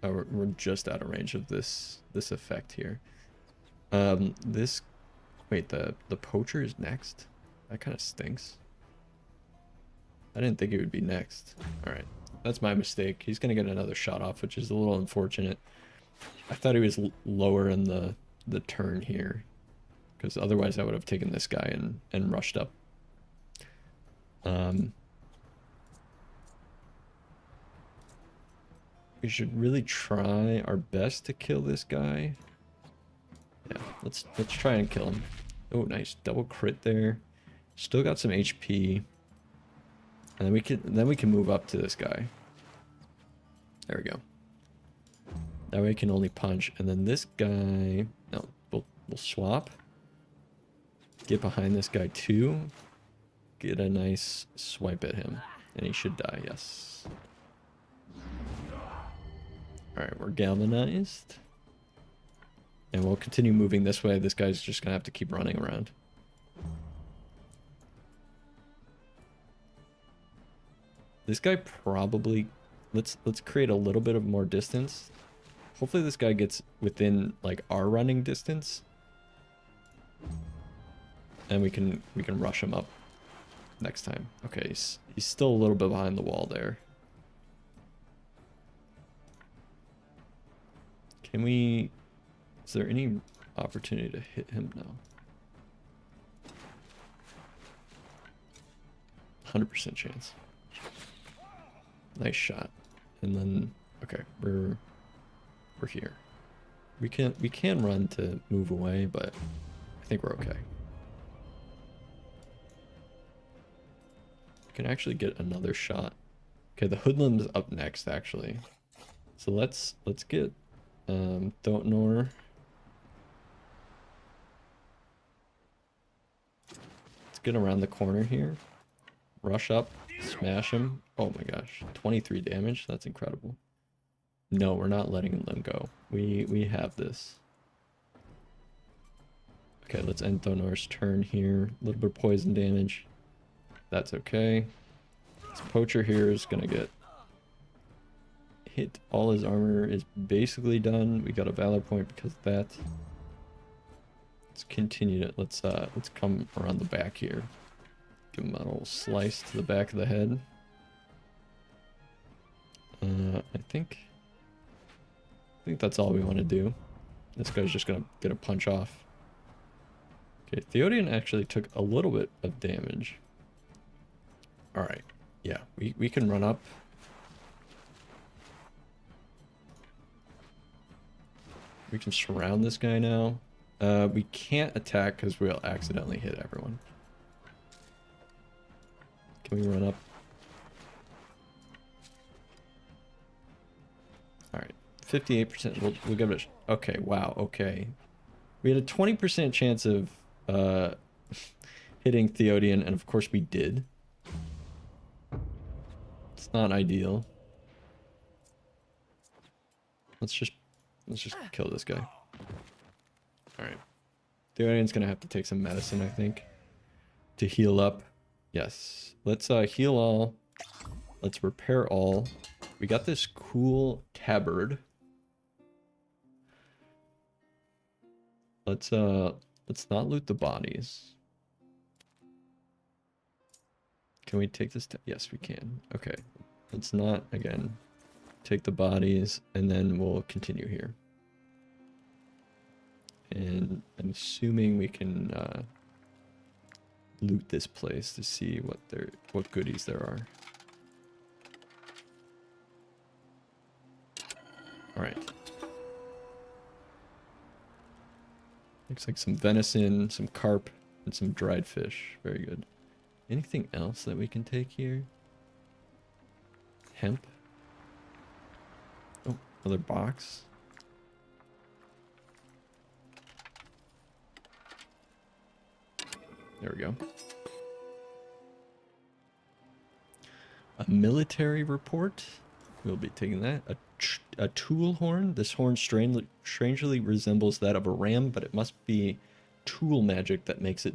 Oh, we're just out of range of this effect here. Wait, the poacher is next? That kind of stinks. I didn't think it would be next. All right, that's my mistake. He's gonna get another shot off, which is a little unfortunate. I thought he was lower in the turn here, because otherwise I would have taken this guy and rushed up. We should really try our best to kill this guy. Yeah, let's try and kill him. Oh, nice double crit there. Still got some HP. And then we can move up to this guy. There we go. That way I can only punch, and then this guy. No, we'll swap. Get behind this guy too. Get a nice swipe at him, and he should die. Yes. All right, we're galvanized, and we'll continue moving this way. This guy's just gonna have to keep running around. This guy probably, let's create a little bit of more distance. Hopefully this guy gets within like our running distance, and we can rush him up next time. Okay, he's still a little bit behind the wall there. Can we, is there any opportunity to hit him now? 100% chance. Nice shot. And then, okay, we're here. We can run to move away, but I think we're okay. We can actually get another shot. Okay, the hoodlum's up next actually. So let's get Dotnor. Let's get around the corner here. Rush up, smash him. Oh my gosh, 23 damage. That's incredible. No, we're not letting them go. We have this. Okay, let's end Dotnor's turn here. A little bit of poison damage. That's okay. This poacher here is gonna get hit. All his armor is basically done. We got a valor point because of that. Let's continue it. Let's come around the back here. Give him a little slice to the back of the head. I think that's all we want to do. This guy's just gonna get a punch off. Okay, Theodian actually took a little bit of damage. All right, yeah, we can run up. We can surround this guy now. We can't attack because we'll accidentally hit everyone. Can we run up? All right, 58%. We'll give it a okay, wow, okay. We had a 20% chance of hitting Theodian, and of course we did. It's not ideal. Let's just kill this guy. All right. Theodian's gonna have to take some medicine, I think, to heal up. Yes. Let's heal all. Let's repair all. We got this cool tabard. Let's not loot the bodies. Can we take this? Yes, we can. Okay. Let's not, again, take the bodies, and then we'll continue here. And I'm assuming we can loot this place to see what goodies there are. All right. Looks like some venison, some carp, and some dried fish. Very good. Anything else that we can take here? Hemp. Oh, another box. There we go. A military report. We'll be taking that. A tool horn. This horn strangely resembles that of a ram, but it must be tool magic that makes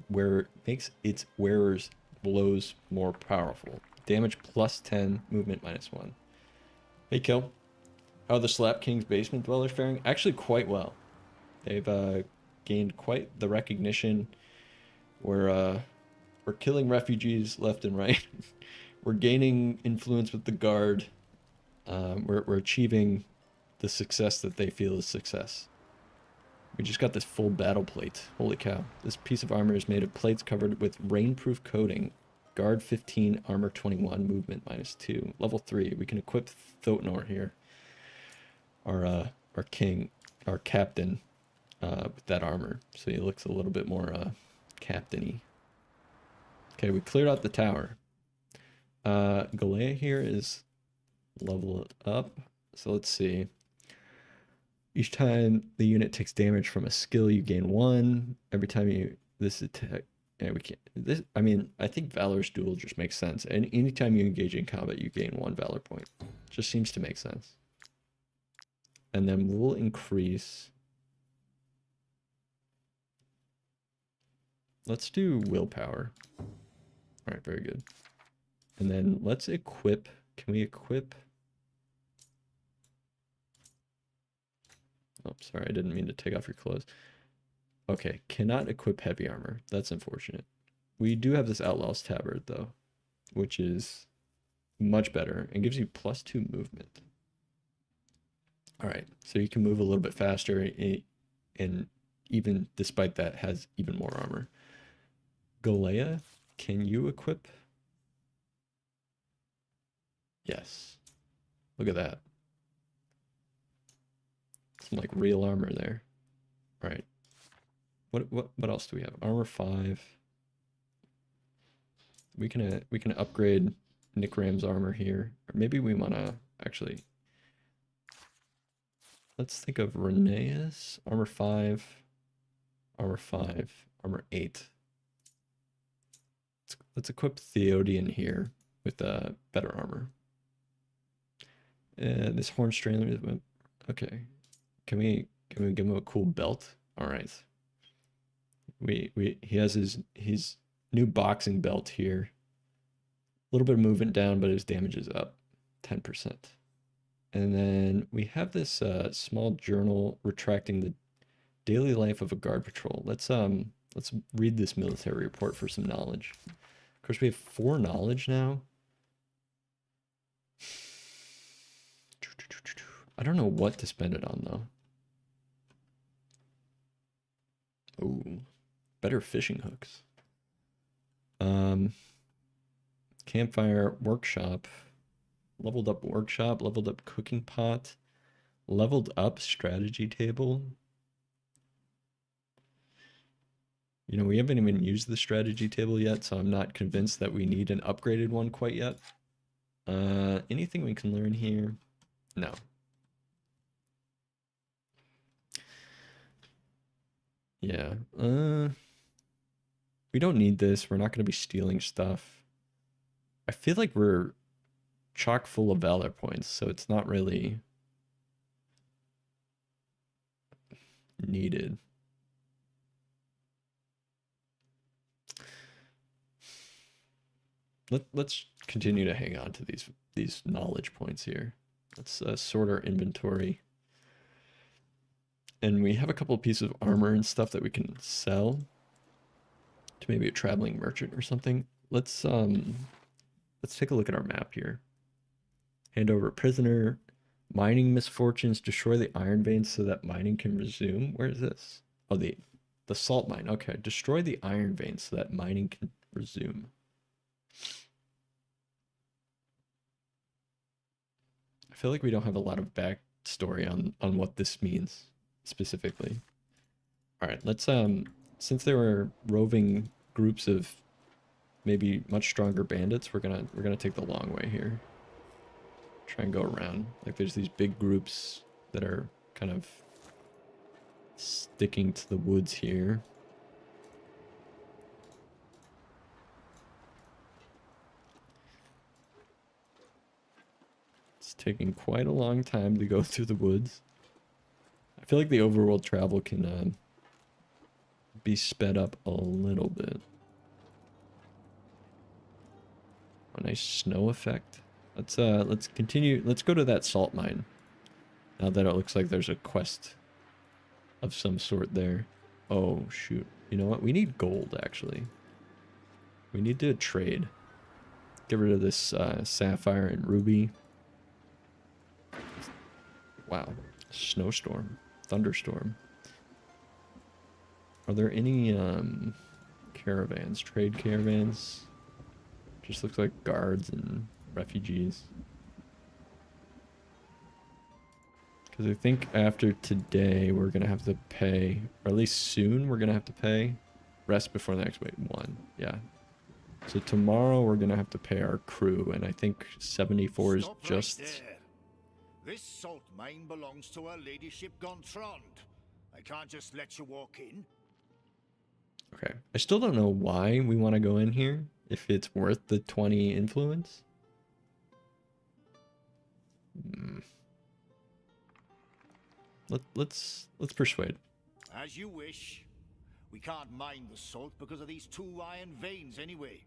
its wearer's blows more powerful. Damage plus 10, movement minus 1. Hey, Kill. How are the Slap King's basement dwellers faring? Actually, quite well. They've gained quite the recognition. We're killing refugees left and right. We're gaining influence with the guard. We're achieving the success that they feel is success. We just got this full battle plate. Holy cow. This piece of armor is made of plates covered with rainproof coating. Guard 15, armor 21, movement minus 2. Level 3. We can equip Thotnor here. Our king, our captain, with that armor. So he looks a little bit more captain-y. Okay, we cleared out the tower. Galea here is leveled up. So let's see. Each time the unit takes damage from a skill, you gain 1. Every time you this attack, yeah, we can't. This, I mean, I think Valor's Duel just makes sense. And anytime you engage in combat, you gain 1 Valor point. Just seems to make sense. And then we'll increase. Let's do willpower. All right, very good. And then let's equip. Can we equip? Oh, sorry, I didn't mean to take off your clothes. Okay, cannot equip heavy armor. That's unfortunate. We do have this Outlaw's Tabard, though, which is much better and gives you plus 2 movement. All right, so you can move a little bit faster, and even despite that, has even more armor. Galea, can you equip? Yes. Look at that. Some like real armor there. All right. What else do we have? Armor 5. We can upgrade Nick Ram's armor here. Or maybe we want to actually. Let's think of Renea's armor 5, armor 5, armor 8. Let's equip Theodian here with better armor. This horn strainer. Okay. Can we give him a cool belt? All right. He has his new boxing belt here. A little bit of movement down, but his damage is up 10%. And then we have this small journal retracting the daily life of a guard patrol. Let's read this military report for some knowledge. Of course, we have 4 knowledge now. I don't know what to spend it on, though. Ooh, better fishing hooks. Campfire workshop. Leveled up workshop, leveled up cooking pot, leveled up strategy table. You know, we haven't even used the strategy table yet, so I'm not convinced that we need an upgraded one quite yet. Anything we can learn here? No. Yeah. We don't need this. We're not going to be stealing stuff. I feel like we're chock full of valor points, so it's not really needed. Let's continue to hang on to these knowledge points here. Let's sort our inventory. And we have a couple of pieces of armor and stuff that we can sell to maybe a traveling merchant or something. Let's take a look at our map here. Hand over a prisoner. Mining misfortunes. Destroy the iron veins so that mining can resume. Where is this? Oh, the salt mine. Okay. Destroy the iron veins so that mining can Resume. I feel like we don't have a lot of backstory on what this means specifically. All right, let's since there were roving groups of maybe much stronger bandits, we're gonna take the long way here. Try and go around. Like there's these big groups that are kind of sticking to the woods here. It's taking quite a long time to go through the woods. I feel like the overworld travel can be sped up a little bit. A nice snow effect. Let's continue. Let's go to that salt mine. Now that it looks like there's a quest of some sort there. Oh shoot. You know what? We need gold actually. We need to trade. Get rid of this sapphire and ruby. Wow. Snowstorm. Thunderstorm. Are there any caravans? Trade caravans? Just looks like guards and refugees. Because I think after today we're going to have to pay, or at least soon we're going to have to pay. Rest before the next wait. 1. Yeah. So tomorrow we're going to have to pay our crew, and I think 74 is just... Right there. This salt mine belongs to Her Ladyship Gontran. I can't just let you walk in. Okay. I still don't know why we want to go in here, if it's worth the 20 influence. Let's persuade. As you wish. We can't mine the salt because of these 2 iron veins anyway.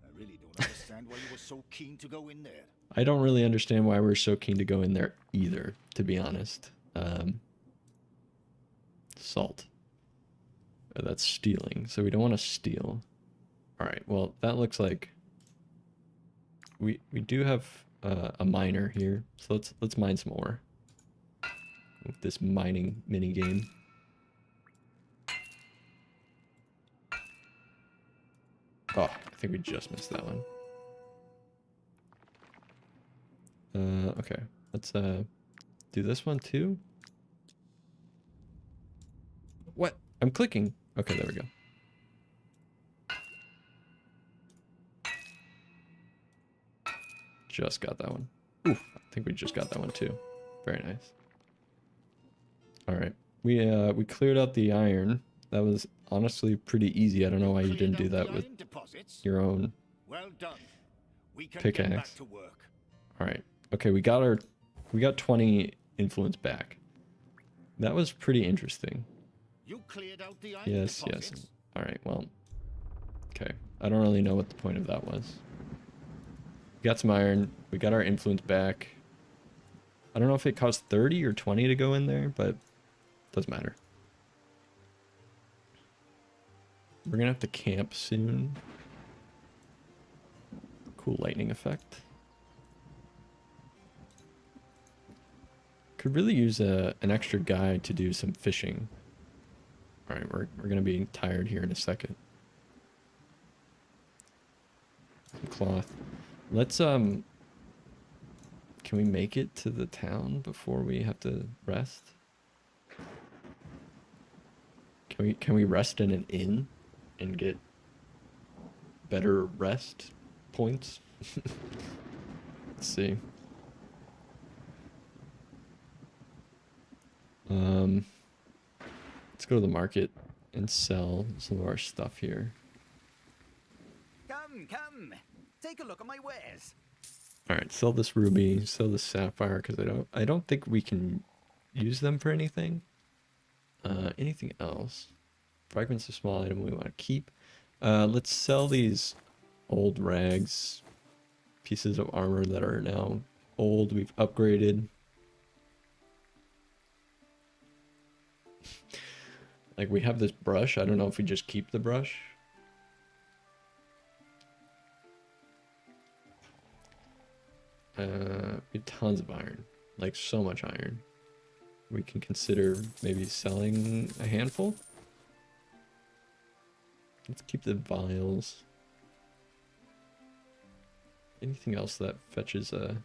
I really don't understand why you were so keen to go in there. I don't really understand why we're so keen to go in there either, to be honest. Salt. Oh, that's stealing, so we don't want to steal. Alright, well, that looks like... We do have a miner here, so let's mine some more. With this mining mini game. Oh, I think we just missed that one. Okay. Let's do this one too. What? I'm clicking. Okay, there we go. Just got that one. Ooh, I think we just got that one too. Very nice. All right. We cleared out the iron. That was honestly pretty easy. I don't know why you didn't do that with your own pickaxe. All right. Okay, we got 20 influence back. That was pretty interesting. You cleared out the iron yes. All right. Well. Okay. I don't really know what the point of that was. We got some iron. We got our influence back. I don't know if it cost 30 or 20 to go in there, but it doesn't matter. We're gonna have to camp soon. Cool lightning effect. Could really use an extra guy to do some fishing. All right, we're gonna be tired here in a second. Some cloth. Let's can we make it to the town before we have to rest? Can we rest in an inn and get better rest points? Let's see. Let's go to the market and sell some of our stuff here. Come, take a look at my wares. All right, sell this ruby, sell this sapphire, because I don't think we can use them for anything. Anything else? Fragments of small item we want to keep. Let's sell these old rags, pieces of armor that are now old. We've upgraded. Like, we have this brush. I don't know if we just keep the brush. We have tons of iron. Like, so much iron. We can consider maybe selling a handful. Let's keep the vials. Anything else that fetches a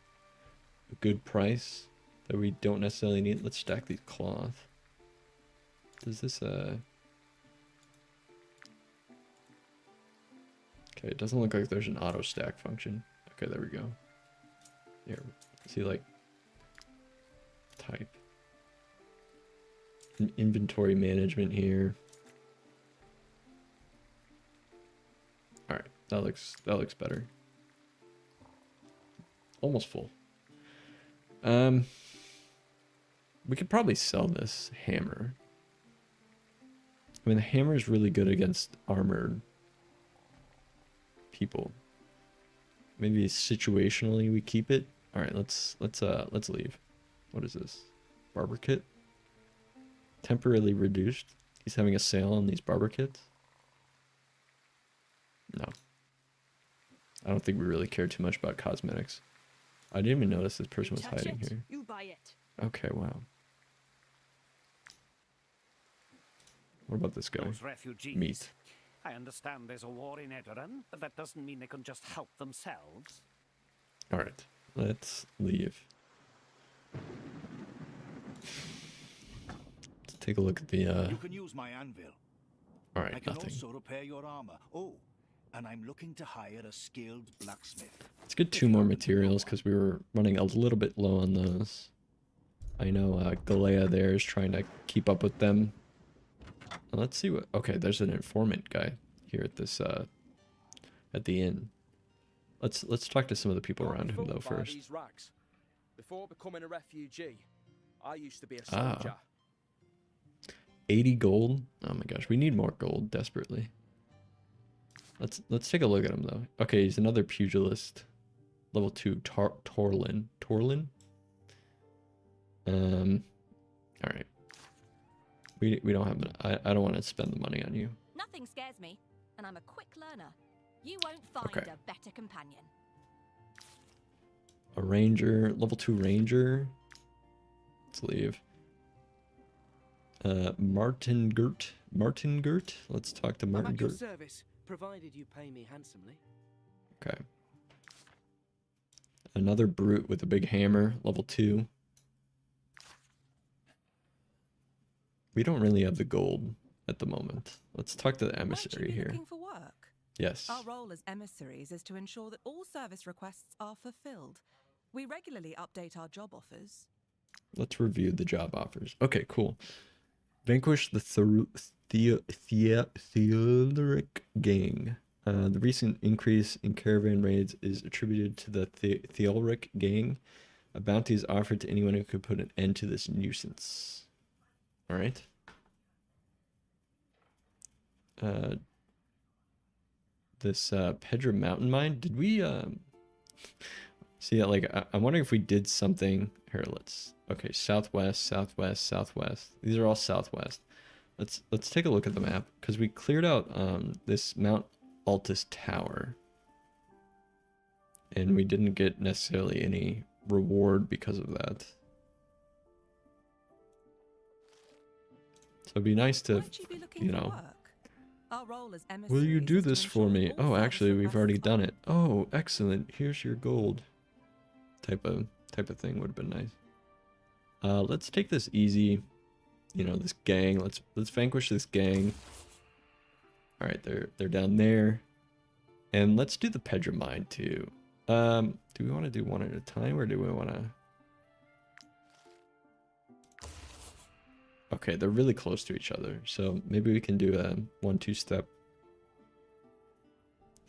good price that we don't necessarily need? Let's stack these cloth. Does this okay, it doesn't look like there's an auto stack function. Okay, there we go. Here, see, like, type. Inventory management here. Alright, that looks better. Almost full. We could probably sell this hammer. I mean, the hammer is really good against armored people. Maybe situationally we keep it. All right, let's leave. What is this? Barber kit? Temporarily reduced. He's having a sale on these barber kits. No. I don't think we really care too much about cosmetics. I didn't even notice this person was hiding here. You buy it. Okay, wow. What about this guy? Those refugees. Meat. I understand there's a war in Edoran, but that doesn't mean they can just help themselves. Alright, let's leave. Let's take a look at the You can use my anvil. Alright, I can nothing. also repair your armor. Oh, and I'm looking to hire a skilled blacksmith. Let's get 2 more materials because we were running a little bit low on those. I know Galea there is trying to keep up with them. Let's see what... Okay, there's an informant guy here at this at the inn. Let's talk to some of the people around him though first. These rags. Before becoming a refugee, I used to be a Ah. soldier. 80 gold? Oh my gosh, we need more gold desperately. Let's take a look at him though. Okay, he's another pugilist. Level 2 Torlin. Torlin? Alright. We don't have I don't want to spend the money on you. Nothing scares me, and I'm a quick learner. You won't find Okay. a better companion. A ranger, level 2 ranger. Let's leave. Martin Gert. Let's talk to I'm Martin at your Gert. service, provided you pay me handsomely. Okay. Another brute with a big hammer, level 2. We don't really have the gold at the moment. Let's talk to the emissary here. Looking for work? Yes. Our role as emissaries is to ensure that all service requests are fulfilled. We regularly update our job offers. Let's review the job offers. Okay, cool. Vanquish the Theodoric gang. The recent increase in caravan raids is attributed to the Theodoric gang. A bounty is offered to anyone who could put an end to this nuisance. All right. This Pedra mountain mine. Did we see? Like, I'm wondering if we did something here. Okay, southwest, southwest, southwest. These are all southwest. Let's take a look at the map because we cleared out this Mount Altus Tower, and we didn't get necessarily any reward because of that. So it'd be nice to, you know. Our role as Will you emissaries do is to this for ensure me? all Oh, service actually, we've already requests done it. Oh, excellent. Here's your gold. Type of thing would have been nice. Let's take this easy. You know, this gang. Let's vanquish this gang. All right, they're down there, and let's do the Pedra mine too. Do we want to do one at a time, or do we want to? Okay, they're really close to each other, so maybe we can do a 1-2 step.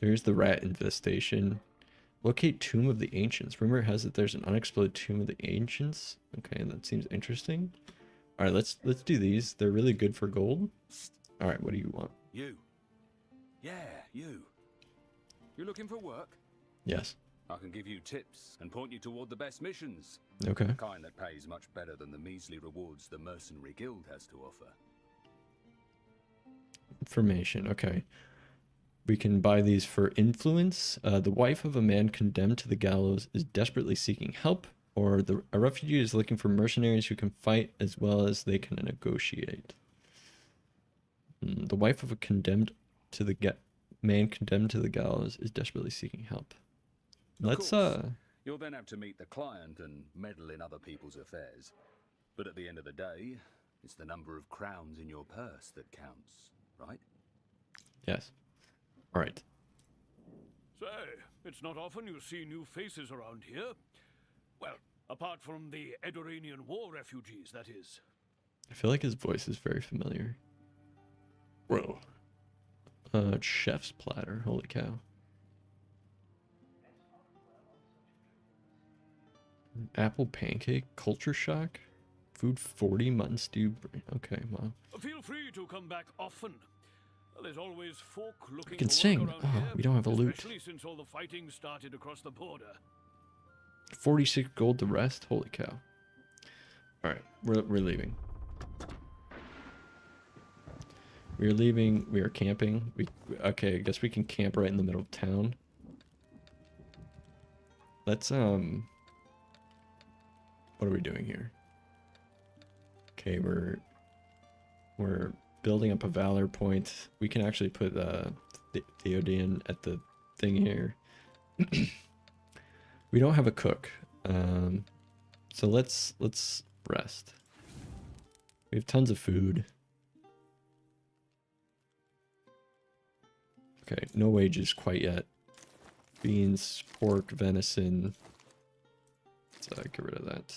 Here's the rat infestation. Locate Tomb of the Ancients. Rumor has it there's an unexploded Tomb of the Ancients. Okay, that seems interesting. All right, let's do these. They're really good for gold. All right, what do you want? You. Yeah, you. You looking for work? Yes. I can give you tips and point you toward the best missions. Okay. The kind that pays much better than the measly rewards the Mercenary Guild has to offer. Information, okay. We can buy these for influence. The wife of a man condemned to the gallows is desperately seeking help, or a refugee is looking for mercenaries who can fight as well as they can negotiate. The wife of a man condemned to the gallows is desperately seeking help. Let's You'll then have to meet the client and meddle in other people's affairs. But at the end of the day, it's the number of crowns in your purse that counts, right? Yes. All right. Say, it's not often you see new faces around here. Well, apart from the Edoranian War refugees, that is. I feel like his voice is very familiar. Whoa. Chef's platter. Holy cow. Apple pancake. Culture shock. Food 40 mutton stew. Okay, wow. Feel free to come back often. There's always folk looking We can for sing. work around Oh, here, we don't have a loot. especially since all the fighting started across the border. 46 gold to rest. Holy cow. All right, we're leaving. We're leaving. We are camping. Okay, I guess we can camp right in the middle of town. Let's what are we doing here? Okay, we're building up a valor point. We can actually put Theoden at the thing here. We don't have a cook, so let's rest. We have tons of food. Okay, no wages quite yet. Beans, pork, venison. Let's get rid of that.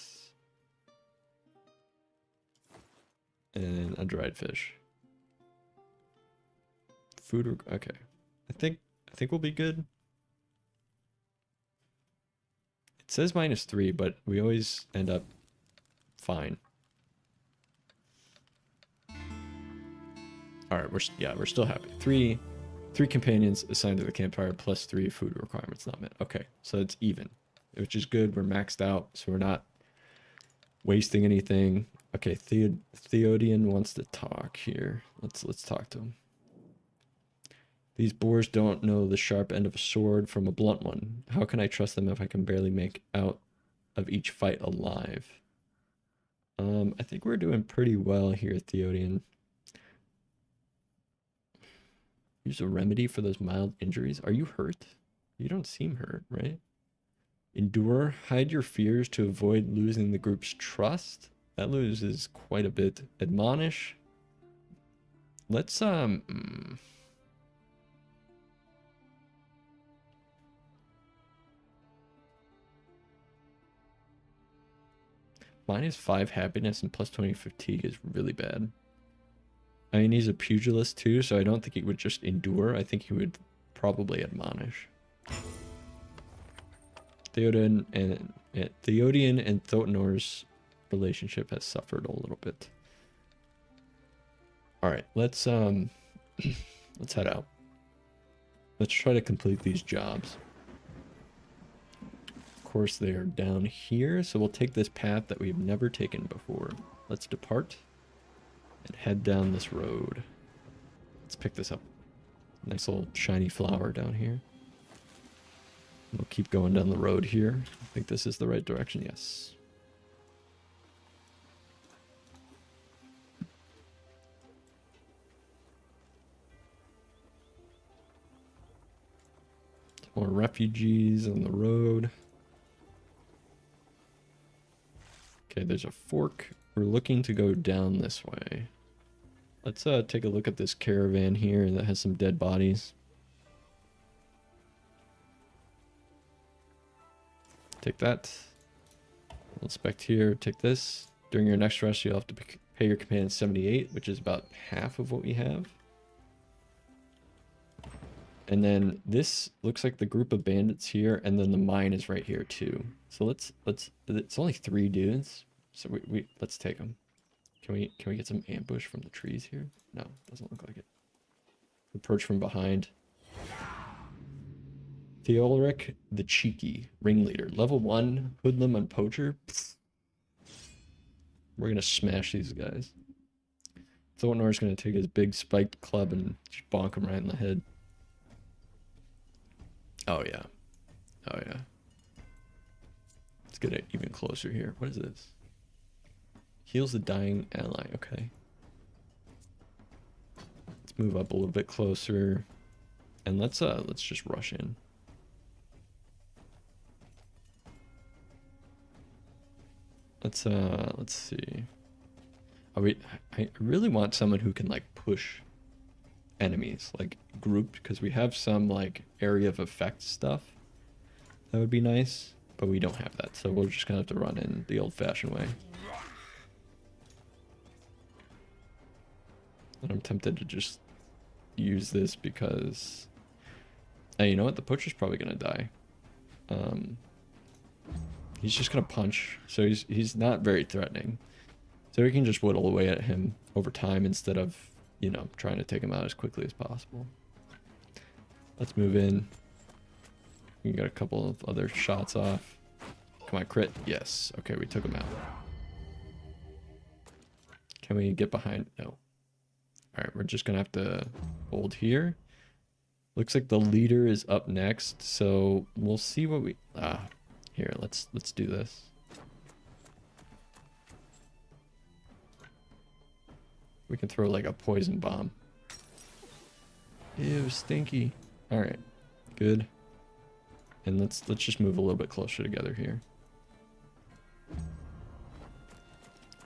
And a dried fish. Food. Okay, I think we'll be good. It says -3, but we always end up fine. All right, we're still happy. Three companions assigned to the campfire plus 3 food requirements not met. Okay, so it's even, which is good. We're maxed out, so we're not wasting anything. Okay, Theoden wants to talk here. Let's talk to him. These boars don't know the sharp end of a sword from a blunt one. How can I trust them if I can barely make out of each fight alive? I think we're doing pretty well here, Theoden. Use a remedy for those mild injuries. Are you hurt? You don't seem hurt, right? Endure. Hide your fears to avoid losing the group's trust. That loses quite a bit. Admonish. Let's -5 happiness and +20 fatigue is really bad. I mean, he's a pugilist too, so I don't think he would just endure. I think he would probably admonish. Theoden and Thotnor's relationship has suffered a little bit. All right, let's let's head out. Let's try to complete these jobs. Of course, they are down here, so we'll take this path that we've never taken before. Let's depart and head down this road. Let's pick this up. Nice little shiny flower down here. We'll keep going down the road here. I think this is the right direction. Yes. More refugees on the road. Okay, there's a fork. We're looking to go down this way. Let's take a look at this caravan here that has some dead bodies. Take that. We'll inspect here. Take this. During your next rest, you'll have to pay your companion 78, which is about half of what we have. And then this looks like the group of bandits here, and then the mine is right here too. So let's it's only 3 dudes, so let's take them. Can we get some ambush from the trees here? No, doesn't look like it. Approach from behind. Theolric the Cheeky, ringleader, level 1, hoodlum and poacher. Pfft. We're gonna smash these guys. Thornor's gonna take his big spiked club and just bonk him right in the head. Oh yeah. Oh yeah. Let's get it even closer here. What is this? Heals the dying ally. Okay. Let's move up a little bit closer. And let's just rush in. Let's see. I really want someone who can like push enemies, like grouped, because we have some like area of effect stuff. That would be nice, but we don't have that, so we're just gonna have to run in the old-fashioned way. And I'm tempted to just use this because, hey, you know what? The poacher's probably gonna die. He's just gonna punch, so he's not very threatening. So we can just whittle away at him over time instead of, you know, trying to take him out as quickly as possible. Let's move in. We got a couple of other shots off. Come on, crit. Yes. Okay, we took him out. Can we get behind? No. Alright, we're just gonna have to hold here. Looks like the leader is up next, so we'll see what we... here, let's do this. We can throw like a poison bomb. Ew, stinky. Alright, good. And let's just move a little bit closer together here.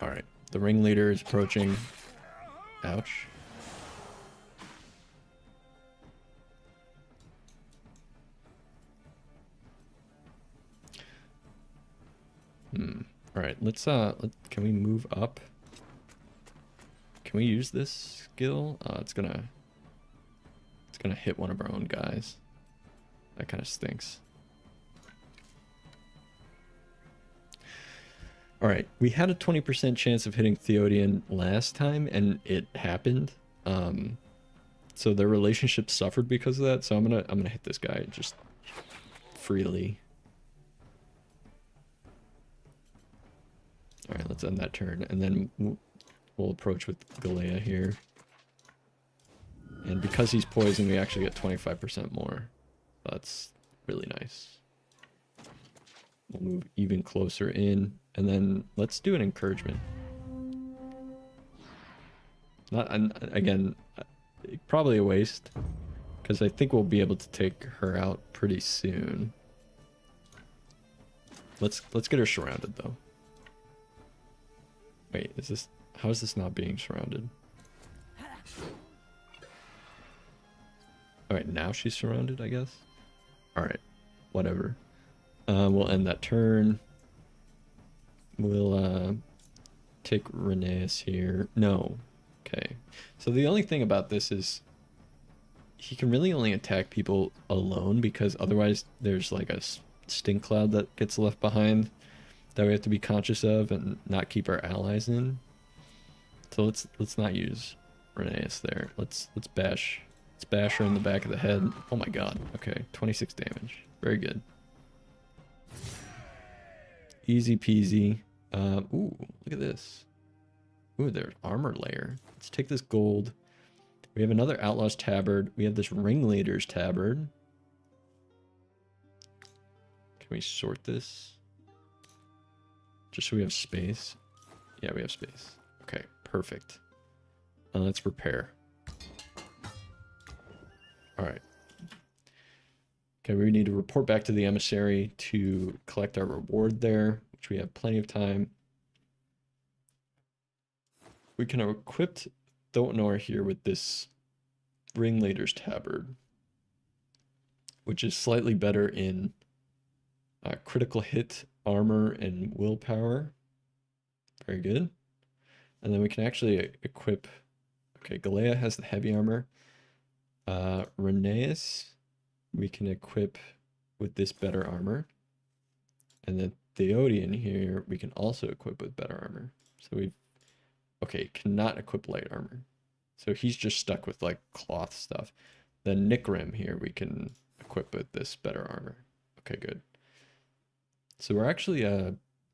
Alright, the ringleader is approaching. Ouch. Alright, can we move up? Can we use this skill? It's gonna hit one of our own guys. That kind of stinks. Alright, we had a 20% chance of hitting Theodian last time, and it happened. So their relationship suffered because of that, so I'm gonna hit this guy just freely. Alright, let's end that turn, and then we'll approach with Galea here. And because he's poisoned, we actually get 25% more. That's really nice. We'll move even closer in, and then let's do an encouragement. Again, probably a waste, because I think we'll be able to take her out pretty soon. Let's get her surrounded though. Wait, how is this not being surrounded? Alright, now she's surrounded, I guess. Alright, whatever. We'll end that turn. We'll take Reneus here. No. Okay. So the only thing about this is he can really only attack people alone, because otherwise there's like a stink cloud that gets left behind that we have to be conscious of and not keep our allies in. So let's not use Reneus there. Let's bash her in the back of the head. Oh my god. Okay, 26 damage. Very good. Easy peasy. Ooh, look at this. Ooh, their armor layer. Let's take this gold. We have another Outlaw's Tabard. We have this Ringleader's Tabard. Can we sort this? Just so we have space. Yeah, we have space. Okay, perfect. Let's prepare. Alright. Okay, we need to report back to the emissary to collect our reward there, which we have plenty of time. We can equip Thotanor here with this Ringleader's Tabard, which is slightly better in critical hit, armor, and willpower. Very good. And then we can actually equip... Okay, Galea has the heavy armor. Reneus, we can equip with this better armor. And then Theodian here, we can also equip with better armor. So we've... Okay, cannot equip light armor. So he's just stuck with, like, cloth stuff. Then Nikrim here, we can equip with this better armor. Okay, good. So we're actually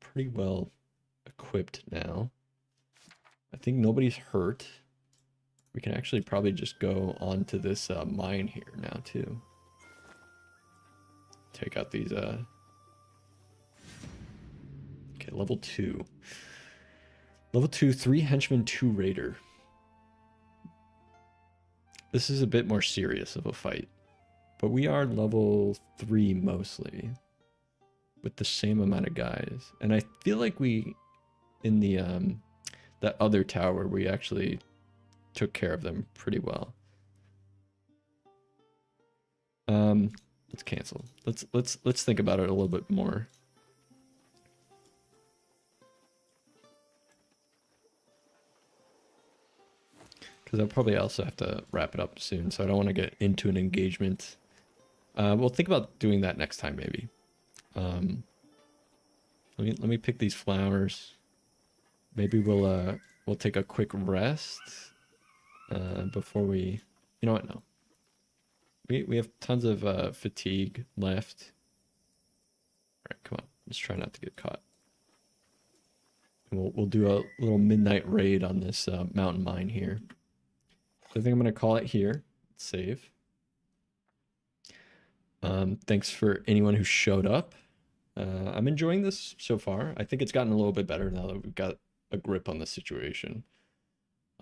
pretty well equipped now. I think nobody's hurt. We can actually probably just go on to this mine here now, too. Take out these... Okay, level 2. Level 2, 3 henchmen, 2 raider. This is a bit more serious of a fight. But we are level 3 mostly. With the same amount of guys. And I feel like we in the that other tower, we actually took care of them pretty well. Let's cancel. Let's think about it a little bit more. Because I'll probably also have to wrap it up soon, so I don't want to get into an engagement. We'll think about doing that next time, maybe. Let me pick these flowers. Maybe we'll take a quick rest before we. You know what? No. We have tons of fatigue left. All right, come on. Let's try not to get caught. And we'll do a little midnight raid on this mountain mine here. So I think I'm gonna call it here. Save. Thanks for anyone who showed up. I'm enjoying this so far. I think it's gotten a little bit better now that we've got a grip on the situation.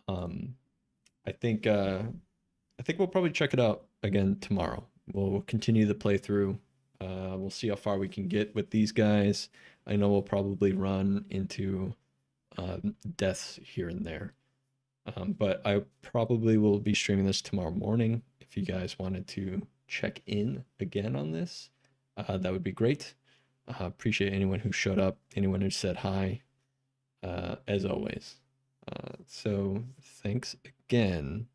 I think we'll probably check it out again tomorrow. We'll continue the playthrough. We'll see how far we can get with these guys. I know we'll probably run into deaths here and there. But I probably will be streaming this tomorrow morning. If you guys wanted to check in again on this, that would be great. Appreciate anyone who showed up, anyone who said hi, as always. So thanks again.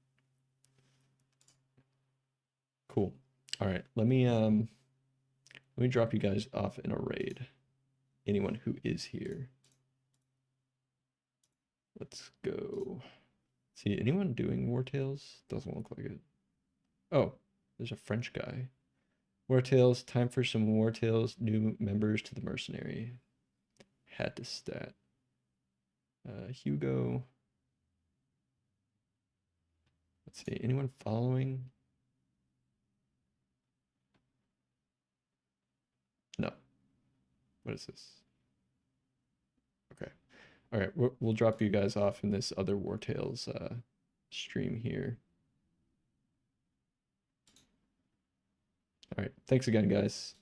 Cool. All right, let me drop you guys off in a raid. Anyone who is here. Let's go. See, anyone doing Wartales? Doesn't look like it. Oh, there's a French guy. Wartales, time for some Wartales. New members to the mercenary. Had to stat. Hugo. Let's see, anyone following? No. What is this? Okay. All right, we'll drop you guys off in this other Wartales stream here. All right, thanks again, guys.